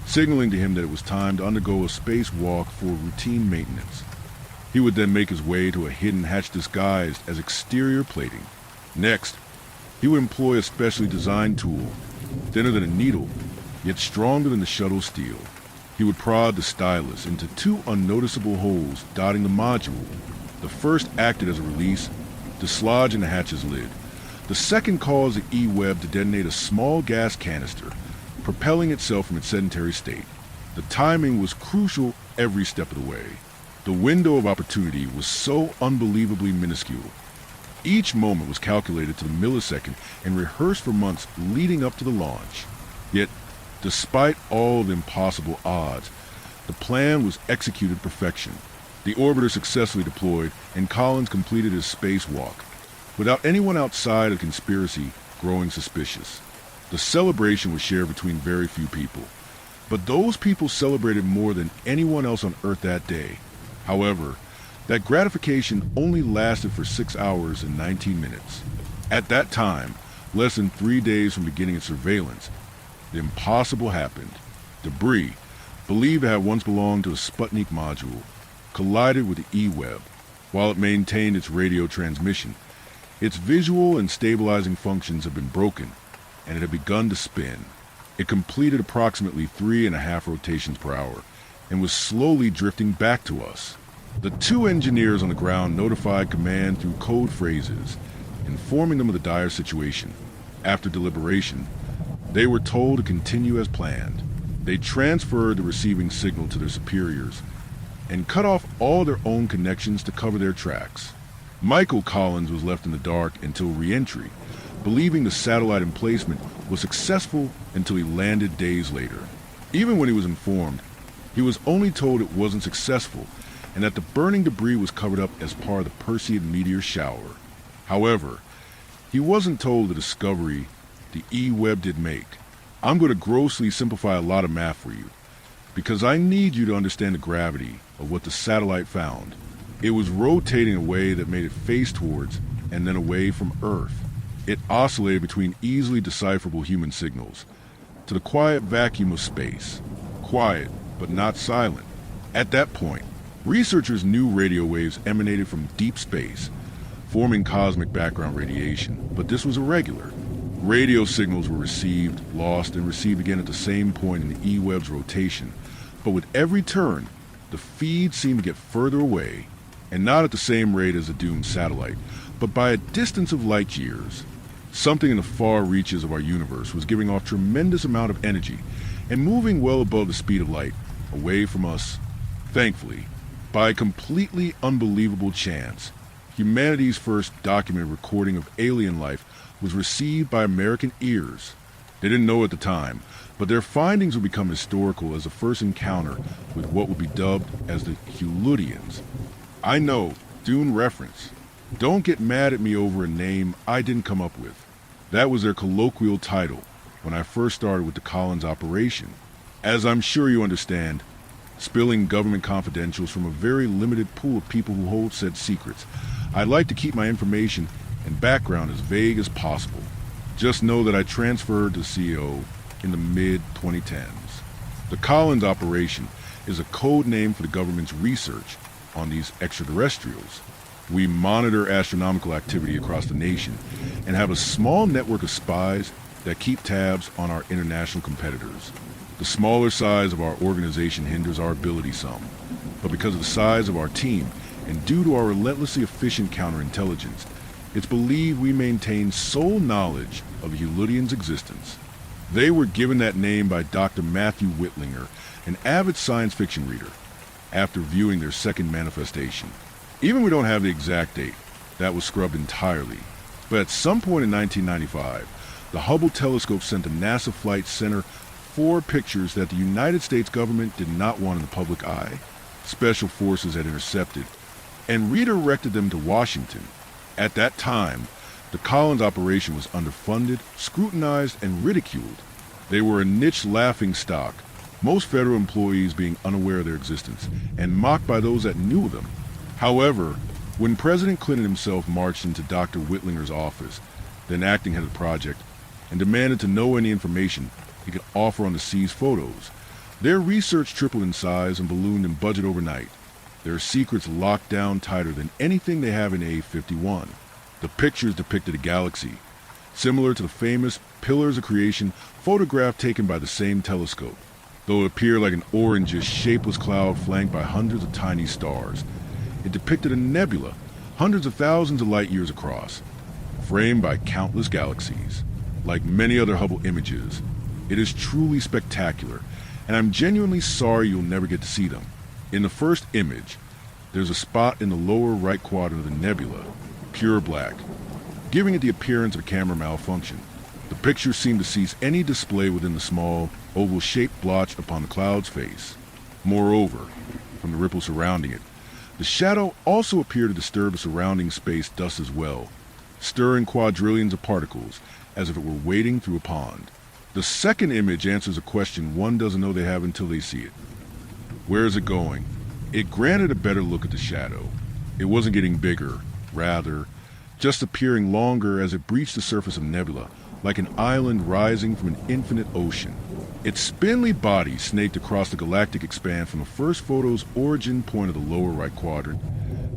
signaling to him that it was time to undergo a spacewalk for routine maintenance. He would then make his way to a hidden hatch disguised as exterior plating. Next, he would employ a specially designed tool, thinner than a needle, yet stronger than the shuttle steel. He would prod the stylus into 2 unnoticeable holes dotting the module. The first acted as a release, dislodging the hatch's lid. The second caused the E-Web to detonate a small gas canister, propelling itself from its sedentary state. The timing was crucial every step of the way. The window of opportunity was so unbelievably minuscule. Each moment was calculated to the millisecond and rehearsed for months leading up to the launch. Yet, despite all the impossible odds, the plan was executed to perfection. The orbiter successfully deployed, and Collins completed his spacewalk, without anyone outside of the conspiracy growing suspicious. The celebration was shared between very few people, but those people celebrated more than anyone else on Earth that day. However, that gratification only lasted for 6 hours and 19 minutes. At that time, less than 3 days from beginning its surveillance, the impossible happened. Debris, believed to have once belonged to a Sputnik module, collided with the E-Web. While it maintained its radio transmission, its visual and stabilizing functions had been broken, and it had begun to spin. It completed approximately 3.5 rotations per hour, and was slowly drifting back to us. The 2 engineers on the ground notified command through code phrases, informing them of the dire situation. After deliberation, they were told to continue as planned. They transferred the receiving signal to their superiors and cut off all their own connections to cover their tracks. Michael Collins was left in the dark until re-entry, believing the satellite emplacement was successful until he landed days later. Even when he was informed, he was only told it wasn't successful, and that the burning debris was covered up as part of the Perseid meteor shower. However, he wasn't told the discovery the E-Web did make. I'm going to grossly simplify a lot of math for you, because I need you to understand the gravity of what the satellite found. It was rotating in a way that made it face towards and then away from Earth. It oscillated between easily decipherable human signals to the quiet vacuum of space. Quiet, but not silent. At that point, researchers knew radio waves emanated from deep space, forming cosmic background radiation, but this was irregular. Radio signals were received, lost, and received again at the same point in the E-Web's rotation, but with every turn, the feed seemed to get further away, and not at the same rate as the doomed satellite, but by a distance of light years. Something in the far reaches of our universe was giving off tremendous amount of energy and moving well above the speed of light, away from us. Thankfully, by a completely unbelievable chance, humanity's first documented recording of alien life was received by American ears. They didn't know at the time, but their findings would become historical as the first encounter with what would be dubbed as the Hulutians. I know, Dune reference. Don't get mad at me over a name I didn't come up with. That was their colloquial title when I first started with the Collins operation. As I'm sure you understand, spilling government confidentials from a very limited pool of people who hold said secrets, I'd like to keep my information and background as vague as possible. Just know that I transferred to CEO in the mid-2010s. The Collins operation is a code name for the government's research on these extraterrestrials. We monitor astronomical activity across the nation and have a small network of spies that keep tabs on our international competitors. The smaller size of our organization hinders our ability some, but because of the size of our team and due to our relentlessly efficient counterintelligence, it's believed we maintain sole knowledge of the Hulutians' existence. They were given that name by Dr. Matthew Whitlinger, an avid science fiction reader, after viewing their second manifestation. Even we don't have the exact date, that was scrubbed entirely. But at some point in 1995, the Hubble telescope sent the NASA Flight Center 4 pictures that the United States government did not want in the public eye. Special forces had intercepted and redirected them to Washington. At that time, the Collins operation was underfunded, scrutinized, and ridiculed. They were a niche laughingstock, most federal employees being unaware of their existence, and mocked by those that knew them. However, when President Clinton himself marched into Dr. Whitlinger's office, then acting head of the project, and demanded to know any information he could offer on the seized photos, their research tripled in size and ballooned in budget overnight. Their secrets locked down tighter than anything they have in A51. The pictures depicted a galaxy, similar to the famous Pillars of Creation photograph taken by the same telescope, though it appeared like an orangish, shapeless cloud flanked by hundreds of tiny stars. It depicted a nebula, hundreds of thousands of light years across, framed by countless galaxies. Like many other Hubble images, it is truly spectacular, and I'm genuinely sorry you'll never get to see them. In the first image, there's a spot in the lower right quadrant of the nebula, pure black, giving it the appearance of a camera malfunction. The picture seemed to cease any display within the small, oval-shaped blotch upon the cloud's face. Moreover, from the ripple surrounding it, the shadow also appeared to disturb the surrounding space dust as well, stirring quadrillions of particles as if it were wading through a pond. The second image answers a question one doesn't know they have until they see it. Where is it going? It granted a better look at the shadow. It wasn't getting bigger, rather, just appearing longer as it breached the surface of nebula, like an island rising from an infinite ocean. Its spindly body snaked across the galactic expanse from the first photo's origin point of the lower right quadrant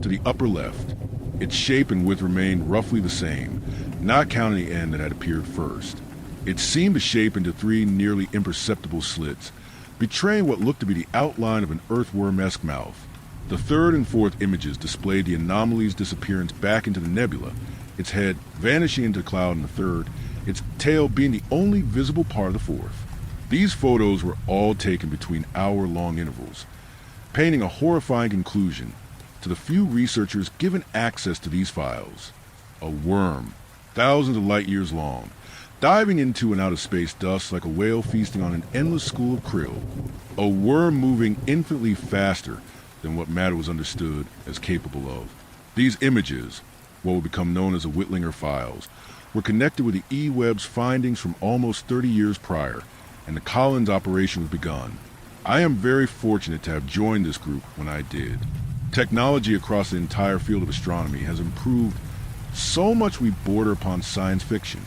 to the upper left. Its shape and width remained roughly the same, not counting the end that had appeared first. It seemed to shape into 3 nearly imperceptible slits, betraying what looked to be the outline of an earthworm-esque mouth. The third and fourth images displayed the anomaly's disappearance back into the nebula, its head vanishing into the cloud in the third, its tail being the only visible part of the fourth. These photos were all taken between hour-long intervals, painting a horrifying conclusion to the few researchers given access to these files. A worm, thousands of light years long, diving into and out of space dust like a whale feasting on an endless school of krill. A worm moving infinitely faster than what matter was understood as capable of. These images, what would become known as the Whitlinger Files, were connected with the E-Web's findings from almost 30 years prior, and the Collins operation was begun. I am very fortunate to have joined this group when I did. Technology across the entire field of astronomy has improved so much we border upon science fiction.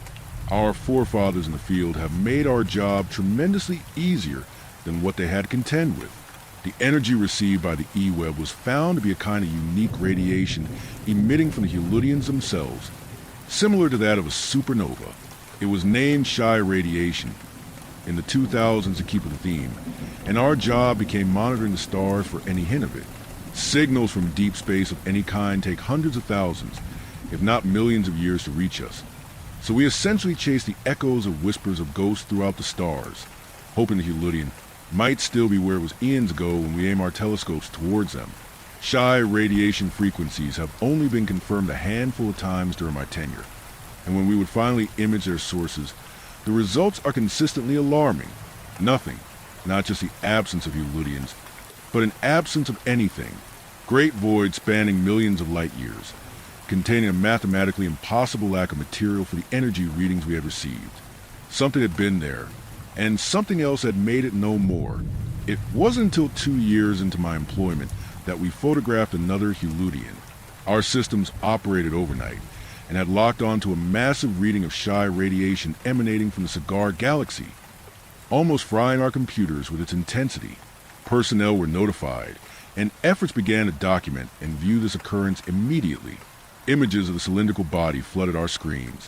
Our forefathers in the field have made our job tremendously easier than what they had to contend with. The energy received by the E-Web was found to be a kind of unique radiation emitting from the Heulidians themselves, similar to that of a supernova. It was named Shy Radiation in the 2000s to keep with the theme, and our job became monitoring the stars for any hint of it. Signals from deep space of any kind take hundreds of thousands, if not millions of years to reach us. So we essentially chase the echoes of whispers of ghosts throughout the stars, hoping the Heulidian might still be where it was eons ago when we aim our telescopes towards them. Shy radiation frequencies have only been confirmed a handful of times during my tenure, and when we would finally image their sources, the results are consistently alarming. Nothing, not just the absence of Heulidians, but an absence of anything. Great voids spanning millions of light years, containing a mathematically impossible lack of material for the energy readings we had received. Something had been there, and something else had made it no more. It wasn't until 2 years into my employment that we photographed another Heulidian. Our systems operated overnight and had locked onto a massive reading of Shy radiation emanating from the Cigar Galaxy, almost frying our computers with its intensity. Personnel were notified, and efforts began to document and view this occurrence immediately. Images of the cylindrical body flooded our screens,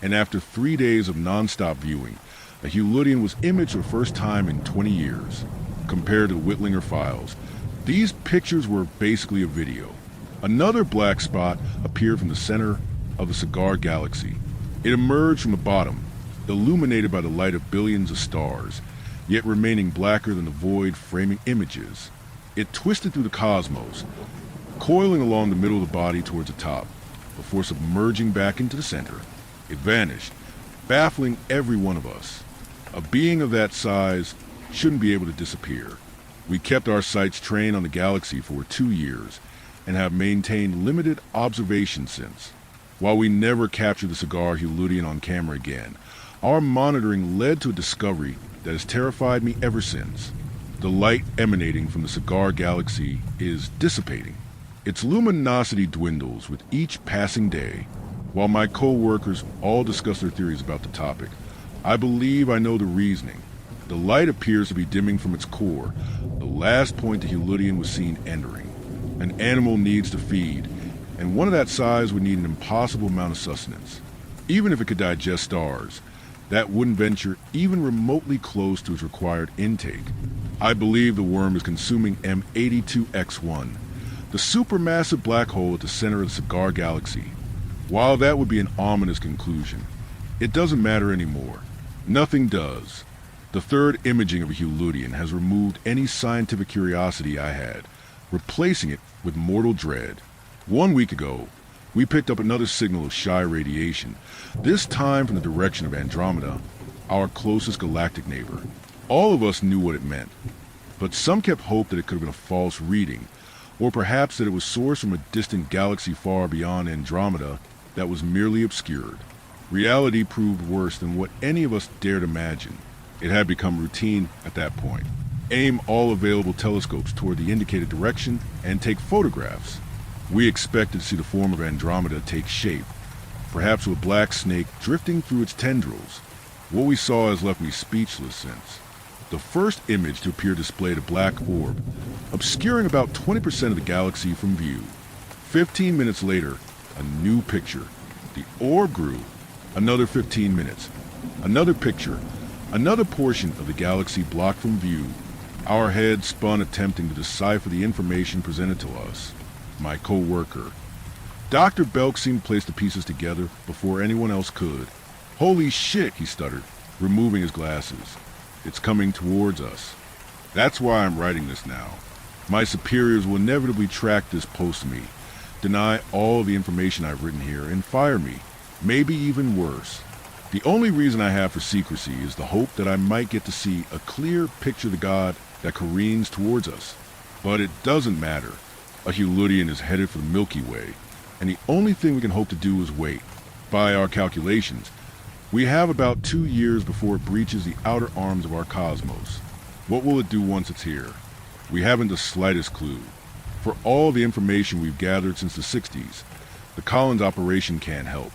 and after 3 days of non-stop viewing, a Heulidian was imaged for the first time in 20 years. Compared to the Whitlinger Files, these pictures were basically a video. Another black spot appeared from the center of the Cigar Galaxy. It emerged from the bottom, illuminated by the light of billions of stars, yet remaining blacker than the void framing images. It twisted through the cosmos, coiling along the middle of the body towards the top, before submerging back into the center. It vanished, baffling every one of us. A being of that size shouldn't be able to disappear. We kept our sights trained on the galaxy for 2 years, and have maintained limited observation since. While we never captured the Cigar Heulidian on camera again, our monitoring led to a discovery that has terrified me ever since. The light emanating from the Cigar Galaxy is dissipating. Its luminosity dwindles with each passing day. While my co-workers all discuss their theories about the topic, I believe I know the reasoning. The light appears to be dimming from its core, the last point the Heulidian was seen entering. An animal needs to feed, and one of that size would need an impossible amount of sustenance. Even if it could digest stars, that wouldn't venture even remotely close to its required intake. I believe the worm is consuming M82X1, the supermassive black hole at the center of the Cigar Galaxy. While that would be an ominous conclusion, it doesn't matter anymore. Nothing does. The third imaging of a Heulidian has removed any scientific curiosity I had, replacing it with mortal dread. 1 week ago, we picked up another signal of Shy radiation, this time from the direction of Andromeda, our closest galactic neighbor. All of us knew what it meant, but some kept hope that it could have been a false reading, or perhaps that it was sourced from a distant galaxy far beyond Andromeda that was merely obscured. Reality proved worse than what any of us dared imagine. It had become routine at that point. Aim all available telescopes toward the indicated direction and take photographs. We expected to see the form of Andromeda take shape, perhaps with a black snake drifting through its tendrils. What we saw has left me speechless since. The first image to appear displayed a black orb, obscuring about 20% of the galaxy from view. 15 minutes later, a new picture. The orb grew. Another 15 minutes. Another picture. Another portion of the galaxy blocked from view. Our heads spun attempting to decipher the information presented to us. My co-worker. Dr. Belk seemed to place the pieces together before anyone else could. "Holy shit," he stuttered, removing his glasses. "It's coming towards us." That's why I'm writing this now. My superiors will inevitably track this post to me, deny all the information I've written here, and fire me. Maybe even worse. The only reason I have for secrecy is the hope that I might get to see a clear picture of the god that careens towards us. But it doesn't matter. A Heludian is headed for the Milky Way, and the only thing we can hope to do is wait. By our calculations, we have about 2 years before it breaches the outer arms of our cosmos. What will it do once it's here? We haven't the slightest clue. For all the information we've gathered since the 60s, the Collins operation can't help.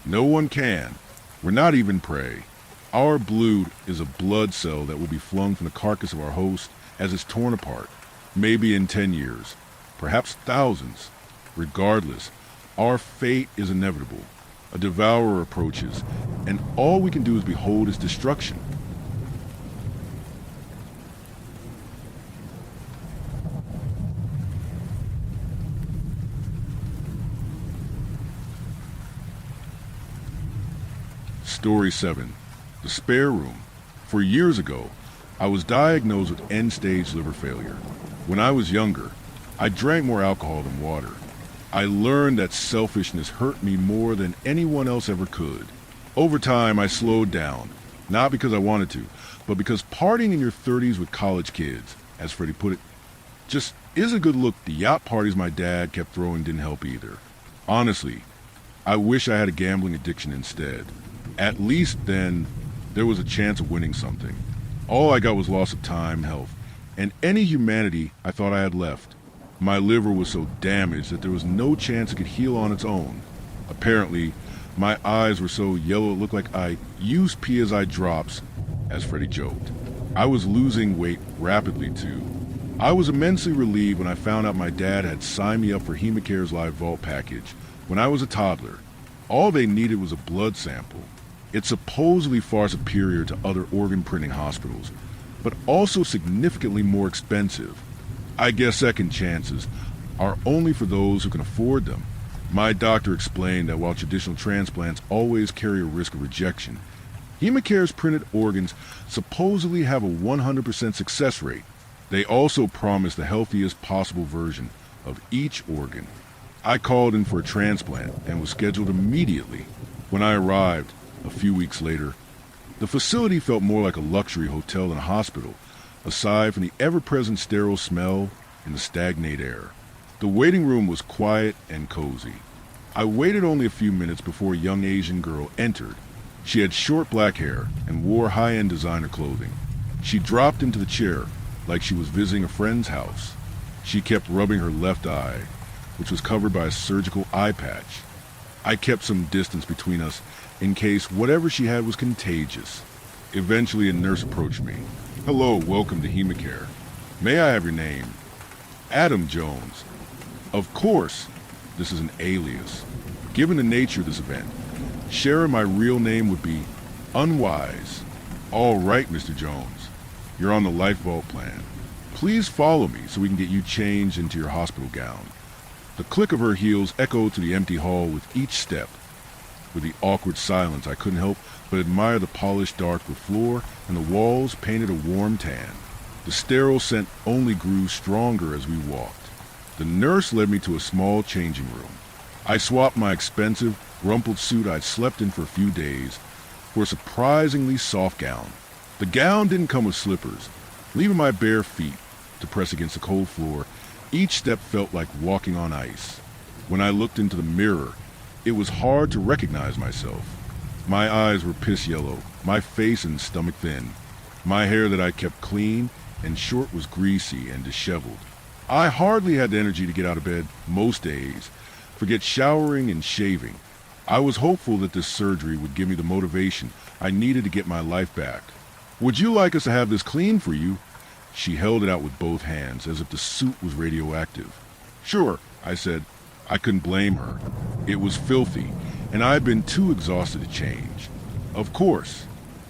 No one can. We're not even prey. Our blood is a blood cell that will be flung from the carcass of our host as it's torn apart, maybe in 10 years, perhaps thousands. Regardless, our fate is inevitable. A devourer approaches, and all we can do is behold its destruction. Story 7. The Spare Room. For years ago, I was diagnosed with end-stage liver failure. When I was younger, I drank more alcohol than water. I learned that selfishness hurt me more than anyone else ever could. Over time, I slowed down, not because I wanted to, but because partying in your 30s with college kids, as Freddie put it, just isn't a good look. The yacht parties my dad kept throwing didn't help either. Honestly, I wish I had a gambling addiction instead. At least then, there was a chance of winning something. All I got was loss of time, health, and any humanity I thought I had left. My liver was so damaged that there was no chance it could heal on its own. Apparently, my eyes were so yellow it looked like I used PSI drops, as Freddie joked. I was losing weight rapidly too. I was immensely relieved when I found out my dad had signed me up for Hemacare's Live Vault package when I was a toddler. All they needed was a blood sample. It's supposedly far superior to other organ printing hospitals, but also significantly more expensive. I guess second chances are only for those who can afford them. My doctor explained that while traditional transplants always carry a risk of rejection, Hemacare's printed organs supposedly have a 100% success rate. They also promise the healthiest possible version of each organ. I called in for a transplant and was scheduled immediately. When I arrived, a few weeks later, the facility felt more like a luxury hotel than a hospital, aside from the ever-present sterile smell and the stagnant air. The waiting room was quiet and cozy. I waited only a few minutes before a young Asian girl entered. She had short black hair and wore high-end designer clothing. She dropped into the chair like she was visiting a friend's house. She kept rubbing her left eye, which was covered by a surgical eye patch. I kept some distance between us in case whatever she had was contagious. Eventually, a nurse approached me. "Hello, welcome to Hemacare. May I have your name?" "Adam Jones." "Of course, this is an alias. Given the nature of this event, sharing my real name would be unwise." "All right, Mr. Jones. You're on the Life Vault plan. Please follow me so we can get you changed into your hospital gown." The click of her heels echoed to the empty hall with each step. With the awkward silence, I couldn't help but admire the polished dark wood floor and the walls painted a warm tan. The sterile scent only grew stronger as we walked. The nurse led me to a small changing room. I swapped my expensive, rumpled suit I'd slept in for a few days for a surprisingly soft gown. The gown didn't come with slippers. Leaving my bare feet to press against the cold floor, each step felt like walking on ice. When I looked into the mirror, it was hard to recognize myself. My eyes were piss yellow, my face and stomach thin. My hair that I kept clean and short was greasy and disheveled. I hardly had the energy to get out of bed most days, forget showering and shaving. I was hopeful that this surgery would give me the motivation I needed to get my life back. "Would you like us to have this cleaned for you?" She held it out with both hands, as if the suit was radioactive. "Sure," I said. I couldn't blame her. It was filthy, and I had been too exhausted to change. "Of course.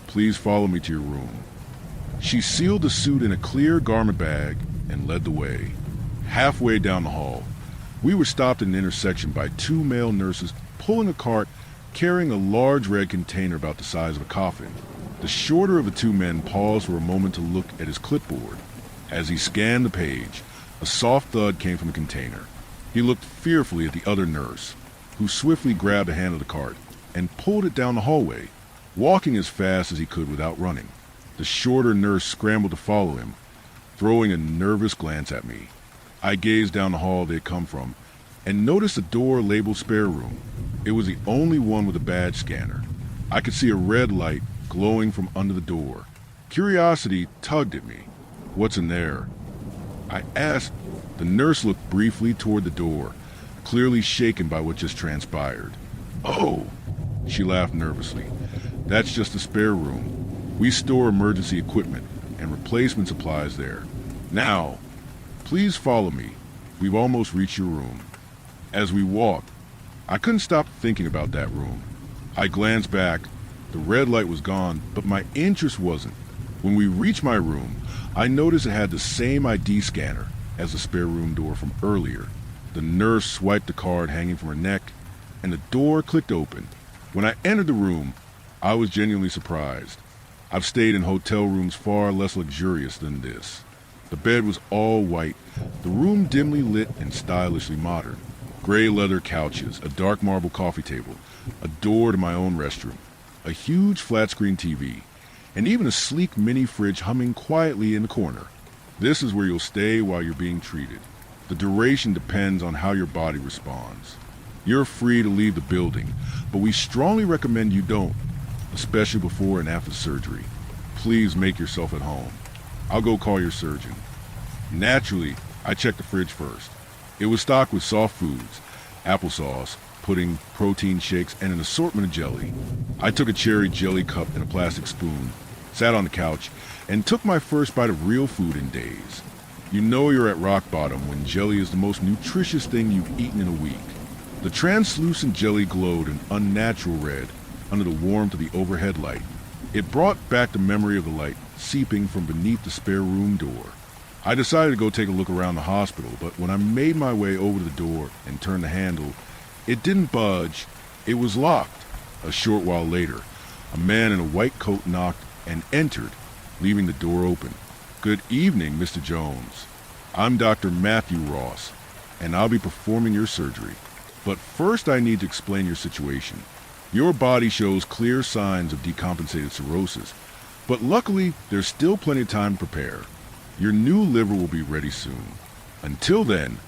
Please follow me to your room." She sealed the suit in a clear garment bag and led the way. Halfway down the hall, we were stopped in an intersection by 2 male nurses pulling a cart carrying a large red container about the size of a coffin. The shorter of the 2 men paused for a moment to look at his clipboard. As he scanned the page, a soft thud came from the container. He looked fearfully at the other nurse, who swiftly grabbed a hand of the cart and pulled it down the hallway, walking as fast as he could without running. The shorter nurse scrambled to follow him, throwing a nervous glance at me. I gazed down the hall they had come from and noticed a door labeled spare room. It was the only one with a badge scanner. I could see a red light glowing from under the door. Curiosity tugged at me. What's in there? I asked. The nurse looked briefly toward the door, clearly shaken by what just transpired. Oh, she laughed nervously. That's just a spare room. We store emergency equipment and replacement supplies there. Now, please follow me. We've almost reached your room. As we walked, I couldn't stop thinking about that room. I glanced back. The red light was gone, but my interest wasn't. When we reached my room, I noticed it had the same ID scanner as the spare room door from earlier. The nurse swiped the card hanging from her neck, and the door clicked open. When I entered the room, I was genuinely surprised. I've stayed in hotel rooms far less luxurious than this. The bed was all white, the room dimly lit and stylishly modern. Gray leather couches, a dark marble coffee table, a door to my own restroom, a huge flat-screen TV, and even a sleek mini fridge humming quietly in the corner. This is where you'll stay while you're being treated. The duration depends on how your body responds. You're free to leave the building, but we strongly recommend you don't, especially before and after surgery. Please make yourself at home. I'll go call your surgeon. Naturally, I checked the fridge first. It was stocked with soft foods, applesauce, pudding, protein shakes, and an assortment of jelly. I took a cherry jelly cup and a plastic spoon, sat on the couch, and took my first bite of real food in days. You know you're at rock bottom when jelly is the most nutritious thing you've eaten in a week. The translucent jelly glowed an unnatural red under the warmth of the overhead light. It brought back the memory of the light seeping from beneath the spare room door. I decided to go take a look around the hospital, but when I made my way over to the door and turned the handle, it didn't budge. It was locked. A short while later, a man in a white coat knocked and entered, leaving the door open. Good evening, Mr. Jones. I'm Dr. Matthew Ross, and I'll be performing your surgery. But first I need to explain your situation. Your body shows clear signs of decompensated cirrhosis, but luckily there's still plenty of time to prepare. Your new liver will be ready soon. Until then,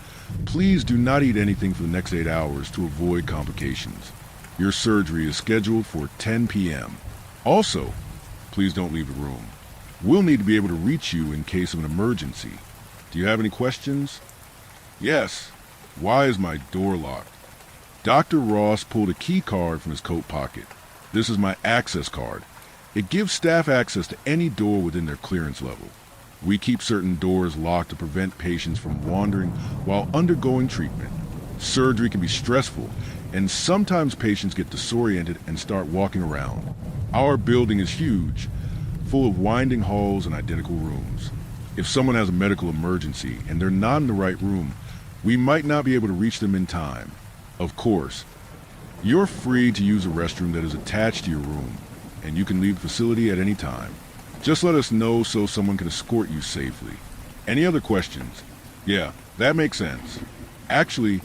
please do not eat anything for the next 8 hours to avoid complications. Your surgery is scheduled for 10 p.m. Also, please don't leave the room. We'll need to be able to reach you in case of an emergency. Do you have any questions? Yes. Why is my door locked? Dr. Ross pulled a key card from his coat pocket. This is my access card. It gives staff access to any door within their clearance level. We keep certain doors locked to prevent patients from wandering while undergoing treatment. Surgery can be stressful, and sometimes patients get disoriented and start walking around. Our building is huge, full of winding halls and identical rooms. If someone has a medical emergency and they're not in the right room, we might not be able to reach them in time. Of course, you're free to use a restroom that is attached to your room, and you can leave the facility at any time. Just let us know so someone can escort you safely. Any other questions? Yeah, that makes sense. Actually,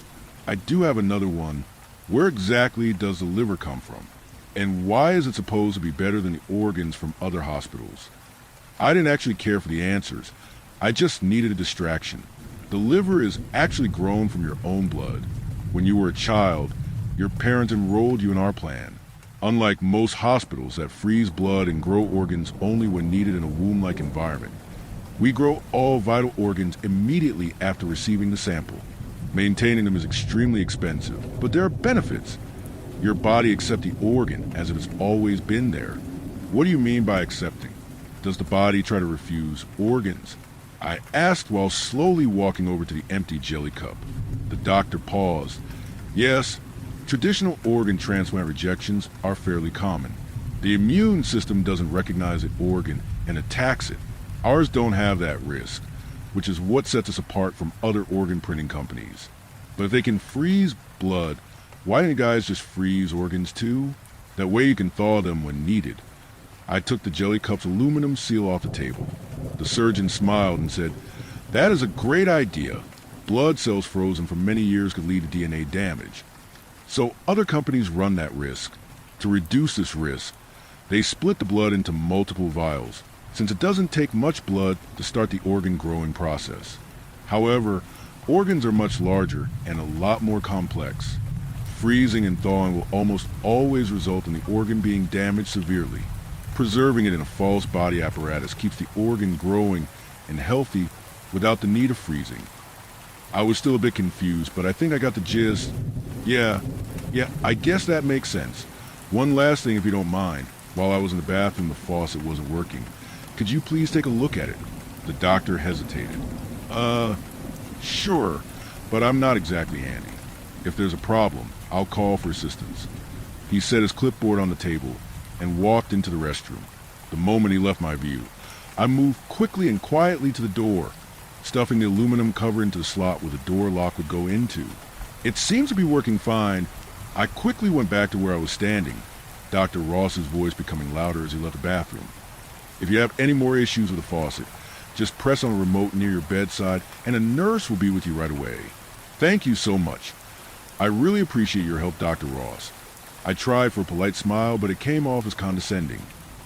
I do have another one. Where exactly does the liver come from? And why is it supposed to be better than the organs from other hospitals? I didn't actually care for the answers. I just needed a distraction. The liver is actually grown from your own blood. When you were a child, your parents enrolled you in our plan. Unlike most hospitals that freeze blood and grow organs only when needed in a womb-like environment, we grow all vital organs immediately after receiving the sample. Maintaining them is extremely expensive, but there are benefits. Your body accepts the organ as if it's always been there. What do you mean by accepting? Does the body try to refuse organs? I asked while slowly walking over to the empty jelly cup. The doctor paused. Yes, traditional organ transplant rejections are fairly common. The immune system doesn't recognize an organ and attacks it. Ours don't have that risk, which is what sets us apart from other organ printing companies. But if they can freeze blood, why don't you guys just freeze organs too? That way you can thaw them when needed. I took the jelly cup's aluminum seal off the table. The surgeon smiled and said, "That is a great idea. Blood cells frozen for many years could lead to DNA damage. So other companies run that risk. To reduce this risk, they split the blood into multiple vials, since it doesn't take much blood to start the organ growing process. However, Organs are much larger and a lot more complex. Freezing and thawing will almost always result in the organ being damaged severely. Preserving it in a false body apparatus keeps the organ growing and healthy without the need of freezing. I was still a bit confused, but I think I got the gist. Yeah, I guess that makes sense. One last thing, if you don't mind. While I was in the bathroom, the faucet wasn't working. Could you please take a look at it? The doctor hesitated. Sure, but I'm not exactly handy. If there's a problem, I'll call for assistance. He set his clipboard on the table and walked into the restroom. The moment he left my view, I moved quickly and quietly to the door, stuffing the aluminum cover into the slot where the door lock would go into. It seems to be working fine. I quickly went back to where I was standing, Dr. Ross's voice becoming louder as he left the bathroom. If you have any more issues with the faucet, just press on a remote near your bedside and a nurse will be with you right away. Thank you so much. I really appreciate your help, Dr. Ross. I tried for a polite smile, but it came off as condescending.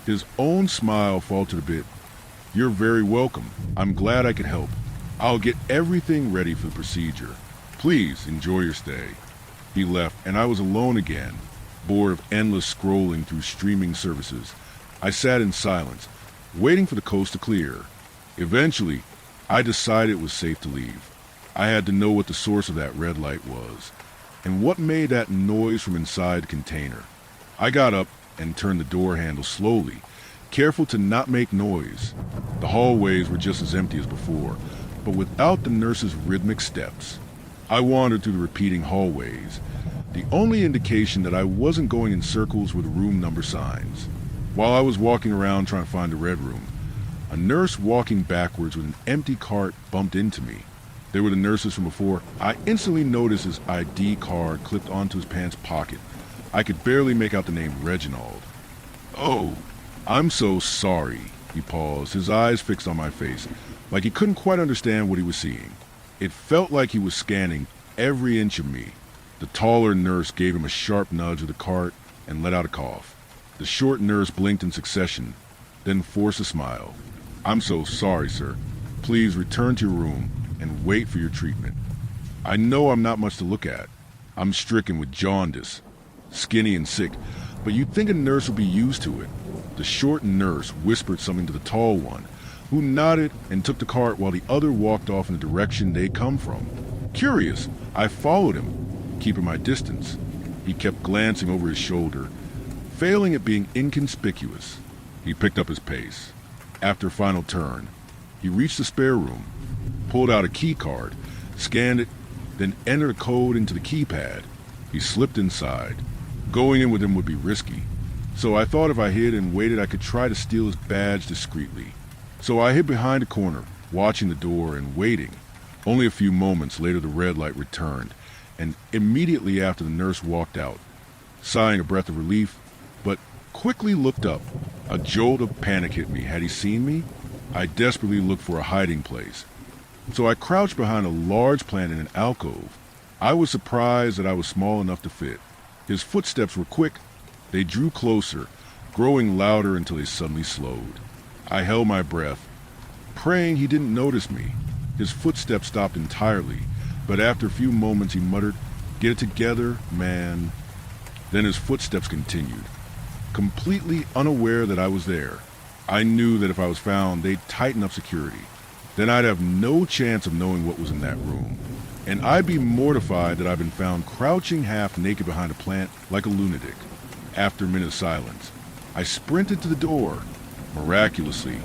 His own smile faltered a bit. You're very welcome. I'm glad I could help. I'll get everything ready for the procedure. Please enjoy your stay. He left, and I was alone again, bored of endless scrolling through streaming services. I sat in silence, waiting for the coast to clear. Eventually, I decided it was safe to leave. I had to know what the source of that red light was, and what made that noise from inside the container. I got up and turned the door handle slowly, careful to not make noise. The hallways were just as empty as before, but without the nurse's rhythmic steps. I wandered through the repeating hallways. The only indication that I wasn't going in circles were the room number signs. While I was walking around trying to find the red room, a nurse walking backwards with an empty cart bumped into me. They were the nurses from before. I instantly noticed his ID card clipped onto his pants pocket. I could barely make out the name Reginald. Oh, I'm so sorry. He paused, his eyes fixed on my face, like he couldn't quite understand what he was seeing. It felt like he was scanning every inch of me. The taller nurse gave him a sharp nudge with the cart and let out a cough. The short nurse blinked in succession, then forced a smile. I'm so sorry, sir. Please return to your room and wait for your treatment. I know I'm not much to look at. I'm stricken with jaundice, skinny and sick, but you'd think a nurse would be used to it. The short nurse whispered something to the tall one, who nodded and took the cart while the other walked off in the direction they'd come from. Curious, I followed him, keeping my distance. He kept glancing over his shoulder, failing at being inconspicuous. He picked up his pace. After a final turn, he reached the spare room, pulled out a key card, scanned it, then entered a code into the keypad. He slipped inside. Going in with him would be risky, so I thought if I hid and waited I could try to steal his badge discreetly. So I hid behind a corner, watching the door and waiting. Only a few moments later the red light returned, and immediately after the nurse walked out, sighing a breath of relief, but quickly looked up. A jolt of panic hit me. Had he seen me? I desperately looked for a hiding place. So I crouched behind a large plant in an alcove. I was surprised that I was small enough to fit. His footsteps were quick. They drew closer, growing louder until they suddenly slowed. I held my breath, praying he didn't notice me. His footsteps stopped entirely, but after a few moments he muttered, "Get it together, man." Then his footsteps continued, completely unaware that I was there. I knew that if I was found, they'd tighten up security. Then I'd have no chance of knowing what was in that room. And I'd be mortified that I'd been found crouching half naked behind a plant like a lunatic. After a minute of silence, I sprinted to the door. Miraculously,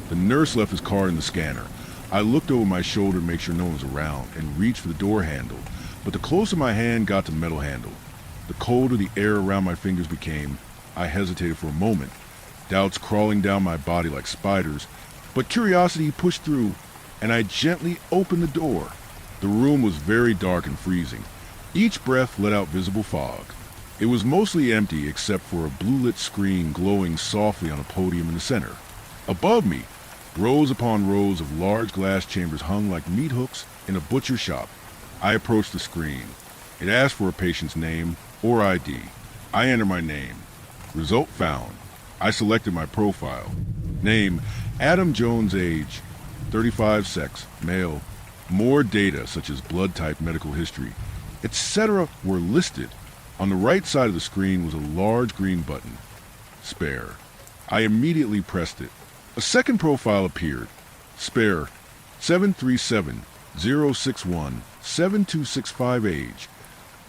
the nurse left his card in the scanner. I looked over my shoulder to make sure no one was around and reached for the door handle, but the closer my hand got to the metal handle, the colder the air around my fingers became. I hesitated for a moment, doubts crawling down my body like spiders, but curiosity pushed through, and I gently opened the door. The room was very dark and freezing. Each breath let out visible fog. It was mostly empty except for a blue-lit screen glowing softly on a podium in the center. Above me, rows upon rows of large glass chambers hung like meat hooks in a butcher shop. I approached the screen. It asked for a patient's name or ID. I entered my name. Result found. I selected my profile. Name, Adam Jones, age, 35, sex, male, More data, such as blood type, medical history, etc., were listed. On the right side of the screen was a large green button. Spare. I immediately pressed it. A second profile appeared. Spare. 737-061-7265 age.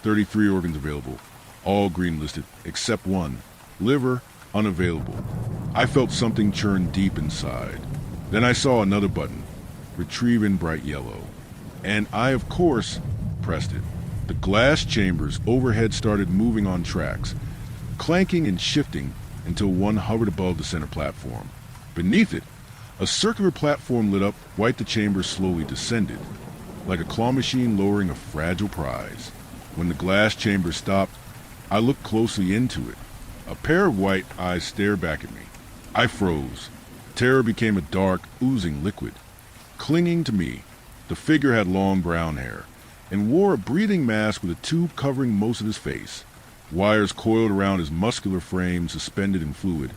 33 organs available. All green listed, except one. Liver, unavailable. I felt something churn deep inside. Then I saw another button. Retrieve in bright yellow. And I, of course, pressed it. The glass chambers overhead started moving on tracks, clanking and shifting until one hovered above the center platform. Beneath it, a circular platform lit up, while the chamber slowly descended, like a claw machine lowering a fragile prize. When the glass chamber stopped, I looked closely into it. A pair of white eyes stared back at me. I froze. Terror became a dark, oozing liquid. Clinging to me, the figure had long brown hair and wore a breathing mask with a tube covering most of his face. Wires coiled around his muscular frame, suspended in fluid,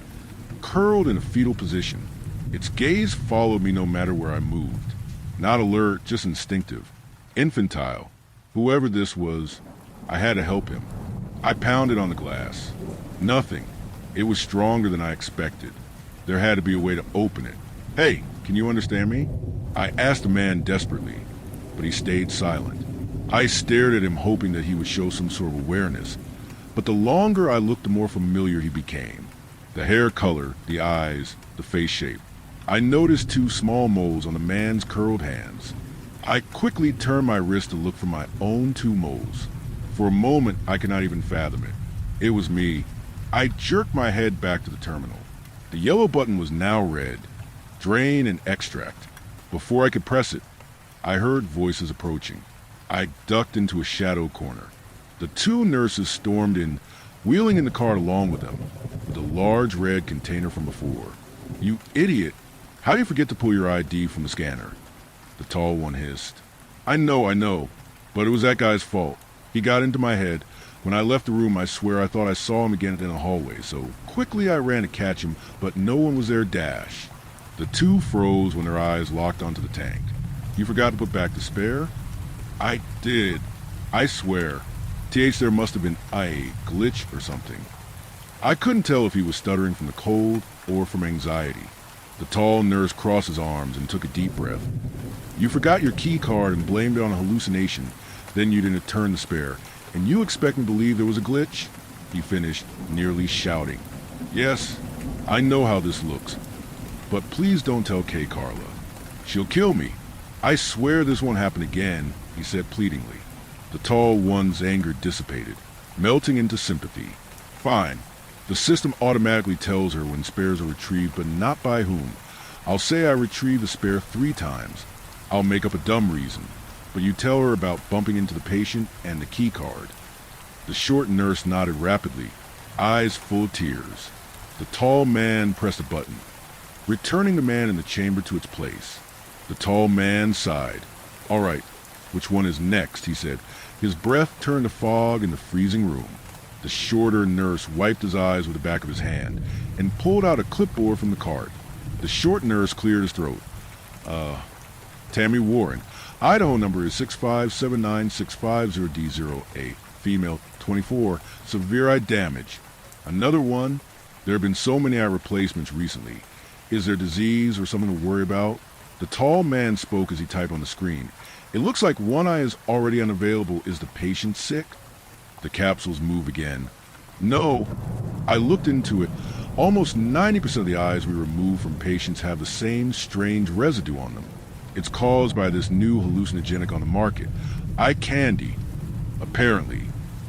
curled in a fetal position. Its gaze followed me no matter where I moved. Not alert, just instinctive. Infantile. Whoever this was, I had to help him. I pounded on the glass. Nothing. It was stronger than I expected. There had to be a way to open it. Hey, can you understand me? I asked the man desperately, but he stayed silent. I stared at him, hoping that he would show some sort of awareness. But the longer I looked, the more familiar he became. The hair color, the eyes, the face shape. I noticed two small moles on the man's curled hands. I quickly turned my wrist to look for my own two moles. For a moment, I could not even fathom it. It was me. I jerked my head back to the terminal. The yellow button was now red. Drain and extract. Before I could press it, I heard voices approaching. I ducked into a shadow corner. The two nurses stormed in, wheeling in the cart along with them, with a large red container from before. You idiot! How do you forget to pull your ID from the scanner? The tall one hissed. I know, but it was that guy's fault. He got into my head. When I left the room, I swear I thought I saw him again in the hallway, so quickly I ran to catch him, but no one was there to dash. The two froze when their eyes locked onto the tank. You forgot to put back the spare? I did. I swear. There must have been a glitch or something. I couldn't tell if he was stuttering from the cold or from anxiety. The tall nurse crossed his arms and took a deep breath. You forgot your key card and blamed it on a hallucination. Then you didn't turn the spare. And you expect me to believe there was a glitch? He finished, nearly shouting. Yes, I know how this looks. But please don't tell Kay Carla. She'll kill me. I swear this won't happen again, he said pleadingly. The tall one's anger dissipated, melting into sympathy. Fine. The system automatically tells her when spares are retrieved, but not by whom. I'll say I retrieved the spare 3 times. I'll make up a dumb reason. But you tell her about bumping into the patient and the key card. The short nurse nodded rapidly, eyes full of tears. The tall man pressed a button, returning the man in the chamber to its place. The tall man sighed. All right, which one is next, he said. His breath turned to fog in the freezing room. The shorter nurse wiped his eyes with the back of his hand and pulled out a clipboard from the cart. The short nurse cleared his throat. Tammy Warren. Idaho number is 6579650D08. Female, 24. Severe eye damage. Another one. There have been so many eye replacements recently. Is there disease or something to worry about? The tall man spoke as he typed on the screen. It looks like one eye is already unavailable. Is the patient sick? The capsules move again. No. I looked into it. Almost 90% of the eyes we remove from patients have the same strange residue on them. It's caused by this new hallucinogenic on the market, eye candy. Apparently,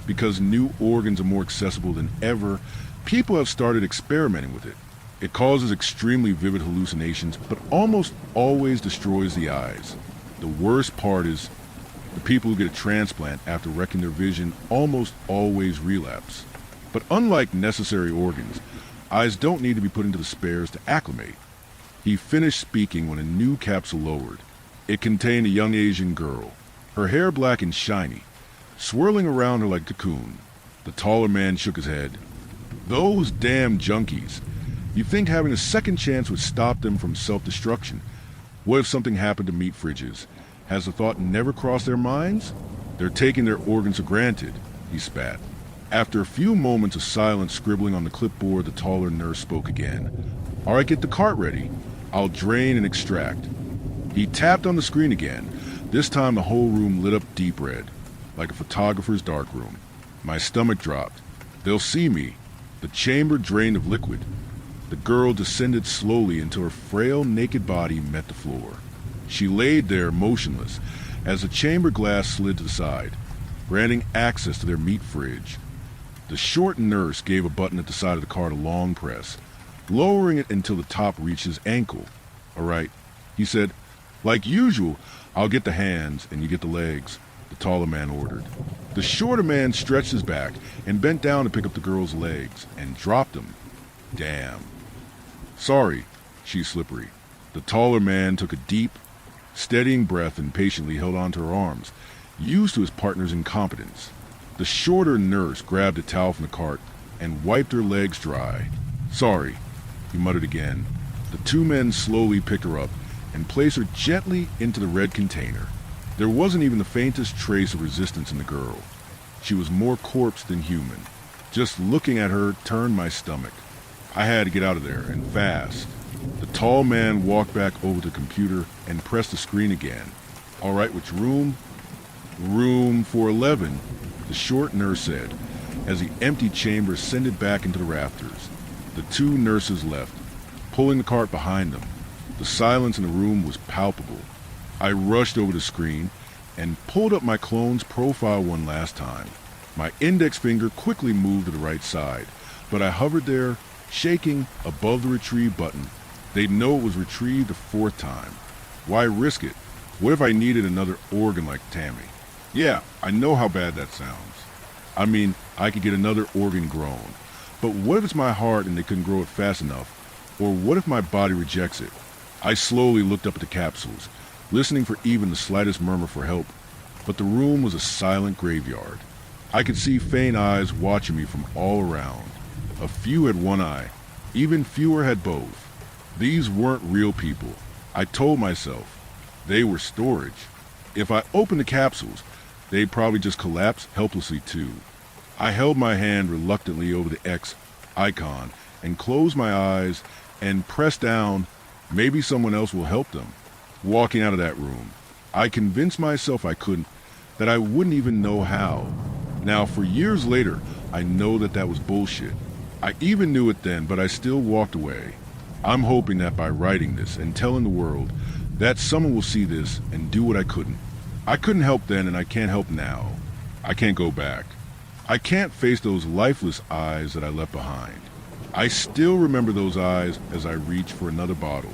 because new organs are more accessible than ever, people have started experimenting with it. It causes extremely vivid hallucinations, but almost always destroys the eyes. The worst part is the people who get a transplant after wrecking their vision almost always relapse. But unlike necessary organs, eyes don't need to be put into the spares to acclimate. He finished speaking when a new capsule lowered. It contained a young Asian girl, her hair black and shiny, swirling around her like a cocoon. The taller man shook his head. Those damn junkies. You'd think having a second chance would stop them from self-destruction. What if something happened to meat fridges? Has the thought never crossed their minds? They're taking their organs for granted, he spat. After a few moments of silent scribbling on the clipboard, the taller nurse spoke again. All right, get the cart ready. I'll drain and extract. He tapped on the screen again. This time the whole room lit up deep red, like a photographer's darkroom. My stomach dropped. They'll see me. The chamber drained of liquid. The girl descended slowly until her frail, naked body met the floor. She laid there motionless as the chamber glass slid to the side, granting access to their meat fridge. The short nurse gave a button at the side of the cart a long press, lowering it until the top reached his ankle. All right, he said. Like usual, I'll get the hands and you get the legs, the taller man ordered. The shorter man stretched his back and bent down to pick up the girl's legs and dropped them. Damn. Sorry, she's slippery. The taller man took a deep, steadying breath and patiently held onto her arms, used to his partner's incompetence. The shorter nurse grabbed a towel from the cart and wiped her legs dry. Sorry, he muttered again. The two men slowly picked her up and placed her gently into the red container. There wasn't even the faintest trace of resistance in the girl. She was more corpse than human. Just looking at her turned my stomach. I had to get out of there, and fast. The tall man walked back over to the computer and pressed the screen again. All right, which room? Room 411, the short nurse said, as the empty chamber ascended back into the rafters. The two nurses left, pulling the cart behind them. The silence in the room was palpable. I rushed over the screen and pulled up my clone's profile one last time. My index finger quickly moved to the right side, but I hovered there, shaking above the retrieve button. They'd know it was retrieved the fourth time. Why risk it? What if I needed another organ like Tammy? Yeah, I know how bad that sounds. I mean, I could get another organ grown. But what if it's my heart and they couldn't grow it fast enough? Or what if my body rejects it? I slowly looked up at the capsules, listening for even the slightest murmur for help. But the room was a silent graveyard. I could see faint eyes watching me from all around. A few had one eye. Even fewer had both. These weren't real people. I told myself. They were storage. If I opened the capsules, they'd probably just collapse helplessly too. I held my hand reluctantly over the X icon and closed my eyes and pressed down. Maybe someone else will help them. Walking out of that room, I convinced myself I couldn't, that I wouldn't even know how. Now, for years later, I know that was bullshit. I even knew it then, but I still walked away. I'm hoping that by writing this and telling the world that someone will see this and do what I couldn't. I couldn't help then and I can't help now. I can't go back. I can't face those lifeless eyes that I left behind. I still remember those eyes as I reached for another bottle.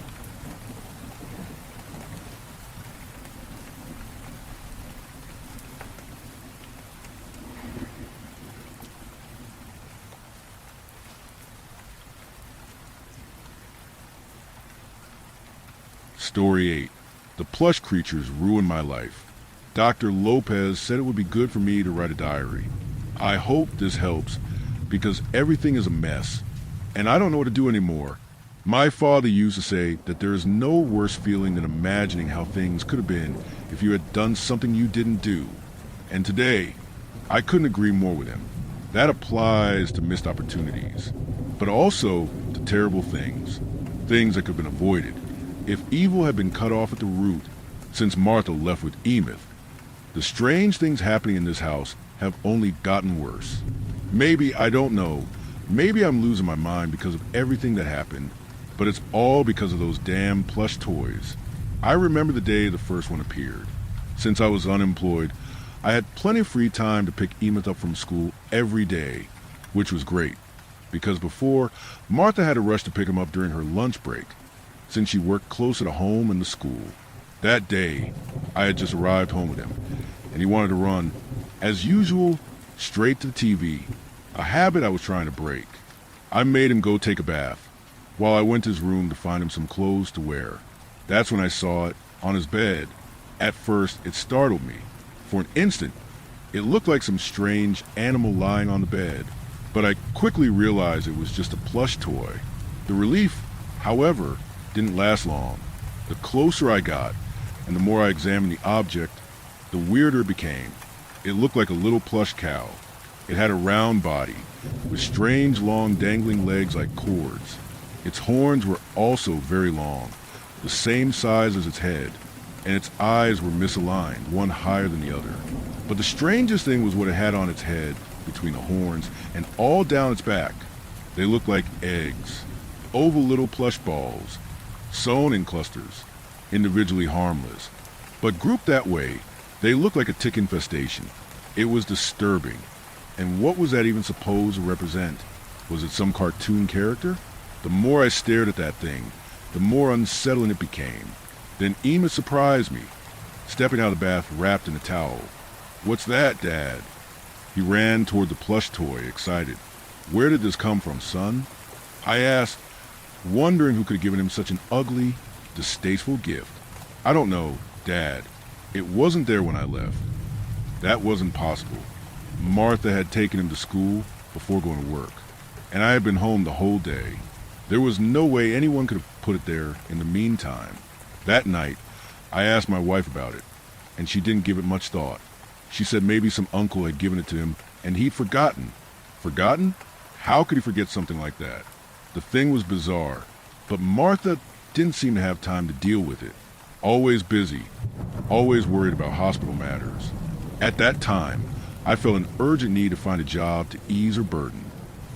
Story 8. The plush creatures ruined my life. Dr. Lopez said it would be good for me to write a diary. I hope this helps because everything is a mess and I don't know what to do anymore. My father used to say that there is no worse feeling than imagining how things could have been if you had done something you didn't do. And today, I couldn't agree more with him. That applies to missed opportunities, but also to terrible things, things that could have been avoided. If evil had been cut off at the root since Martha left with Edith, the strange things happening in this house have only gotten worse. Maybe, I don't know, maybe I'm losing my mind because of everything that happened, but it's all because of those damn plush toys. I remember the day the first one appeared. Since I was unemployed, I had plenty of free time to pick Edith up from school every day, which was great, because before, Martha had to rush to pick him up during her lunch break, since she worked closer to home and the school. That day, I had just arrived home with him, and he wanted to run, as usual, straight to the TV, a habit I was trying to break. I made him go take a bath, while I went to his room to find him some clothes to wear. That's when I saw it on his bed. At first, it startled me. For an instant, it looked like some strange animal lying on the bed, but I quickly realized it was just a plush toy. The relief, however, didn't last long. The closer I got, and the more I examined the object, the weirder it became. It looked like a little plush cow. It had a round body, with strange long dangling legs like cords. Its horns were also very long, the same size as its head, and its eyes were misaligned, one higher than the other. But the strangest thing was what it had on its head, between the horns, and all down its back. They looked like eggs, oval little plush balls, sewn in clusters, individually harmless. But grouped that way, they looked like a tick infestation. It was disturbing. And what was that even supposed to represent? Was it some cartoon character? The more I stared at that thing, the more unsettling it became. Then Ema surprised me, stepping out of the bath wrapped in a towel. "What's that, Dad?" He ran toward the plush toy, excited. "Where did this come from, son?" I asked, wondering who could have given him such an ugly, distasteful gift. "I don't know, Dad. It wasn't there when I left." That wasn't possible. Martha had taken him to school before going to work, and I had been home the whole day. There was no way anyone could have put it there in the meantime. That night, I asked my wife about it, and she didn't give it much thought. She said maybe some uncle had given it to him, and he'd forgotten. Forgotten? How could he forget something like that? The thing was bizarre, but Martha didn't seem to have time to deal with it. Always busy, always worried about hospital matters. At that time, I felt an urgent need to find a job to ease her burden.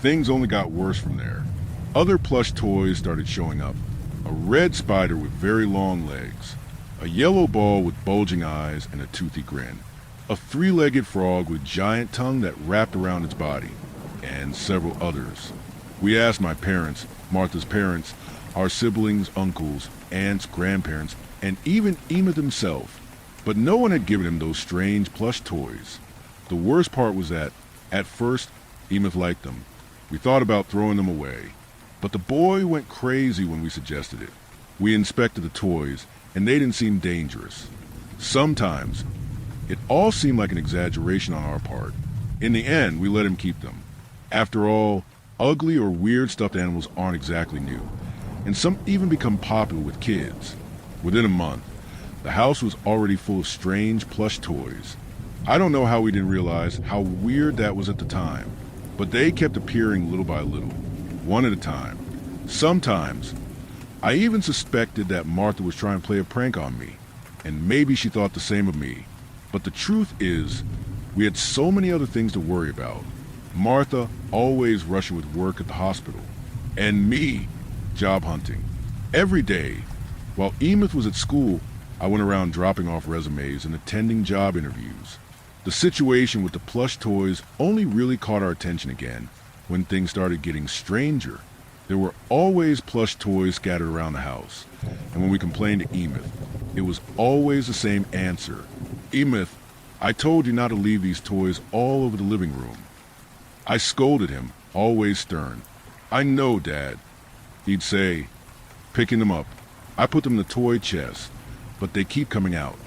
Things only got worse from there. Other plush toys started showing up. A red spider with very long legs, a yellow ball with bulging eyes and a toothy grin, a three-legged frog with giant tongue that wrapped around its body, and several others. We asked my parents, Martha's parents, our siblings, uncles, aunts, grandparents, and even Ema himself, but no one had given him those strange plush toys. The worst part was that, at first, Ema liked them. We thought about throwing them away, but the boy went crazy when we suggested it. We inspected the toys, and they didn't seem dangerous. Sometimes, it all seemed like an exaggeration on our part. In the end, we let him keep them. After all, ugly or weird stuffed animals aren't exactly new, and some even become popular with kids. Within a month, the house was already full of strange plush toys. I don't know how we didn't realize how weird that was at the time, but they kept appearing little by little, one at a time. Sometimes, I even suspected that Martha was trying to play a prank on me, and maybe she thought the same of me. But the truth is, we had so many other things to worry about. Martha always rushing with work at the hospital, and me job hunting. Every day, while Emeth was at school, I went around dropping off resumes and attending job interviews. The situation with the plush toys only really caught our attention again when things started getting stranger. There were always plush toys scattered around the house, and when we complained to Emeth, it was always the same answer. "Emeth, I told you not to leave these toys all over the living room." I scolded him, always stern. "I know, Dad." He'd say, picking them up, "I put them in the toy chest, but they keep coming out."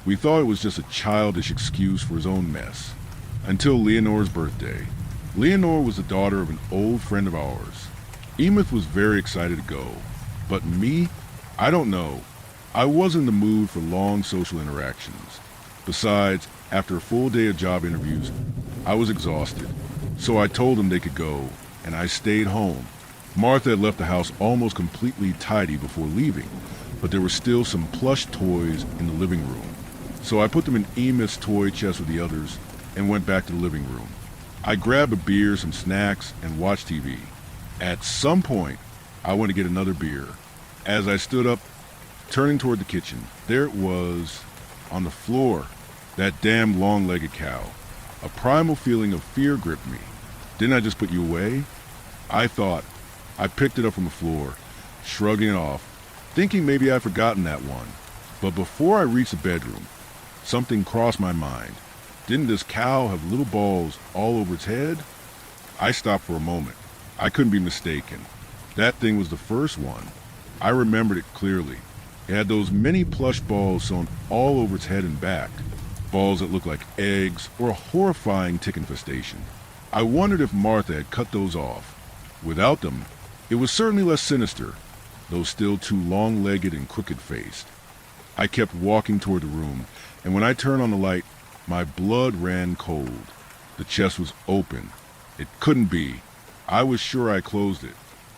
We thought it was just a childish excuse for his own mess. Until Leonore's birthday. Leonore was the daughter of an old friend of ours. Emeth was very excited to go, but me, I don't know. I wasn't in the mood for long social interactions. Besides, after a full day of job interviews, I was exhausted. So I told them they could go, and I stayed home. Martha had left the house almost completely tidy before leaving, but there were still some plush toys in the living room. So I put them in Emeth's toy chest with the others and went back to the living room. I grabbed a beer, some snacks, and watched TV. At some point, I went to get another beer. As I stood up, turning toward the kitchen, there it was, on the floor, that damn long-legged cow. A primal feeling of fear gripped me. "Didn't I just put you away?" I thought. I picked it up from the floor, shrugging it off, thinking maybe I'd forgotten that one. But before I reached the bedroom, something crossed my mind. Didn't this cow have little balls all over its head? I stopped for a moment. I couldn't be mistaken. That thing was the first one. I remembered it clearly. It had those many plush balls sewn all over its head and back. Balls that looked like eggs or a horrifying tick infestation. I wondered if Martha had cut those off. Without them, it was certainly less sinister, though still too long-legged and crooked-faced. I kept walking toward the room, and when I turned on the light, my blood ran cold. The chest was open. It couldn't be. I was sure I closed it.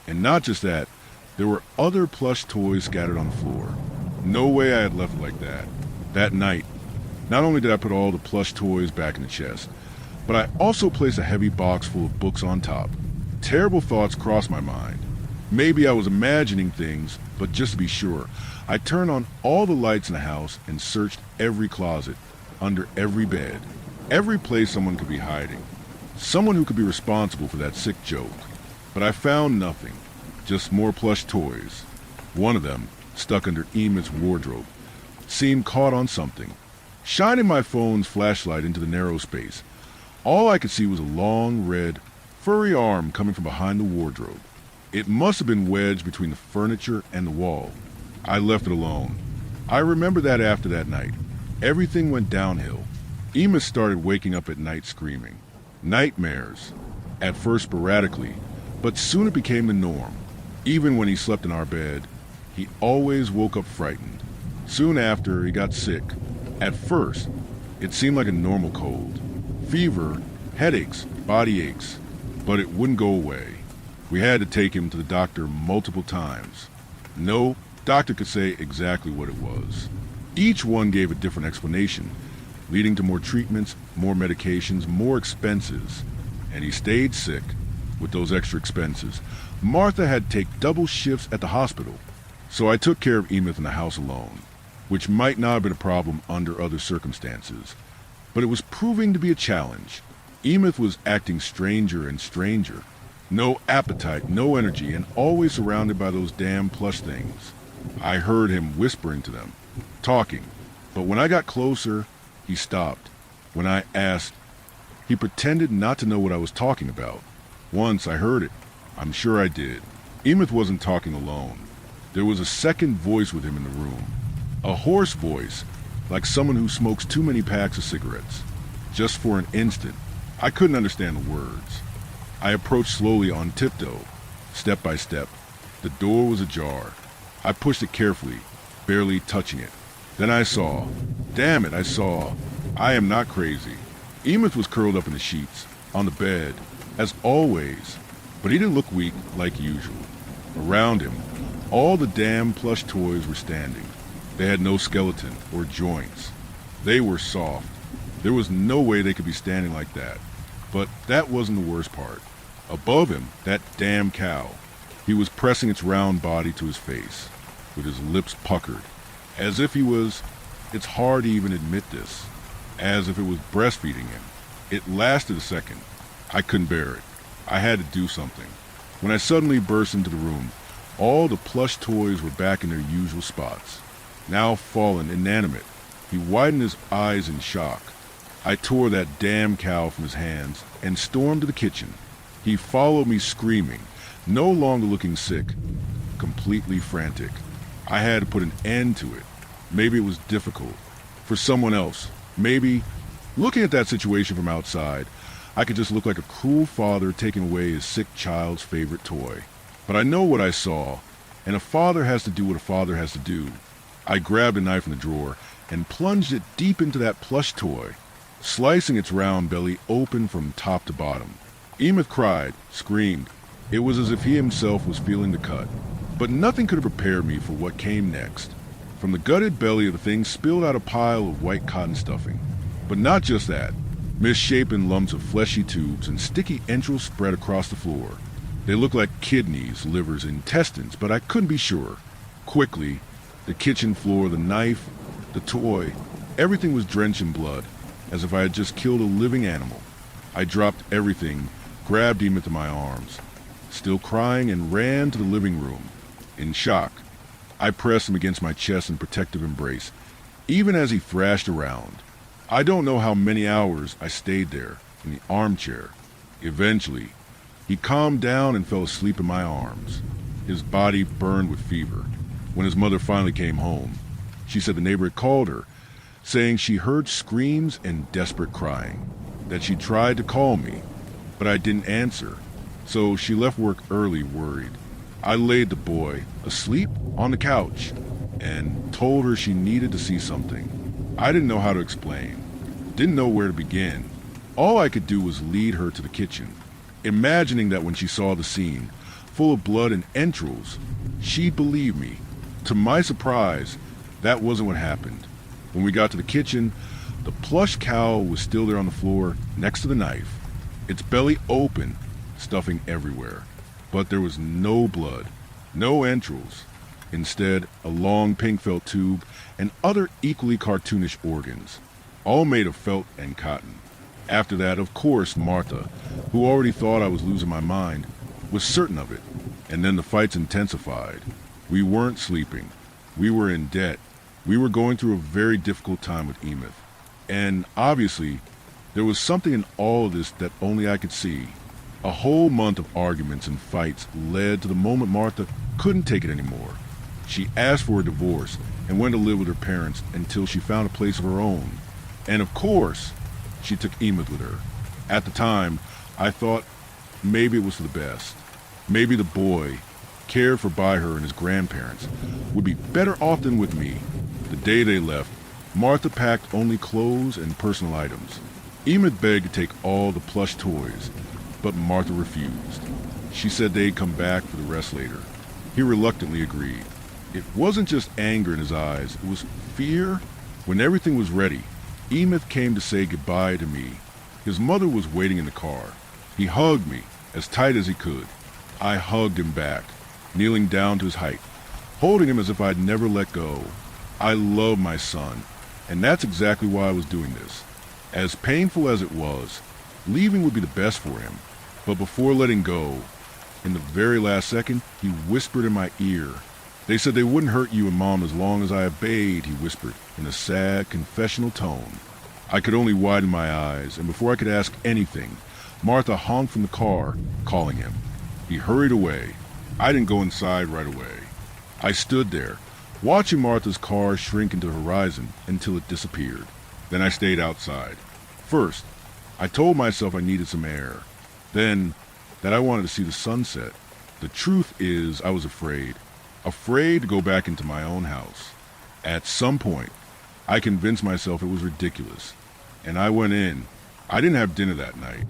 And not just that, there were other plush toys scattered on the floor. No way I had left it like that. That night, not only did I put all the plush toys back in the chest, but I also placed a heavy box full of books on top. Terrible thoughts crossed my mind. Maybe I was imagining things, but just to be sure, I turned on all the lights in the house and searched every closet, under every bed, every place someone could be hiding. Someone who could be responsible for that sick joke. But I found nothing, just more plush toys. One of them, stuck under Emmett's wardrobe, seemed caught on something. Shining my phone's flashlight into the narrow space, all I could see was a long, red, furry arm coming from behind the wardrobe. It must have been wedged between the furniture and the wall. I left it alone. I remember that after that night, everything went downhill. Emmett started waking up at night screaming. Nightmares. At first sporadically, but soon it became the norm. Even when he slept in our bed, he always woke up frightened. Soon after, he got sick. At first, it seemed like a normal cold. Fever, headaches, body aches, but it wouldn't go away. We had to take him to the doctor multiple times. No doctor could say exactly what it was. Each one gave a different explanation, leading to more treatments, more medications, more expenses. And he stayed sick. With those extra expenses, Martha had to take double shifts at the hospital. So I took care of Emmett in the house alone, which might not have been a problem under other circumstances. But it was proving to be a challenge. Emmett was acting stranger and stranger. No appetite, no energy, and always surrounded by those damn plush things. I heard him whispering to them, talking, but when I got closer, he stopped. When I asked, he pretended not to know what I was talking about. Once I heard it. I'm sure I did. Emmett wasn't talking alone. There was a second voice with him in the room. A hoarse voice, like someone who smokes too many packs of cigarettes. Just for an instant, I couldn't understand the words. I approached slowly on tiptoe, step by step. The door was ajar. I pushed it carefully, barely touching it. Then I saw. Damn it, I saw. I am not crazy. Emmett was curled up in the sheets, on the bed, as always, but he didn't look weak like usual. Around him, all the damn plush toys were standing. They had no skeleton or joints. They were soft. There was no way they could be standing like that. But that wasn't the worst part. Above him, that damn cow. He was pressing its round body to his face, with his lips puckered, as if he was, it's hard to even admit this, as if it was breastfeeding him. It lasted a second. I couldn't bear it. I had to do something. When I suddenly burst into the room, all the plush toys were back in their usual spots. Now fallen, inanimate, he widened his eyes in shock. I tore that damn cow from his hands and stormed to the kitchen. He followed me screaming, no longer looking sick, completely frantic. I had to put an end to it. Maybe it was difficult. For someone else, maybe, looking at that situation from outside, I could just look like a cruel father taking away his sick child's favorite toy. But I know what I saw, and a father has to do what a father has to do. I grabbed a knife in the drawer and plunged it deep into that plush toy, slicing its round belly open from top to bottom. Emmett cried, screamed. It was as if he himself was feeling the cut. But nothing could have prepared me for what came next. From the gutted belly of the thing spilled out a pile of white cotton stuffing. But not just that. Misshapen lumps of fleshy tubes and sticky entrails spread across the floor. They looked like kidneys, livers, intestines, but I couldn't be sure. Quickly, the kitchen floor, the knife, the toy, everything was drenched in blood, as if I had just killed a living animal. I dropped everything, grabbed him into my arms, still crying, and ran to the living room. In shock, I pressed him against my chest in protective embrace, even as he thrashed around. I don't know how many hours I stayed there, in the armchair. Eventually, he calmed down and fell asleep in my arms. His body burned with fever. When his mother finally came home, she said the neighbor had called her, saying she heard screams and desperate crying, that she tried to call me, but I didn't answer, so she left work early worried. I laid the boy, asleep, on the couch. and told her she needed to see something. I didn't know how to explain, didn't know where to begin. All I could do was lead her to the kitchen, imagining that when she saw the scene, full of blood and entrails, she'd believe me. To my surprise, that wasn't what happened. When we got to the kitchen, the plush cow was still there on the floor next to the knife, its belly open, stuffing everywhere. But there was no blood, no entrails. Instead, a long pink felt tube and other equally cartoonish organs, all made of felt and cotton. After that, of course, Martha, who already thought I was losing my mind, was certain of it. And then the fights intensified. We weren't sleeping. We were in debt. We were going through a very difficult time with Emeth. And obviously, there was something in all of this that only I could see. A whole month of arguments and fights led to the moment Martha couldn't take it anymore. She asked for a divorce and went to live with her parents until she found a place of her own. And of course, she took Emeth with her. At the time, I thought maybe it was for the best. Maybe the boy, cared for by her and his grandparents, would be better off than with me. The day they left, Martha packed only clothes and personal items. Emeth begged to take all the plush toys, but Martha refused. She said they'd come back for the rest later. He reluctantly agreed. It wasn't just anger in his eyes, it was fear. When everything was ready, Emeth came to say goodbye to me. His mother was waiting in the car. He hugged me as tight as he could. I hugged him back, kneeling down to his height, holding him as if I'd never let go. I love my son, and that's exactly why I was doing this. As painful as it was, leaving would be the best for him. But before letting go, in the very last second, he whispered in my ear. They said they wouldn't hurt you and Mom as long as I obeyed, he whispered in a sad, confessional tone. I could only widen my eyes, and before I could ask anything, Martha honked from the car, calling him. He hurried away. I didn't go inside right away. I stood there, watching Martha's car shrink into the horizon until it disappeared. Then I stayed outside. First, I told myself I needed some air. Then, that I wanted to see the sunset. The truth is, I was afraid to go back into my own house. At some point, I convinced myself it was ridiculous, and I went in. I didn't have dinner that night.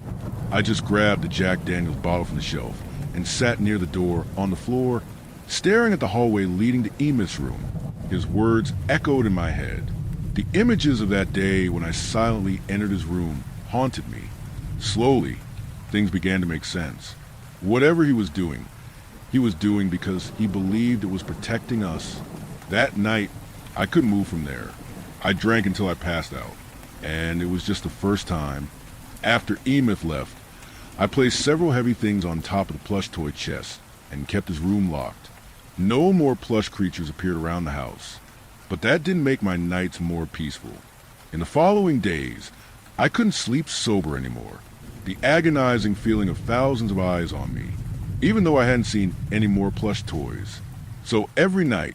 I just grabbed the Jack Daniels bottle from the shelf and sat near the door on the floor, staring at the hallway leading to Emeth's room. His words echoed in my head. The images of that day when I silently entered his room haunted me. Slowly, things began to make sense. Whatever he was doing because he believed it was protecting us. That night, I couldn't move from there. I drank until I passed out, and it was just the first time. After Emeth left, I placed several heavy things on top of the plush toy chest and kept his room locked. No more plush creatures appeared around the house, but that didn't make my nights more peaceful. In the following days, I couldn't sleep sober anymore. The agonizing feeling of thousands of eyes on me, even though I hadn't seen any more plush toys. So every night,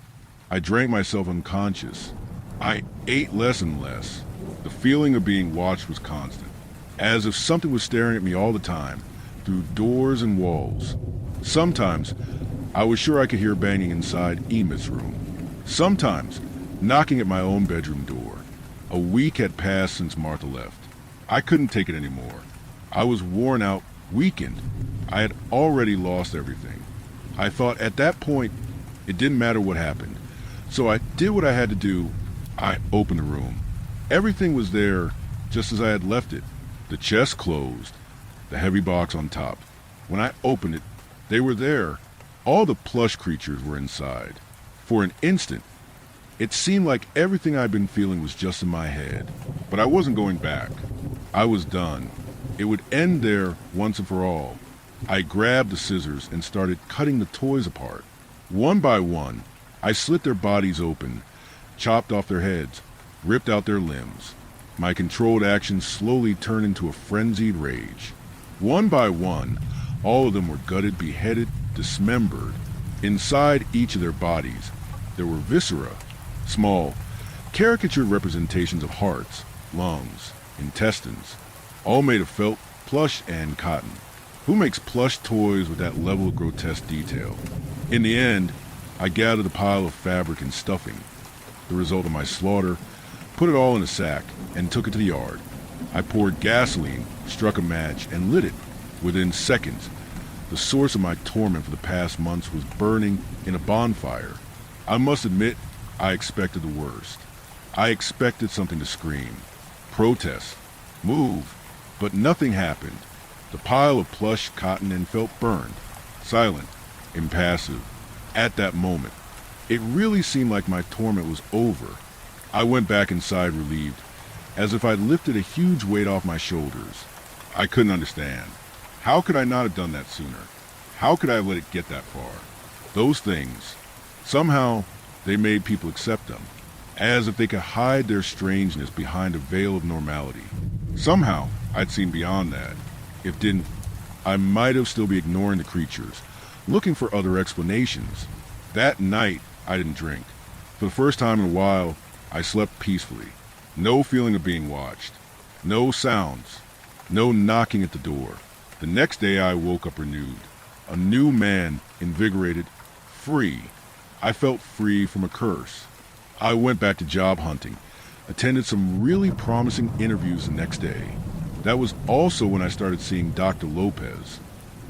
I drank myself unconscious. I ate less and less. The feeling of being watched was constant, as if something was staring at me all the time, through doors and walls. Sometimes, I was sure I could hear banging inside Emeth's room. Sometimes, knocking at my own bedroom door. A week had passed since Martha left. I couldn't take it anymore. I was worn out, weakened. I had already lost everything. I thought at that point, it didn't matter what happened. So I did what I had to do. I opened the room. Everything was there, just as I had left it. The chest closed, the heavy box on top. When I opened it, they were there. All the plush creatures were inside. For an instant, it seemed like everything I'd been feeling was just in my head. But I wasn't going back. I was done. It would end there once and for all. I grabbed the scissors and started cutting the toys apart. One by one, I slit their bodies open, chopped off their heads, ripped out their limbs. My controlled actions slowly turned into a frenzied rage. One by one, all of them were gutted, beheaded, dismembered. Inside each of their bodies, there were viscera, small, caricatured representations of hearts, lungs, intestines, all made of felt, plush, and cotton. Who makes plush toys with that level of grotesque detail? In the end, I gathered a pile of fabric and stuffing, the result of my slaughter, put it all in a sack, and took it to the yard. I poured gasoline, struck a match, and lit it. Within seconds, the source of my torment for the past months was burning in a bonfire. I must admit, I expected the worst. I expected something to scream, protest, move, but nothing happened. The pile of plush, cotton, and felt burned, silent, impassive. At that moment, it really seemed like my torment was over. I went back inside relieved, as if I'd lifted a huge weight off my shoulders. I couldn't understand. How could I not have done that sooner? How could I have let it get that far? Those things, somehow, they made people accept them, as if they could hide their strangeness behind a veil of normality. Somehow, I'd seen beyond that. If didn't, I might have still be ignoring the creatures, looking for other explanations. That night, I didn't drink. For the first time in a while, I slept peacefully. No feeling of being watched. No sounds. No knocking at the door. The next day I woke up renewed. A new man, invigorated, free. I felt free from a curse. I went back to job hunting, attended some really promising interviews the next day. That was also when I started seeing Dr. Lopez.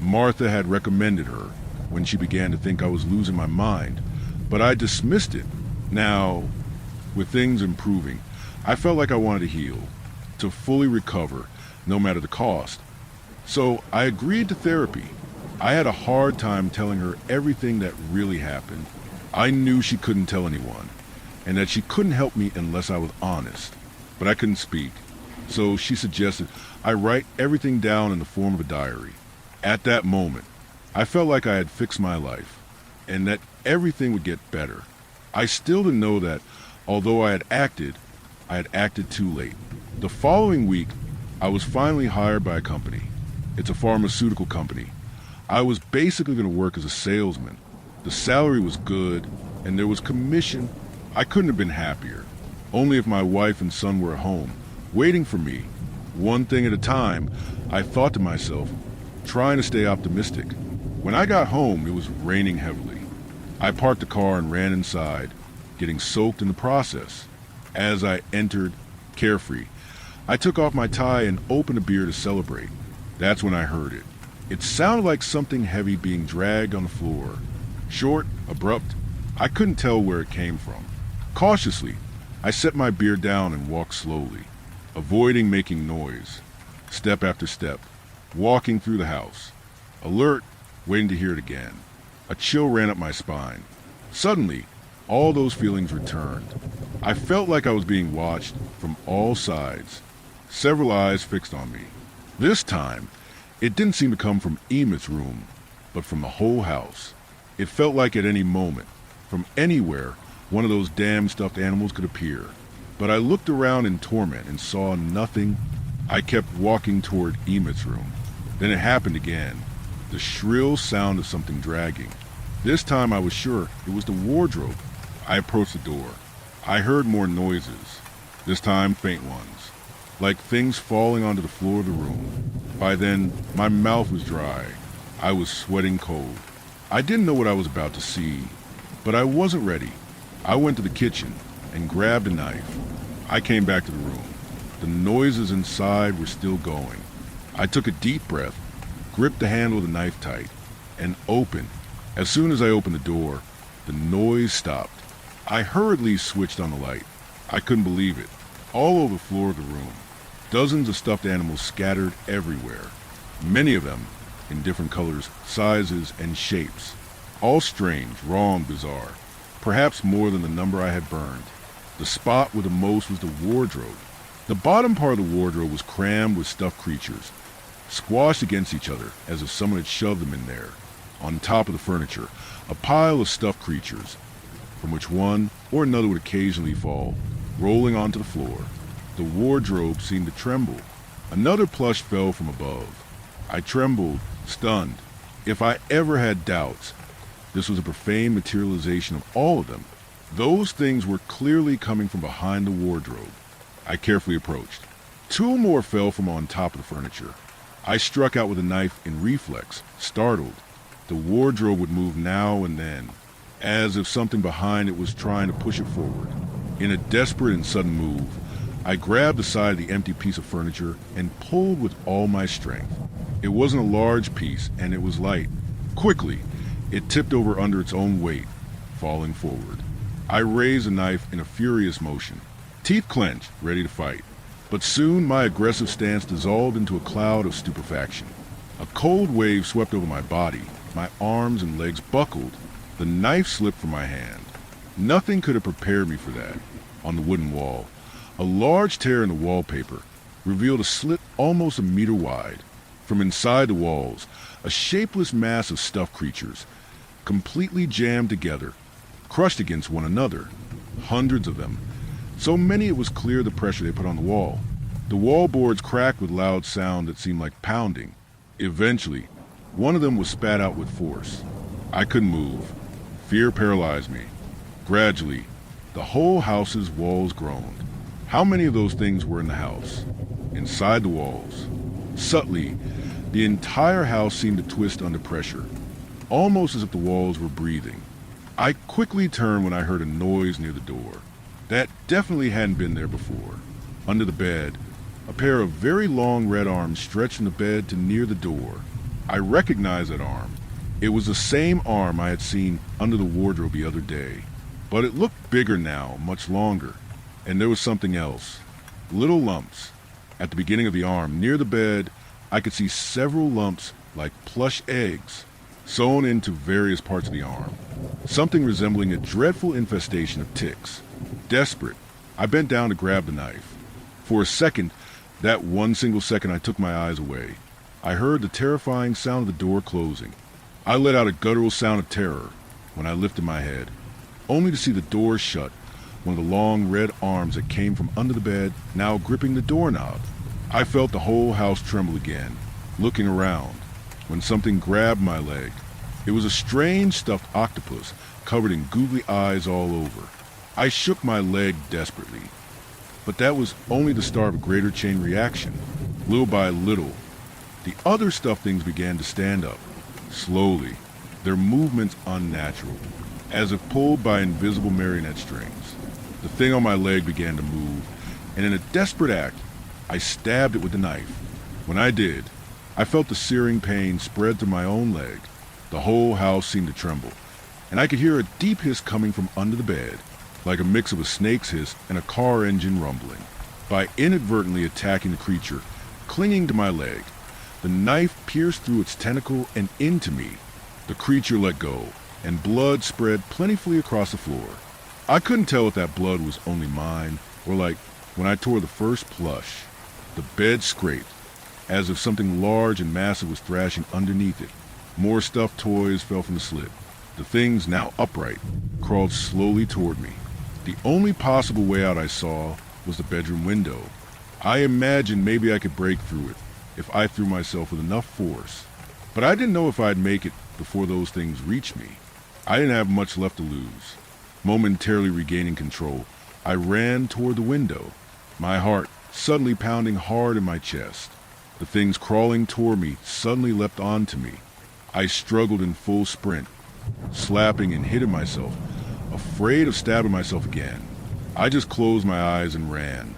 Martha had recommended her when she began to think I was losing my mind, but I dismissed it. Now, with things improving, I felt like I wanted to heal, to fully recover, no matter the cost. So I agreed to therapy. I had a hard time telling her everything that really happened. I knew she couldn't tell anyone, and that she couldn't help me unless I was honest. But I couldn't speak, so she suggested I write everything down in the form of a diary. At that moment, I felt like I had fixed my life, and that everything would get better. I still didn't know that, although I had acted too late. The following week, I was finally hired by a company. It's a pharmaceutical company. I was basically going to work as a salesman. The salary was good, and there was commission. I couldn't have been happier. Only if my wife and son were at home, waiting for me. One thing at a time, I thought to myself, trying to stay optimistic. When I got home, it was raining heavily. I parked the car and ran inside, getting soaked in the process. As I entered, carefree, I took off my tie and opened a beer to celebrate. That's when I heard it. It sounded like something heavy being dragged on the floor. Short, abrupt, I couldn't tell where it came from. Cautiously, I set my beer down and walked slowly, avoiding making noise, step after step, walking through the house, alert, waiting to hear it again. A chill ran up my spine. Suddenly, all those feelings returned. I felt like I was being watched from all sides, several eyes fixed on me. This time, it didn't seem to come from Emmett's room, but from the whole house. It felt like at any moment, from anywhere, one of those damn stuffed animals could appear. But I looked around in torment and saw nothing. I kept walking toward Emmett's room. Then it happened again. The shrill sound of something dragging. This time I was sure it was the wardrobe. I approached the door. I heard more noises, this time faint ones, like things falling onto the floor of the room. By then, my mouth was dry. I was sweating cold. I didn't know what I was about to see, but I wasn't ready. I went to the kitchen and grabbed a knife. I came back to the room. The noises inside were still going. I took a deep breath, gripped the handle of the knife tight, and opened. As soon as I opened the door, the noise stopped. I hurriedly switched on the light. I couldn't believe it. All over the floor of the room, dozens of stuffed animals scattered everywhere. Many of them in different colors, sizes, and shapes. All strange, wrong, bizarre. Perhaps more than the number I had burned. The spot with the most was the wardrobe. The bottom part of the wardrobe was crammed with stuffed creatures, squashed against each other as if someone had shoved them in there. On top of the furniture, a pile of stuffed creatures, from which one or another would occasionally fall, rolling onto the floor. The wardrobe seemed to tremble. Another plush fell from above. I trembled, stunned. If I ever had doubts, this was a profane materialization of all of them. Those things were clearly coming from behind the wardrobe. I carefully approached. Two more fell from on top of the furniture. I struck out with a knife in reflex, startled. The wardrobe would move now and then, as if something behind it was trying to push it forward. In a desperate and sudden move, I grabbed the side of the empty piece of furniture and pulled with all my strength. It wasn't a large piece, and it was light. Quickly, it tipped over under its own weight, falling forward. I raised the knife in a furious motion, teeth clenched, ready to fight. But soon my aggressive stance dissolved into a cloud of stupefaction. A cold wave swept over my body. My arms and legs buckled. The knife slipped from my hand. Nothing could have prepared me for that. On the wooden wall, a large tear in the wallpaper revealed a slit almost a meter wide. From inside the walls, a shapeless mass of stuffed creatures, completely jammed together, crushed against one another. Hundreds of them. So many it was clear the pressure they put on the wall. The wall boards cracked with loud sound that seemed like pounding. Eventually, one of them was spat out with force. I couldn't move. Fear paralyzed me. Gradually, the whole house's walls groaned. How many of those things were in the house? Inside the walls. Subtly, the entire house seemed to twist under pressure, almost as if the walls were breathing. I quickly turned when I heard a noise near the door. That definitely hadn't been there before. Under the bed, a pair of very long red arms stretched from the bed to near the door. I recognized that arm. It was the same arm I had seen under the wardrobe the other day. But it looked bigger now, much longer. And there was something else. Little lumps. At the beginning of the arm, near the bed, I could see several lumps like plush eggs, sewn into various parts of the arm. Something resembling a dreadful infestation of ticks. Desperate, I bent down to grab the knife. For a second, that one single second, I took my eyes away. I heard the terrifying sound of the door closing. I let out a guttural sound of terror when I lifted my head, only to see the door shut, one of the long red arms that came from under the bed now gripping the doorknob. I felt the whole house tremble again, looking around, when something grabbed my leg. It was a strange stuffed octopus covered in googly eyes all over. I shook my leg desperately, but that was only the start of a greater chain reaction. Little by little, the other stuffed things began to stand up, slowly, their movements unnatural, as if pulled by invisible marionette strings. The thing on my leg began to move, and in a desperate act, I stabbed it with the knife. When I did, I felt the searing pain spread through my own leg. The whole house seemed to tremble, and I could hear a deep hiss coming from under the bed, like a mix of a snake's hiss and a car engine rumbling. By inadvertently attacking the creature, clinging to my leg, the knife pierced through its tentacle and into me. The creature let go, and blood spread plentifully across the floor. I couldn't tell if that blood was only mine, or like when I tore the first plush. The bed scraped, as if something large and massive was thrashing underneath it. More stuffed toys fell from the slit. The things, now upright, crawled slowly toward me. The only possible way out I saw was the bedroom window. I imagined maybe I could break through it if I threw myself with enough force. But I didn't know if I'd make it before those things reached me. I didn't have much left to lose. Momentarily regaining control, I ran toward the window, my heart suddenly pounding hard in my chest. The things crawling toward me suddenly leapt onto me. I struggled in full sprint, slapping and hitting myself, afraid of stabbing myself again. I just closed my eyes and ran,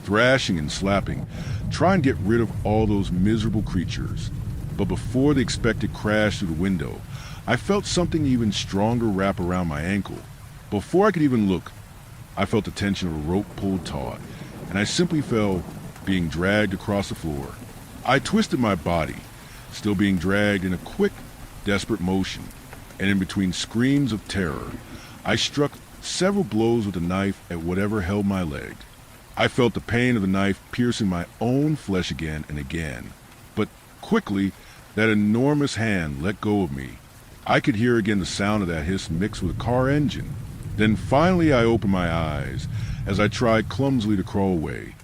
thrashing and slapping, trying to get rid of all those miserable creatures. But before the expected crash through the window, I felt something even stronger wrap around my ankle. Before I could even look, I felt the tension of a rope pulled taut, and I simply fell, being dragged across the floor. I twisted my body, still being dragged in a quick, desperate motion, and in between screams of terror, I struck several blows with the knife at whatever held my leg. I felt the pain of the knife piercing my own flesh again and again. But quickly, that enormous hand let go of me. I could hear again the sound of that hiss mixed with a car engine. Then finally I opened my eyes as I tried clumsily to crawl away,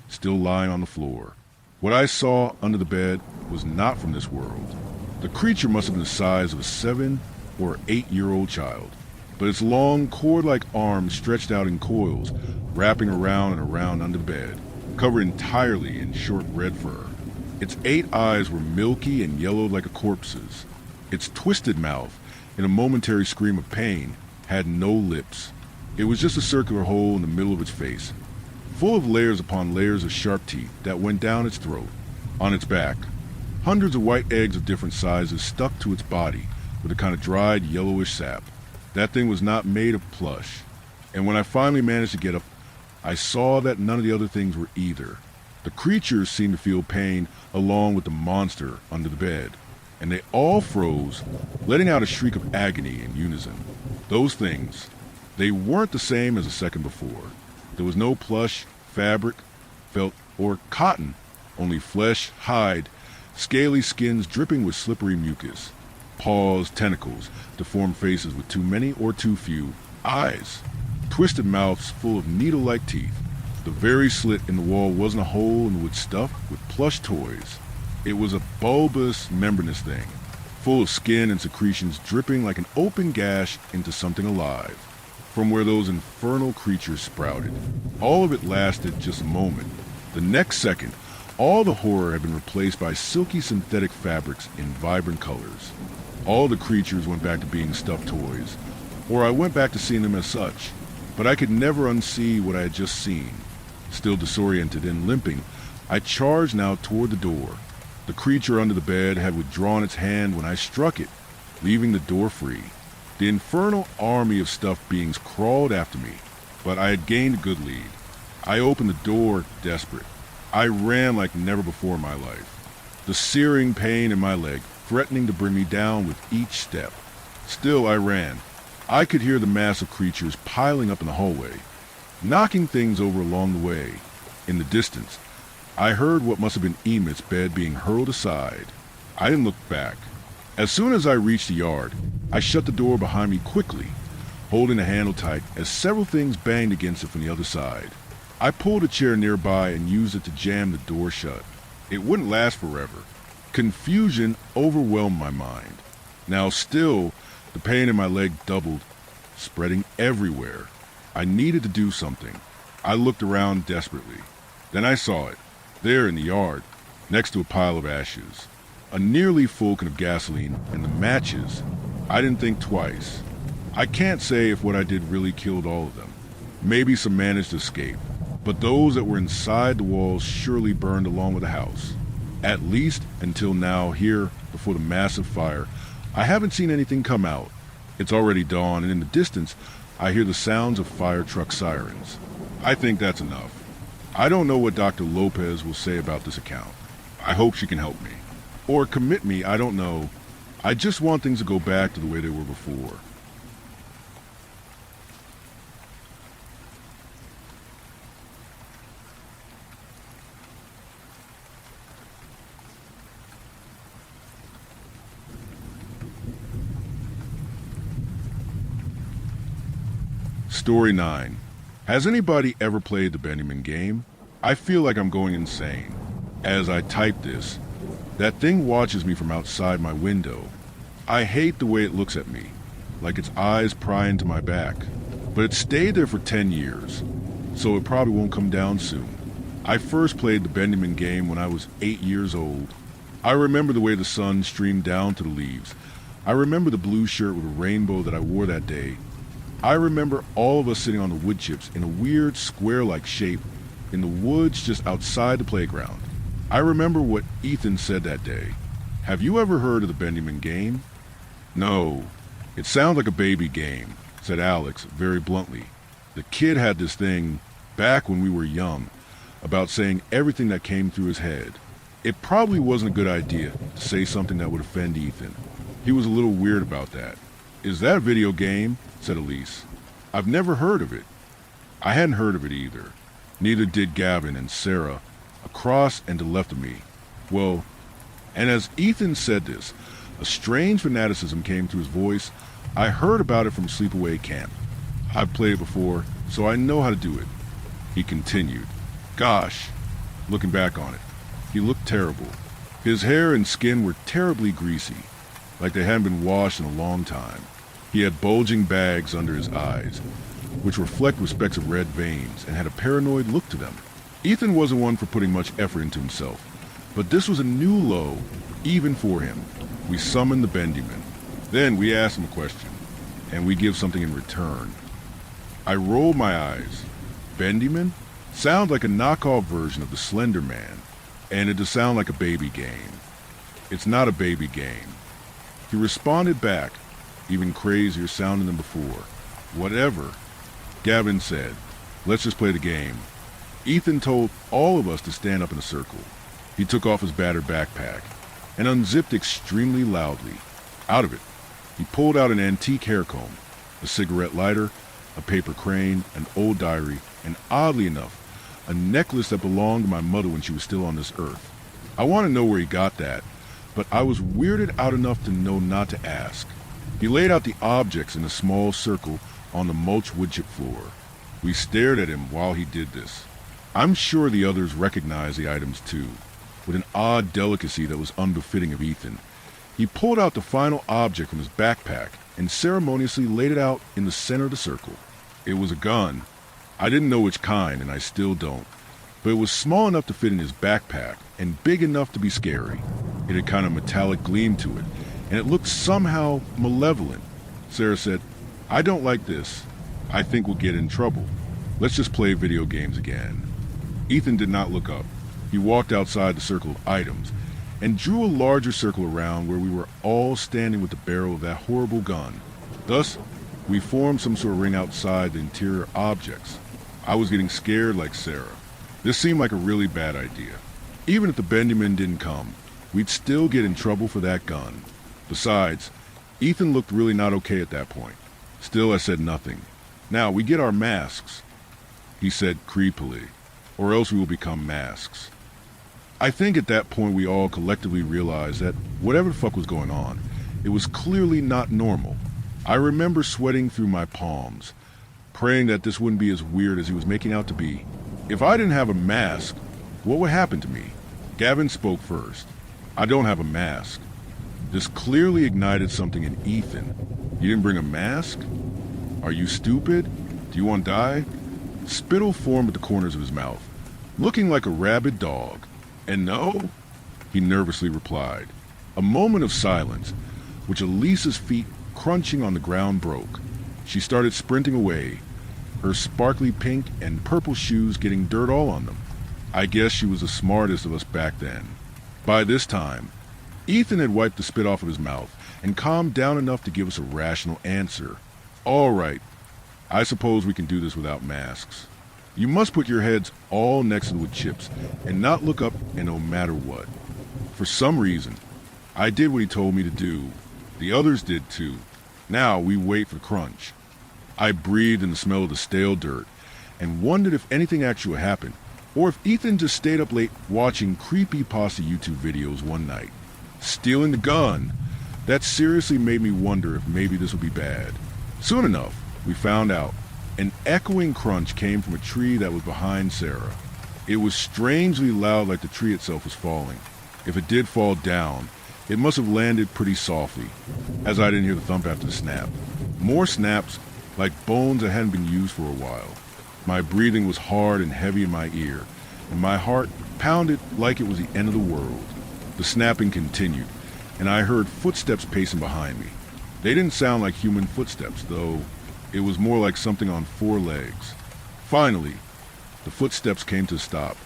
still lying on the floor. What I saw under the bed was not from this world. The creature must have been the size of a 7 or 8-year-old child, but its long cord-like arms stretched out in coils, wrapping around and around under the bed, covered entirely in short red fur. Its 8 eyes were milky and yellowed like a corpse's. Its twisted mouth, in a momentary scream of pain, had no lips. It was just a circular hole in the middle of its face, full of layers upon layers of sharp teeth that went down its throat. On its back, hundreds of white eggs of different sizes stuck to its body with a kind of dried yellowish sap. That thing was not made of plush. And when I finally managed to get up, I saw that none of the other things were either. The creatures seemed to feel pain along with the monster under the bed, and they all froze, letting out a shriek of agony in unison. Those things, they weren't the same as a second before. There was no plush, fabric, felt, or cotton, only flesh, hide, scaly skins dripping with slippery mucus, paws, tentacles, deformed faces with too many or too few eyes, twisted mouths full of needle-like teeth. The very slit in the wall wasn't a hole in the wood stuffed with plush toys. It was a bulbous, membranous thing, full of skin and secretions dripping like an open gash into something alive, from where those infernal creatures sprouted. All of it lasted just a moment. The next second, all the horror had been replaced by silky synthetic fabrics in vibrant colors. All the creatures went back to being stuffed toys, or I went back to seeing them as such, but I could never unsee what I had just seen. Still disoriented and limping, I charged now toward the door. The creature under the bed had withdrawn its hand when I struck it, leaving the door free. The infernal army of stuffed beings crawled after me, but I had gained a good lead. I opened the door, desperate. I ran like never before in my life, the searing pain in my leg threatening to bring me down with each step. Still I ran. I could hear the mass of creatures piling up in the hallway, knocking things over along the way. In the distance, I heard what must have been Emit's bed being hurled aside. I didn't look back. As soon as I reached the yard, I shut the door behind me quickly, holding the handle tight as several things banged against it from the other side. I pulled a chair nearby and used it to jam the door shut. It wouldn't last forever. Confusion overwhelmed my mind. Now still, the pain in my leg doubled, spreading everywhere. I needed to do something. I looked around desperately. Then I saw it, there in the yard, next to a pile of ashes. A nearly full can of gasoline and the matches. I didn't think twice. I can't say if what I did really killed all of them. Maybe some managed to escape, but those that were inside the walls surely burned along with the house. At least until now, here before the massive fire, I haven't seen anything come out. It's already dawn, and in the distance, I hear the sounds of fire truck sirens. I think that's enough. I don't know what Dr. Lopez will say about this account. I hope she can help me. Or commit me, I don't know. I just want things to go back to the way they were before. Story 9. Has anybody ever played the Benjamin game? I feel like I'm going insane. As I type this, that thing watches me from outside my window. I hate the way it looks at me, like its eyes pry into my back. But it stayed there for 10 years, so it probably won't come down soon. I first played the Benjamin game when I was 8 years old. I remember the way the sun streamed down to the leaves. I remember the blue shirt with a rainbow that I wore that day. I remember all of us sitting on the wood chips in a weird square-like shape in the woods just outside the playground. I remember what Ethan said that day. Have you ever heard of the Benjamin game? No, it sounds like a baby game, said Alex very bluntly. The kid had this thing, back when we were young, about saying everything that came through his head. It probably wasn't a good idea to say something that would offend Ethan. He was a little weird about that. Is that a video game? Said Elise. I've never heard of it. I hadn't heard of it either. Neither did Gavin and Sarah, across and to the left of me. Well, and as Ethan said this, a strange fanaticism came to his voice. I heard about it from sleepaway camp. I've played it before, so I know how to do it. He continued. Gosh, looking back on it, he looked terrible. His hair and skin were terribly greasy, like they hadn't been washed in a long time. He had bulging bags under his eyes, which were flecked with specks of red veins and had a paranoid look to them. Ethan wasn't one for putting much effort into himself, but this was a new low, even for him. We summoned the Benjamin. Then we asked him a question. and we give something in return. I roll my eyes. Bendyman? Sounds like a knockoff version of the Slender Man, and it does sound like a baby game. It's not a baby game. He responded back, even crazier sounding than before. Whatever. Gavin said, let's just play the game. Ethan told all of us to stand up in a circle. He took off his battered backpack and unzipped extremely loudly. Out of it, he pulled out an antique hair comb, a cigarette lighter, a paper crane, an old diary, and oddly enough, a necklace that belonged to my mother when she was still on this earth. I want to know where he got that, but I was weirded out enough to know not to ask. He laid out the objects in a small circle on the mulch woodchip floor. We stared at him while he did this. I'm sure the others recognized the items too, with an odd delicacy that was unbefitting of Ethan. He pulled out the final object from his backpack and ceremoniously laid it out in the center of the circle. It was a gun. I didn't know which kind, and I still don't, but it was small enough to fit in his backpack and big enough to be scary. It had kind of metallic gleam to it, and it looked somehow malevolent. Sarah said, I don't like this. I think we'll get in trouble. Let's just play video games again. Ethan did not look up. He walked outside the circle of items and drew a larger circle around where we were all standing with the barrel of that horrible gun. Thus, we formed some sort of ring outside the interior objects. I was getting scared like Sarah. This seemed like a really bad idea. Even if the Benjamin didn't come, we'd still get in trouble for that gun. Besides, Ethan looked really not okay at that point. Still, I said nothing. Now, we get our masks, he said creepily, or else we will become masks. I think at that point we all collectively realized that whatever the fuck was going on, it was clearly not normal. I remember sweating through my palms, praying that this wouldn't be as weird as he was making out to be. If I didn't have a mask, what would happen to me? Gavin spoke first. I don't have a mask. This clearly ignited something in Ethan. You didn't bring a mask? Are you stupid? Do you want to die? Spittle formed at the corners of his mouth, looking like a rabid dog. And no? He nervously replied. A moment of silence, which Elisa's feet crunching on the ground broke. She started sprinting away, her sparkly pink and purple shoes getting dirt all on them. I guess she was the smartest of us back then. By this time, Ethan had wiped the spit off of his mouth and calmed down enough to give us a rational answer. All right, I suppose we can do this without masks. You must put your heads all next to the wood chips and not look up and no matter what. For some reason, I did what he told me to do. The others did too. Now we wait for crunch. I breathed in the smell of the stale dirt and wondered if anything actually happened, or if Ethan just stayed up late watching creepypasta YouTube videos one night. Stealing the gun. That seriously made me wonder if maybe this would be bad. Soon enough, we found out. An echoing crunch came from a tree that was behind Sarah. It was strangely loud, like the tree itself was falling. If it did fall down, it must have landed pretty softly, as I didn't hear the thump after the snap. More snaps, like bones that hadn't been used for a while. My breathing was hard and heavy in my ear, and my heart pounded like it was the end of the world. The snapping continued, and I heard footsteps pacing behind me. They didn't sound like human footsteps, though. It was more like something on four legs. Finally, the footsteps came to a stop.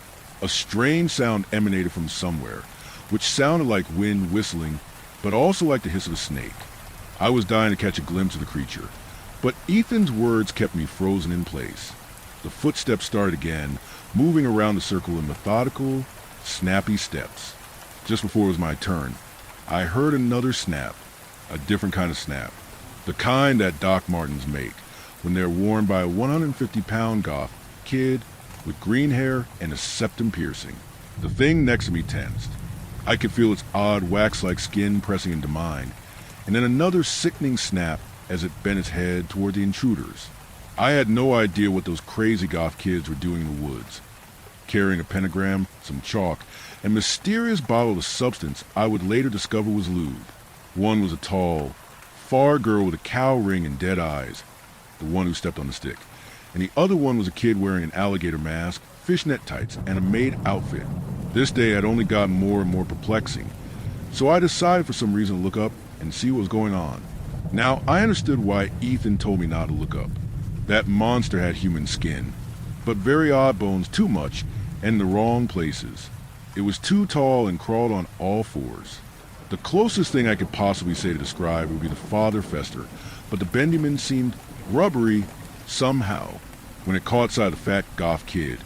A strange sound emanated from somewhere, which sounded like wind whistling, but also like the hiss of a snake. I was dying to catch a glimpse of the creature, but Ethan's words kept me frozen in place. The footsteps started again, moving around the circle in methodical, snappy steps. Just before it was my turn, I heard another snap, a different kind of snap. The kind that Doc Martens make when they're worn by a 150-pound goth kid with green hair and a septum piercing. The thing next to me tensed. I could feel its odd wax-like skin pressing into mine, and then another sickening snap as it bent its head toward the intruders. I had no idea what those crazy goth kids were doing in the woods, carrying a pentagram, some chalk, and mysterious bottle of substance I would later discover was lube. One was a tall, far girl with a cow ring and dead eyes, the one who stepped on the stick, and the other one was a kid wearing an alligator mask, fishnet tights, and a maid outfit. This day had only gotten more and more perplexing, so I decided for some reason to look up and see what was going on. Now, I understood why Ethan told me not to look up. That monster had human skin, but very odd bones too much and in the wrong places. It was too tall and crawled on all fours. The closest thing I could possibly say to describe would be the father Fester, but the Benjamin seemed rubbery somehow. When it caught sight of the fat goth kid,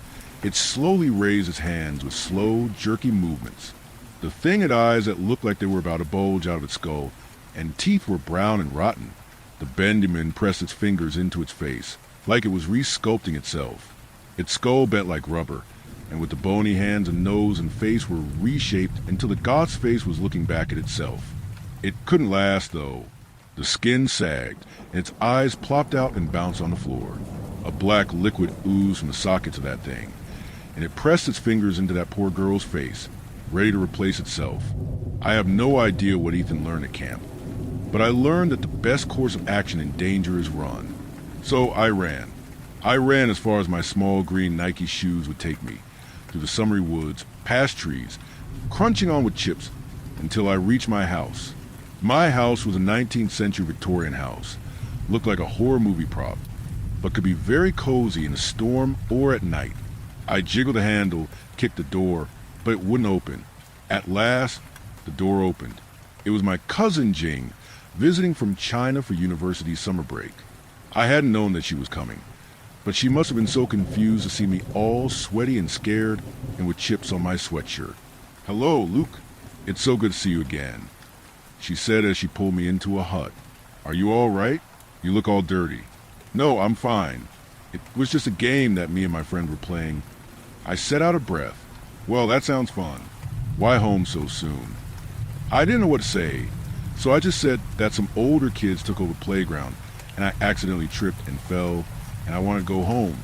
it slowly raised its hands with slow, jerky movements. The thing had eyes that looked like they were about to bulge out of its skull, and teeth were brown and rotten. The Benjamin pressed its fingers into its face, like it was re-sculpting itself. Its skull bent like rubber, and with the bony hands and nose and face were reshaped until the goth's face was looking back at itself. It couldn't last, though. The skin sagged, and its eyes plopped out and bounced on the floor. A black liquid oozed from the sockets of that thing, and it pressed its fingers into that poor girl's face, ready to replace itself. I have no idea what Ethan learned at camp, but I learned that the best course of action in danger is run. So I ran. I ran as far as my small green Nike shoes would take me, through the summery woods, past trees, crunching on with chips, until I reached my house. My house was a 19th century Victorian house. Looked like a horror movie prop, but could be very cozy in a storm or at night. I jiggled the handle, kicked the door, but it wouldn't open. At last, the door opened. It was my cousin Jing, visiting from China for university summer break. I hadn't known that she was coming, but she must have been so confused to see me all sweaty and scared and with chips on my sweatshirt. "Hello, Luke. It's so good to see you again," she said as she pulled me into a hut. "Are you all right? You look all dirty." "No, I'm fine. It was just a game that me and my friend were playing." I said out of breath. "Well, that sounds fun. Why home so soon?" I didn't know what to say, so I just said that some older kids took over the playground, and I accidentally tripped and fell, and I wanted to go home.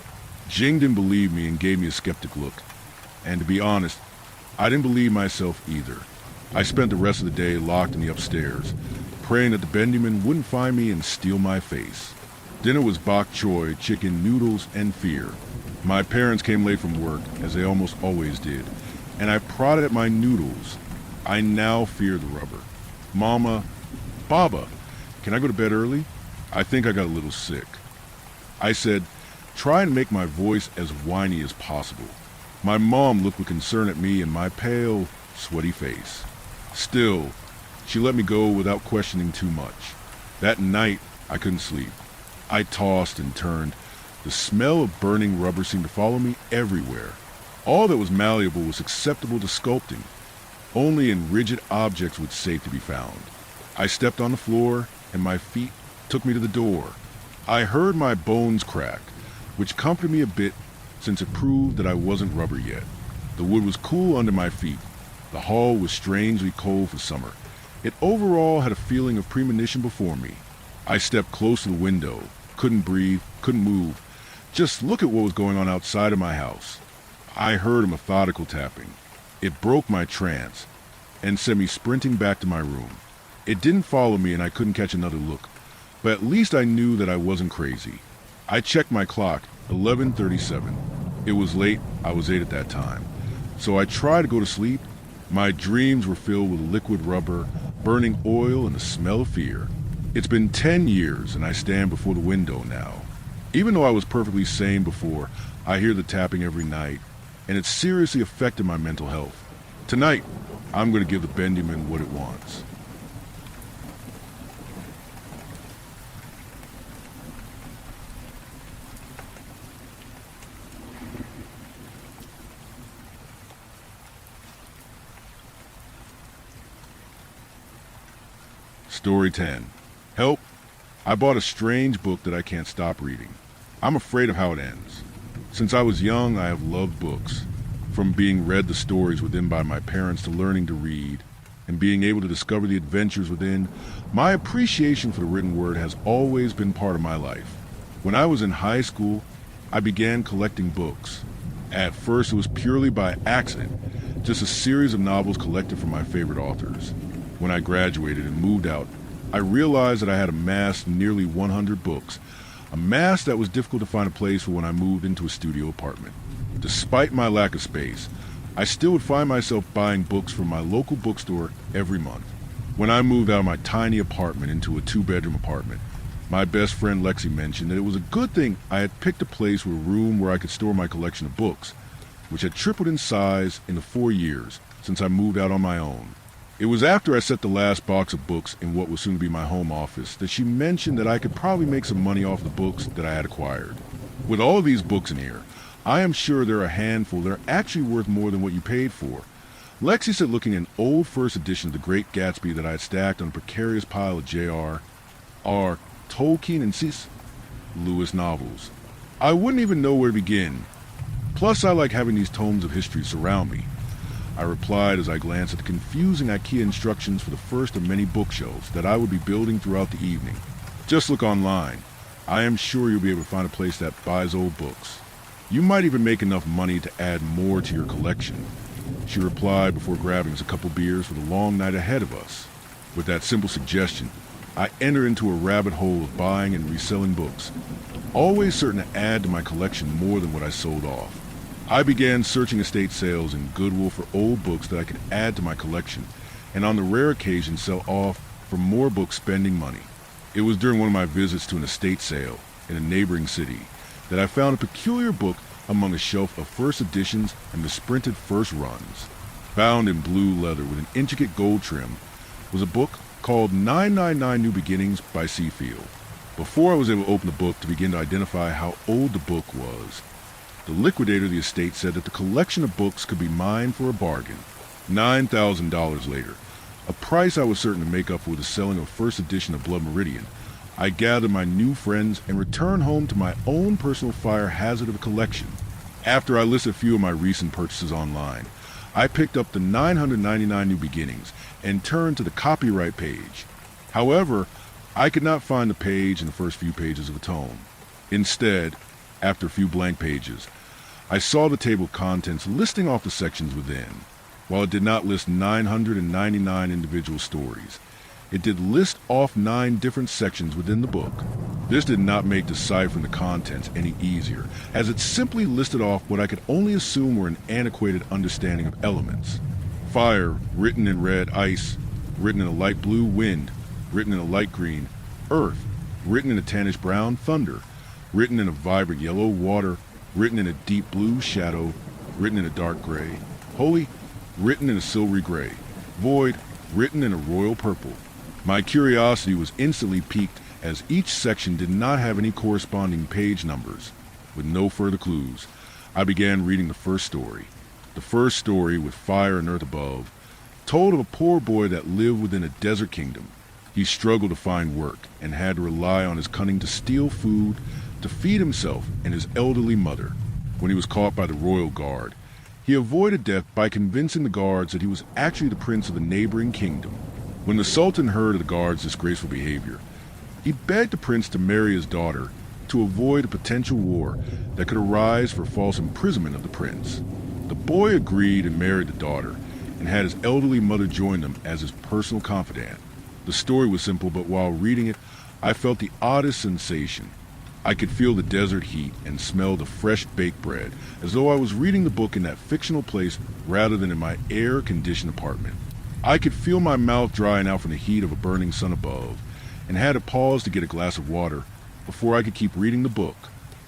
Jing didn't believe me and gave me a skeptic look. And to be honest, I didn't believe myself either. I spent the rest of the day locked in the upstairs, praying that the Benjamin wouldn't find me and steal my face. Dinner was bok choy, chicken, noodles, and fear. My parents came late from work, as they almost always did, and I prodded at my noodles. I now fear the rubber. "Mama, Baba, can I go to bed early? I think I got a little sick." I said, try and make my voice as whiny as possible. My mom looked with concern at me and my pale, sweaty face. Still, she let me go without questioning too much. That night, I couldn't sleep. I tossed and turned. The smell of burning rubber seemed to follow me everywhere. All that was malleable was acceptable to sculpting. Only in rigid objects was safe to be found. I stepped on the floor, and my feet took me to the door. I heard my bones crack, which comforted me a bit since it proved that I wasn't rubber yet. The wood was cool under my feet. The hall was strangely cold for summer. It overall had a feeling of premonition before me. I stepped close to the window, couldn't breathe, couldn't move. Just look at what was going on outside of my house. I heard a methodical tapping. It broke my trance and sent me sprinting back to my room. It didn't follow me and I couldn't catch another look, but at least I knew that I wasn't crazy. I checked my clock, 11:37. It was late, I was 8 at that time. So I tried to go to sleep. My dreams were filled with liquid rubber, burning oil, and the smell of fear. It's been 10 years and I stand before the window now. Even though I was perfectly sane before, I hear the tapping every night, and it's seriously affected my mental health. Tonight, I'm going to give the Benjamin what it wants. Story 10. Help! I bought a strange book that I can't stop reading. I'm afraid of how it ends. Since I was young, I have loved books. From being read the stories within by my parents to learning to read, and being able to discover the adventures within, my appreciation for the written word has always been part of my life. When I was in high school, I began collecting books. At first, it was purely by accident, just a series of novels collected from my favorite authors. When I graduated and moved out, I realized that I had amassed nearly 100 books, a mass that was difficult to find a place for when I moved into a studio apartment. Despite my lack of space, I still would find myself buying books from my local bookstore every month. When I moved out of my tiny apartment into a 2-bedroom apartment, my best friend Lexi mentioned that it was a good thing I had picked a place with a room where I could store my collection of books, which had tripled in size in the 4 years since I moved out on my own. It was after I set the last box of books in what was soon to be my home office that she mentioned that I could probably make some money off the books that I had acquired. With all of these books in here, I am sure there are a handful that are actually worth more than what you paid for. Lexi said looking at an old first edition of The Great Gatsby that I had stacked on a precarious pile of J.R.R. Tolkien and C.S. Lewis novels. I wouldn't even know where to begin. Plus, I like having these tomes of history surround me. I replied as I glanced at the confusing IKEA instructions for the first of many bookshelves that I would be building throughout the evening. Just look online. I am sure you'll be able to find a place that buys old books. You might even make enough money to add more to your collection. She replied before grabbing us a couple beers for the long night ahead of us. With that simple suggestion, I entered into a rabbit hole of buying and reselling books, always certain to add to my collection more than what I sold off. I began searching estate sales and Goodwill for old books that I could add to my collection, and on the rare occasion sell off for more books spending money. It was during one of my visits to an estate sale in a neighboring city that I found a peculiar book among a shelf of first editions and misprinted first runs. Bound in blue leather with an intricate gold trim was a book called 999 New Beginnings by Seafield. Before I was able to open the book to begin to identify how old the book was, the liquidator of the estate said that the collection of books could be mine for a bargain. $9,000 later, a price I was certain to make up for the selling of first edition of Blood Meridian, I gathered my new friends and returned home to my own personal fire hazard of a collection. After I listed a few of my recent purchases online, I picked up the 999 New Beginnings and turned to the copyright page. However, I could not find the page in the first few pages of the tome. Instead, after a few blank pages, I saw the table of contents listing off the sections within. While it did not list 999 individual stories, it did list off 9 different sections within the book. This did not make deciphering the contents any easier, as it simply listed off what I could only assume were an antiquated understanding of elements. Fire, written in red; ice, written in a light blue; wind, written in a light green; earth, written in a tannish brown; thunder, written in a vibrant yellow; water, written in a deep blue; shadow, written in a dark gray; holy, written in a silvery gray; void, written in a royal purple. My curiosity was instantly piqued as each section did not have any corresponding page numbers. With no further clues, I began reading the first story. The first story, with fire and earth above, told of a poor boy that lived within a desert kingdom. He struggled to find work and had to rely on his cunning to steal food to feed himself and his elderly mother. When he was caught by the royal guard, he avoided death by convincing the guards that he was actually the prince of the neighboring kingdom. When the Sultan heard of the guard's disgraceful behavior, he begged the prince to marry his daughter to avoid a potential war that could arise for false imprisonment of the prince. The boy agreed and married the daughter, and had his elderly mother join them as his personal confidant. The story was simple, but while reading it, I felt the oddest sensation. I could feel the desert heat and smell the fresh baked bread, as though I was reading the book in that fictional place rather than in my air-conditioned apartment. I could feel my mouth drying out from the heat of a burning sun above, and had to pause to get a glass of water before I could keep reading the book.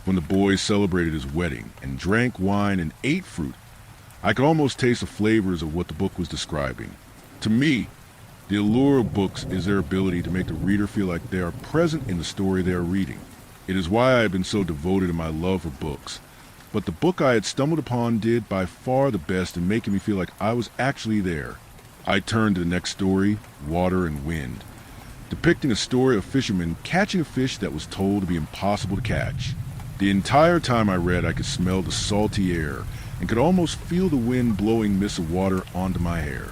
When the boy celebrated his wedding and drank wine and ate fruit, I could almost taste the flavors of what the book was describing. To me, the allure of books is their ability to make the reader feel like they are present in the story they are reading. It is why I have been so devoted in my love for books. But the book I had stumbled upon did by far the best in making me feel like I was actually there. I turned to the next story, Water and Wind, depicting a story of fishermen catching a fish that was told to be impossible to catch. The entire time I read, I could smell the salty air and could almost feel the wind blowing mists of water onto my hair.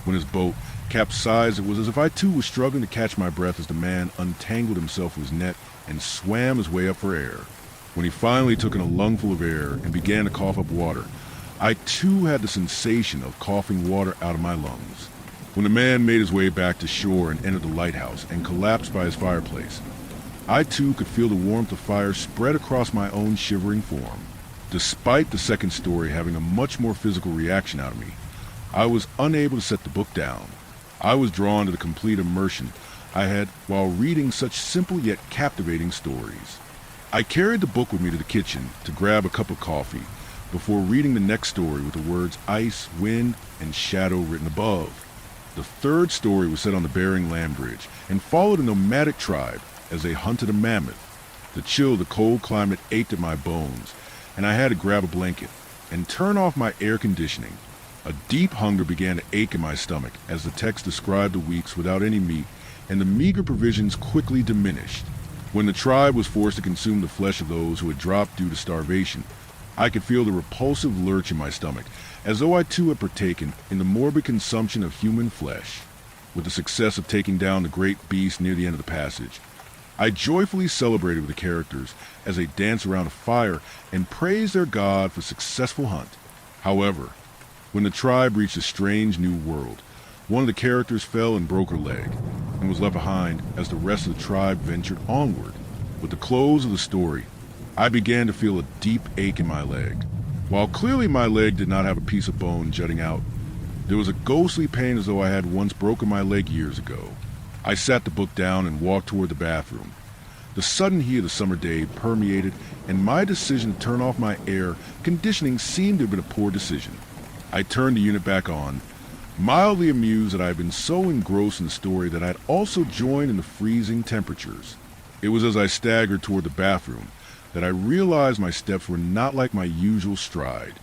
When his boat capsized, it was as if I too was struggling to catch my breath as the man untangled himself from his net and swam his way up for air. When he finally took in a lungful of air and began to cough up water, I too had the sensation of coughing water out of my lungs. When the man made his way back to shore and entered the lighthouse and collapsed by his fireplace, I too could feel the warmth of fire spread across my own shivering form. Despite the second story having a much more physical reaction out of me, I was unable to set the book down. I was drawn to the complete immersion I had while reading such simple yet captivating stories. I carried the book with me to the kitchen to grab a cup of coffee before reading the next story with the words ice, wind, and shadow written above. The third story was set on the Bering Land Bridge and followed a nomadic tribe as they hunted a mammoth. The chill of the cold climate ached at my bones, and I had to grab a blanket and turn off my air conditioning. A deep hunger began to ache in my stomach as the text described the weeks without any meat, and the meager provisions quickly diminished. When the tribe was forced to consume the flesh of those who had dropped due to starvation, I could feel the repulsive lurch in my stomach, as though I too had partaken in the morbid consumption of human flesh. With the success of taking down the great beast near the end of the passage, I joyfully celebrated with the characters as they danced around a fire and praised their god for a successful hunt. However, when the tribe reached a strange new world, one of the characters fell and broke her leg, and was left behind as the rest of the tribe ventured onward. With the close of the story, I began to feel a deep ache in my leg. While clearly my leg did not have a piece of bone jutting out, there was a ghostly pain as though I had once broken my leg years ago. I sat the book down and walked toward the bathroom. The sudden heat of the summer day permeated, and my decision to turn off my air conditioning seemed to have been a poor decision. I turned the unit back on, mildly amused that I had been so engrossed in the story that I had also joined in the freezing temperatures. It was as I staggered toward the bathroom that I realized my steps were not like my usual stride.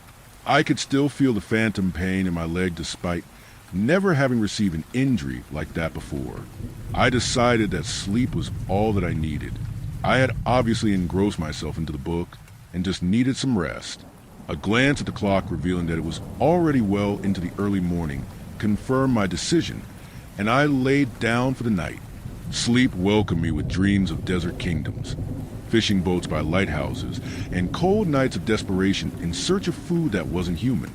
I could still feel the phantom pain in my leg despite never having received an injury like that before. I decided that sleep was all that I needed. I had obviously engrossed myself into the book and just needed some rest. A glance at the clock revealing that it was already well into the early morning confirmed my decision, and I laid down for the night. Sleep welcomed me with dreams of desert kingdoms, fishing boats by lighthouses, and cold nights of desperation in search of food that wasn't human.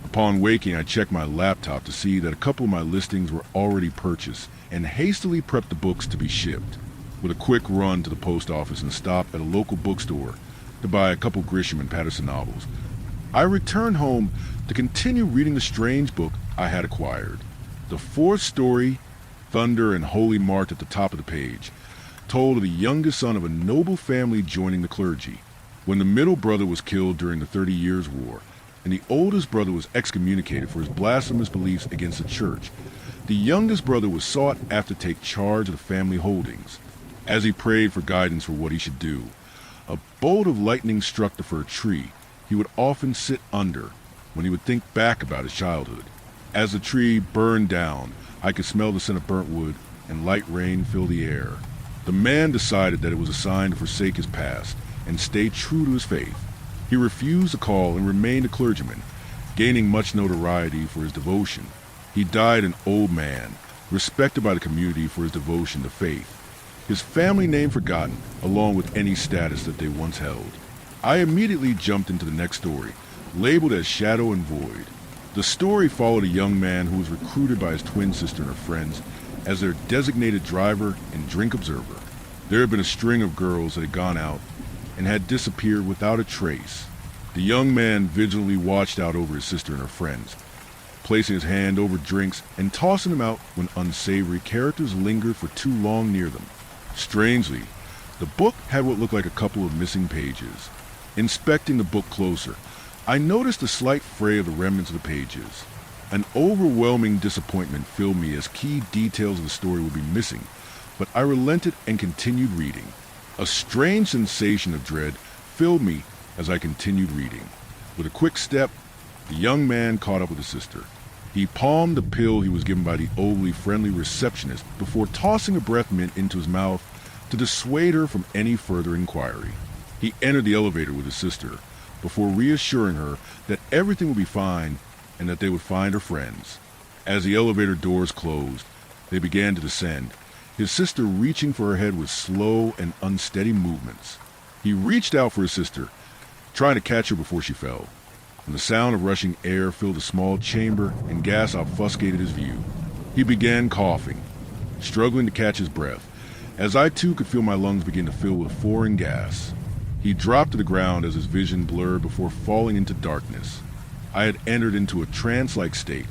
Upon waking, I checked my laptop to see that a couple of my listings were already purchased and hastily prepped the books to be shipped. With a quick run to the post office and a stop at a local bookstore to buy a couple Grisham and Patterson novels, I returned home to continue reading the strange book I had acquired. The fourth story, thunder and holy marked at the top of the page, told of the youngest son of a noble family joining the clergy. When the middle brother was killed during the 30 Years' War, and the oldest brother was excommunicated for his blasphemous beliefs against the church, the youngest brother was sought after to take charge of the family holdings. As he prayed for guidance for what he should do, a bolt of lightning struck the fir tree he would often sit under when he would think back about his childhood. As the tree burned down, I could smell the scent of burnt wood and light rain fill the air. The man decided that it was a sign to forsake his past and stay true to his faith. He refused the call and remained a clergyman, gaining much notoriety for his devotion. He died an old man, respected by the community for his devotion to faith, his family name forgotten, along with any status that they once held. I immediately jumped into the next story, labeled as Shadow and Void. The story followed a young man who was recruited by his twin sister and her friends as their designated driver and drink observer. There had been a string of girls that had gone out and had disappeared without a trace. The young man vigilantly watched out over his sister and her friends, placing his hand over drinks and tossing them out when unsavory characters lingered for too long near them. Strangely, the book had what looked like a couple of missing pages. Inspecting the book closer, I noticed a slight fray of the remnants of the pages. An overwhelming disappointment filled me as key details of the story would be missing, but I relented and continued reading. A strange sensation of dread filled me as I continued reading. With a quick step, the young man caught up with his sister. He palmed the pill he was given by the overly friendly receptionist before tossing a breath mint into his mouth to dissuade her from any further inquiry. He entered the elevator with his sister before reassuring her that everything would be fine and that they would find her friends. As the elevator doors closed, they began to descend, his sister reaching for her head with slow and unsteady movements. He reached out for his sister, trying to catch her before she fell. When the sound of rushing air filled the small chamber and gas obfuscated his view, he began coughing, struggling to catch his breath, as I too could feel my lungs begin to fill with foreign gas. He dropped to the ground as his vision blurred before falling into darkness. I had entered into a trance-like state.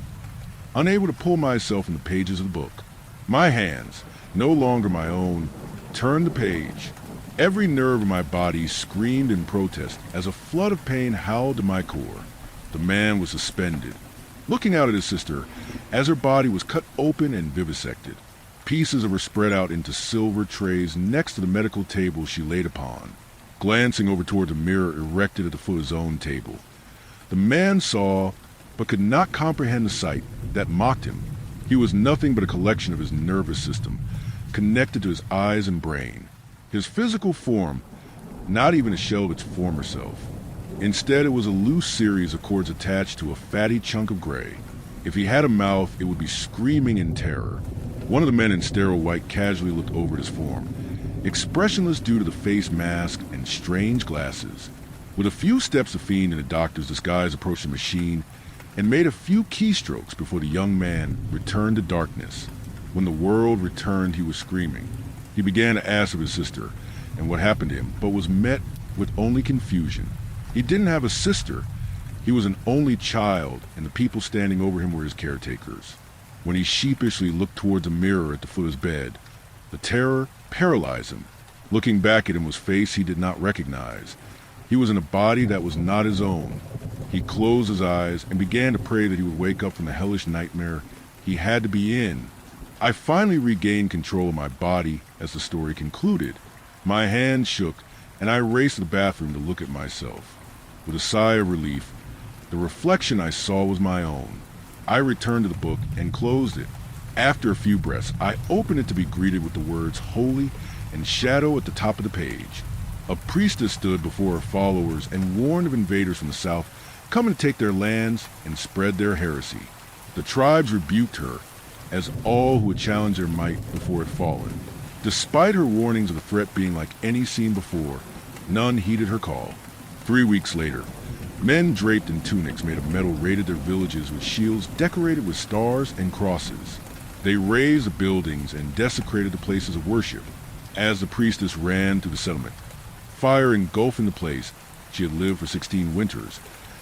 unable to pull myself from the pages of the book. My hands, no longer my own, turned the page. Every nerve in my body screamed in protest as a flood of pain howled to my core. The man was suspended, looking out at his sister as her body was cut open and vivisected. Pieces of her spread out into silver trays next to the medical table she laid upon, glancing over toward the mirror erected at the foot of his own table. The man saw, but could not comprehend the sight that mocked him. He was nothing but a collection of his nervous system, connected to his eyes and brain. His physical form, not even a shell of its former self. Instead, it was a loose series of cords attached to a fatty chunk of gray. If he had a mouth, it would be screaming in terror. One of the men in sterile white casually looked over at his form, expressionless due to the face mask and strange glasses. With a few steps, the fiend in the doctor's disguise approached the machine and made a few keystrokes before the young man returned to darkness. When the world returned, he was screaming. He began to ask of his sister and what happened to him, but was met with only confusion. He didn't have a sister. He was an only child, and the people standing over him were his caretakers. When he sheepishly looked towards a mirror at the foot of his bed, the terror paralyzed him. Looking back at him was a face he did not recognize. He was in a body that was not his own. He closed his eyes and began to pray that he would wake up from the hellish nightmare he had to be in. I finally regained control of my body as the story concluded. My hands shook, and I raced to the bathroom to look at myself. With a sigh of relief, the reflection I saw was my own. I returned to the book and closed it. After a few breaths, I opened it to be greeted with the words "Holy" and "Shadow" at the top of the page. A priestess stood before her followers and warned of invaders from the south coming to take their lands and spread their heresy. The tribes rebuked her, as all who had challenged their might before had fallen. Despite her warnings of the threat being like any seen before, none heeded her call. 3 weeks later, men draped in tunics made of metal raided their villages with shields decorated with stars and crosses. They razed the buildings and desecrated the places of worship. As the priestess ran through the settlement, fire engulfing the place she had lived for 16 winters,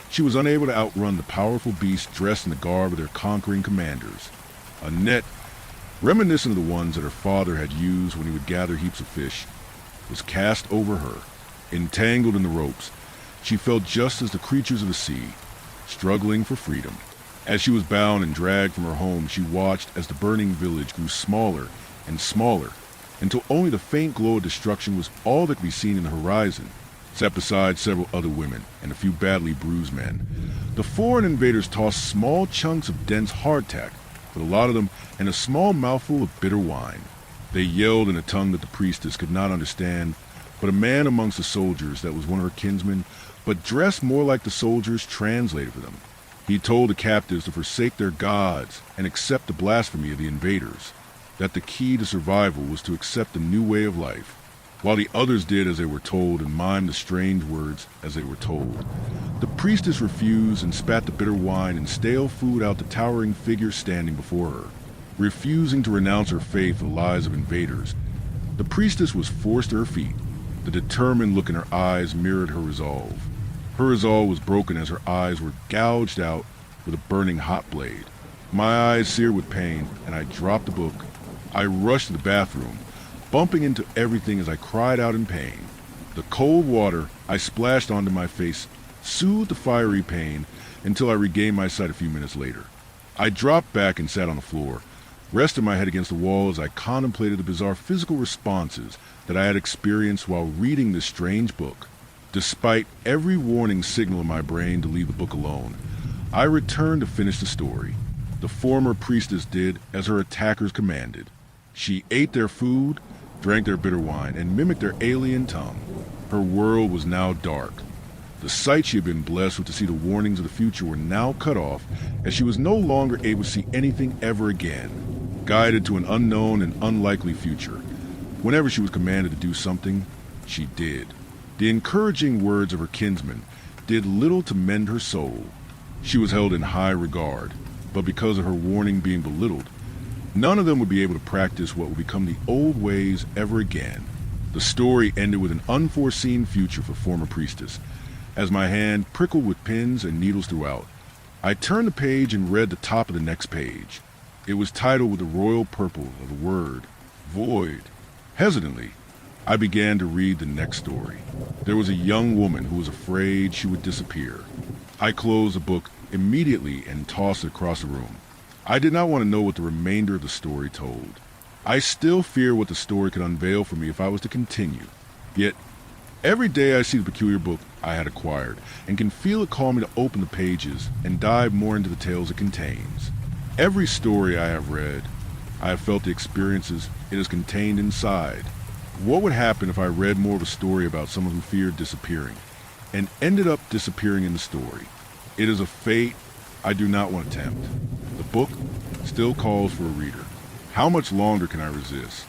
she was unable to outrun the powerful beasts dressed in the garb of their conquering commanders. A net, reminiscent of the ones that her father had used when he would gather heaps of fish, was cast over her. Entangled in the ropes, she felt just as the creatures of the sea, struggling for freedom. As she was bound and dragged from her home, she watched as the burning village grew smaller and smaller, until only the faint glow of destruction was all that could be seen in the horizon. Set beside several other women and a few badly bruised men, the foreign invaders tossed small chunks of dense hardtack, with a lot of them, and a small mouthful of bitter wine. They yelled in a tongue that the priestess could not understand, but a man amongst the soldiers that was one of her kinsmen, but dressed more like the soldiers, translated for them. He told the captives to forsake their gods and accept the blasphemy of the invaders, that the key to survival was to accept the new way of life, while the others did as they were told and mimed the strange words as they were told. The priestess refused and spat the bitter wine and stale food out the towering figure standing before her, refusing to renounce her faith for the lies of invaders. The priestess was forced to her feet. The determined look in her eyes mirrored her resolve. Her resolve was broken as her eyes were gouged out with a burning hot blade. My eyes seared with pain, and I dropped the book. I rushed to the bathroom, bumping into everything as I cried out in pain. The cold water I splashed onto my face soothed the fiery pain until I regained my sight a few minutes later. I dropped back and sat on the floor, rested my head against the wall as I contemplated the bizarre physical responses that I had experienced while reading this strange book. Despite every warning signal in my brain to leave the book alone, I returned to finish the story. The former priestess did as her attackers commanded. She ate their food, drank their bitter wine, and mimicked their alien tongue. Her world was now dark. The sight she had been blessed with to see the warnings of the future were now cut off, as she was no longer able to see anything ever again, guided to an unknown and unlikely future. Whenever she was commanded to do something, she did. The encouraging words of her kinsmen did little to mend her soul. She was held in high regard, but because of her warning being belittled, none of them would be able to practice what would become the old ways ever again. The story ended with an unforeseen future for former priestess. As my hand prickled with pins and needles throughout, I turned the page and read the top of the next page. It was titled with the royal purple of the word, void. Hesitantly, I began to read the next story. There was a young woman who was afraid she would disappear. I closed the book immediately and tossed it across the room. I did not want to know what the remainder of the story told. I still fear what the story could unveil for me if I was to continue. Yet, every day I see the peculiar book I had acquired and can feel it call me to open the pages and dive more into the tales it contains. Every story I have read, I have felt the experiences it is contained inside. What would happen if I read more of a story about someone who feared disappearing and ended up disappearing in the story? It is a fate I do not want to tempt. The book still calls for a reader. How much longer can I resist?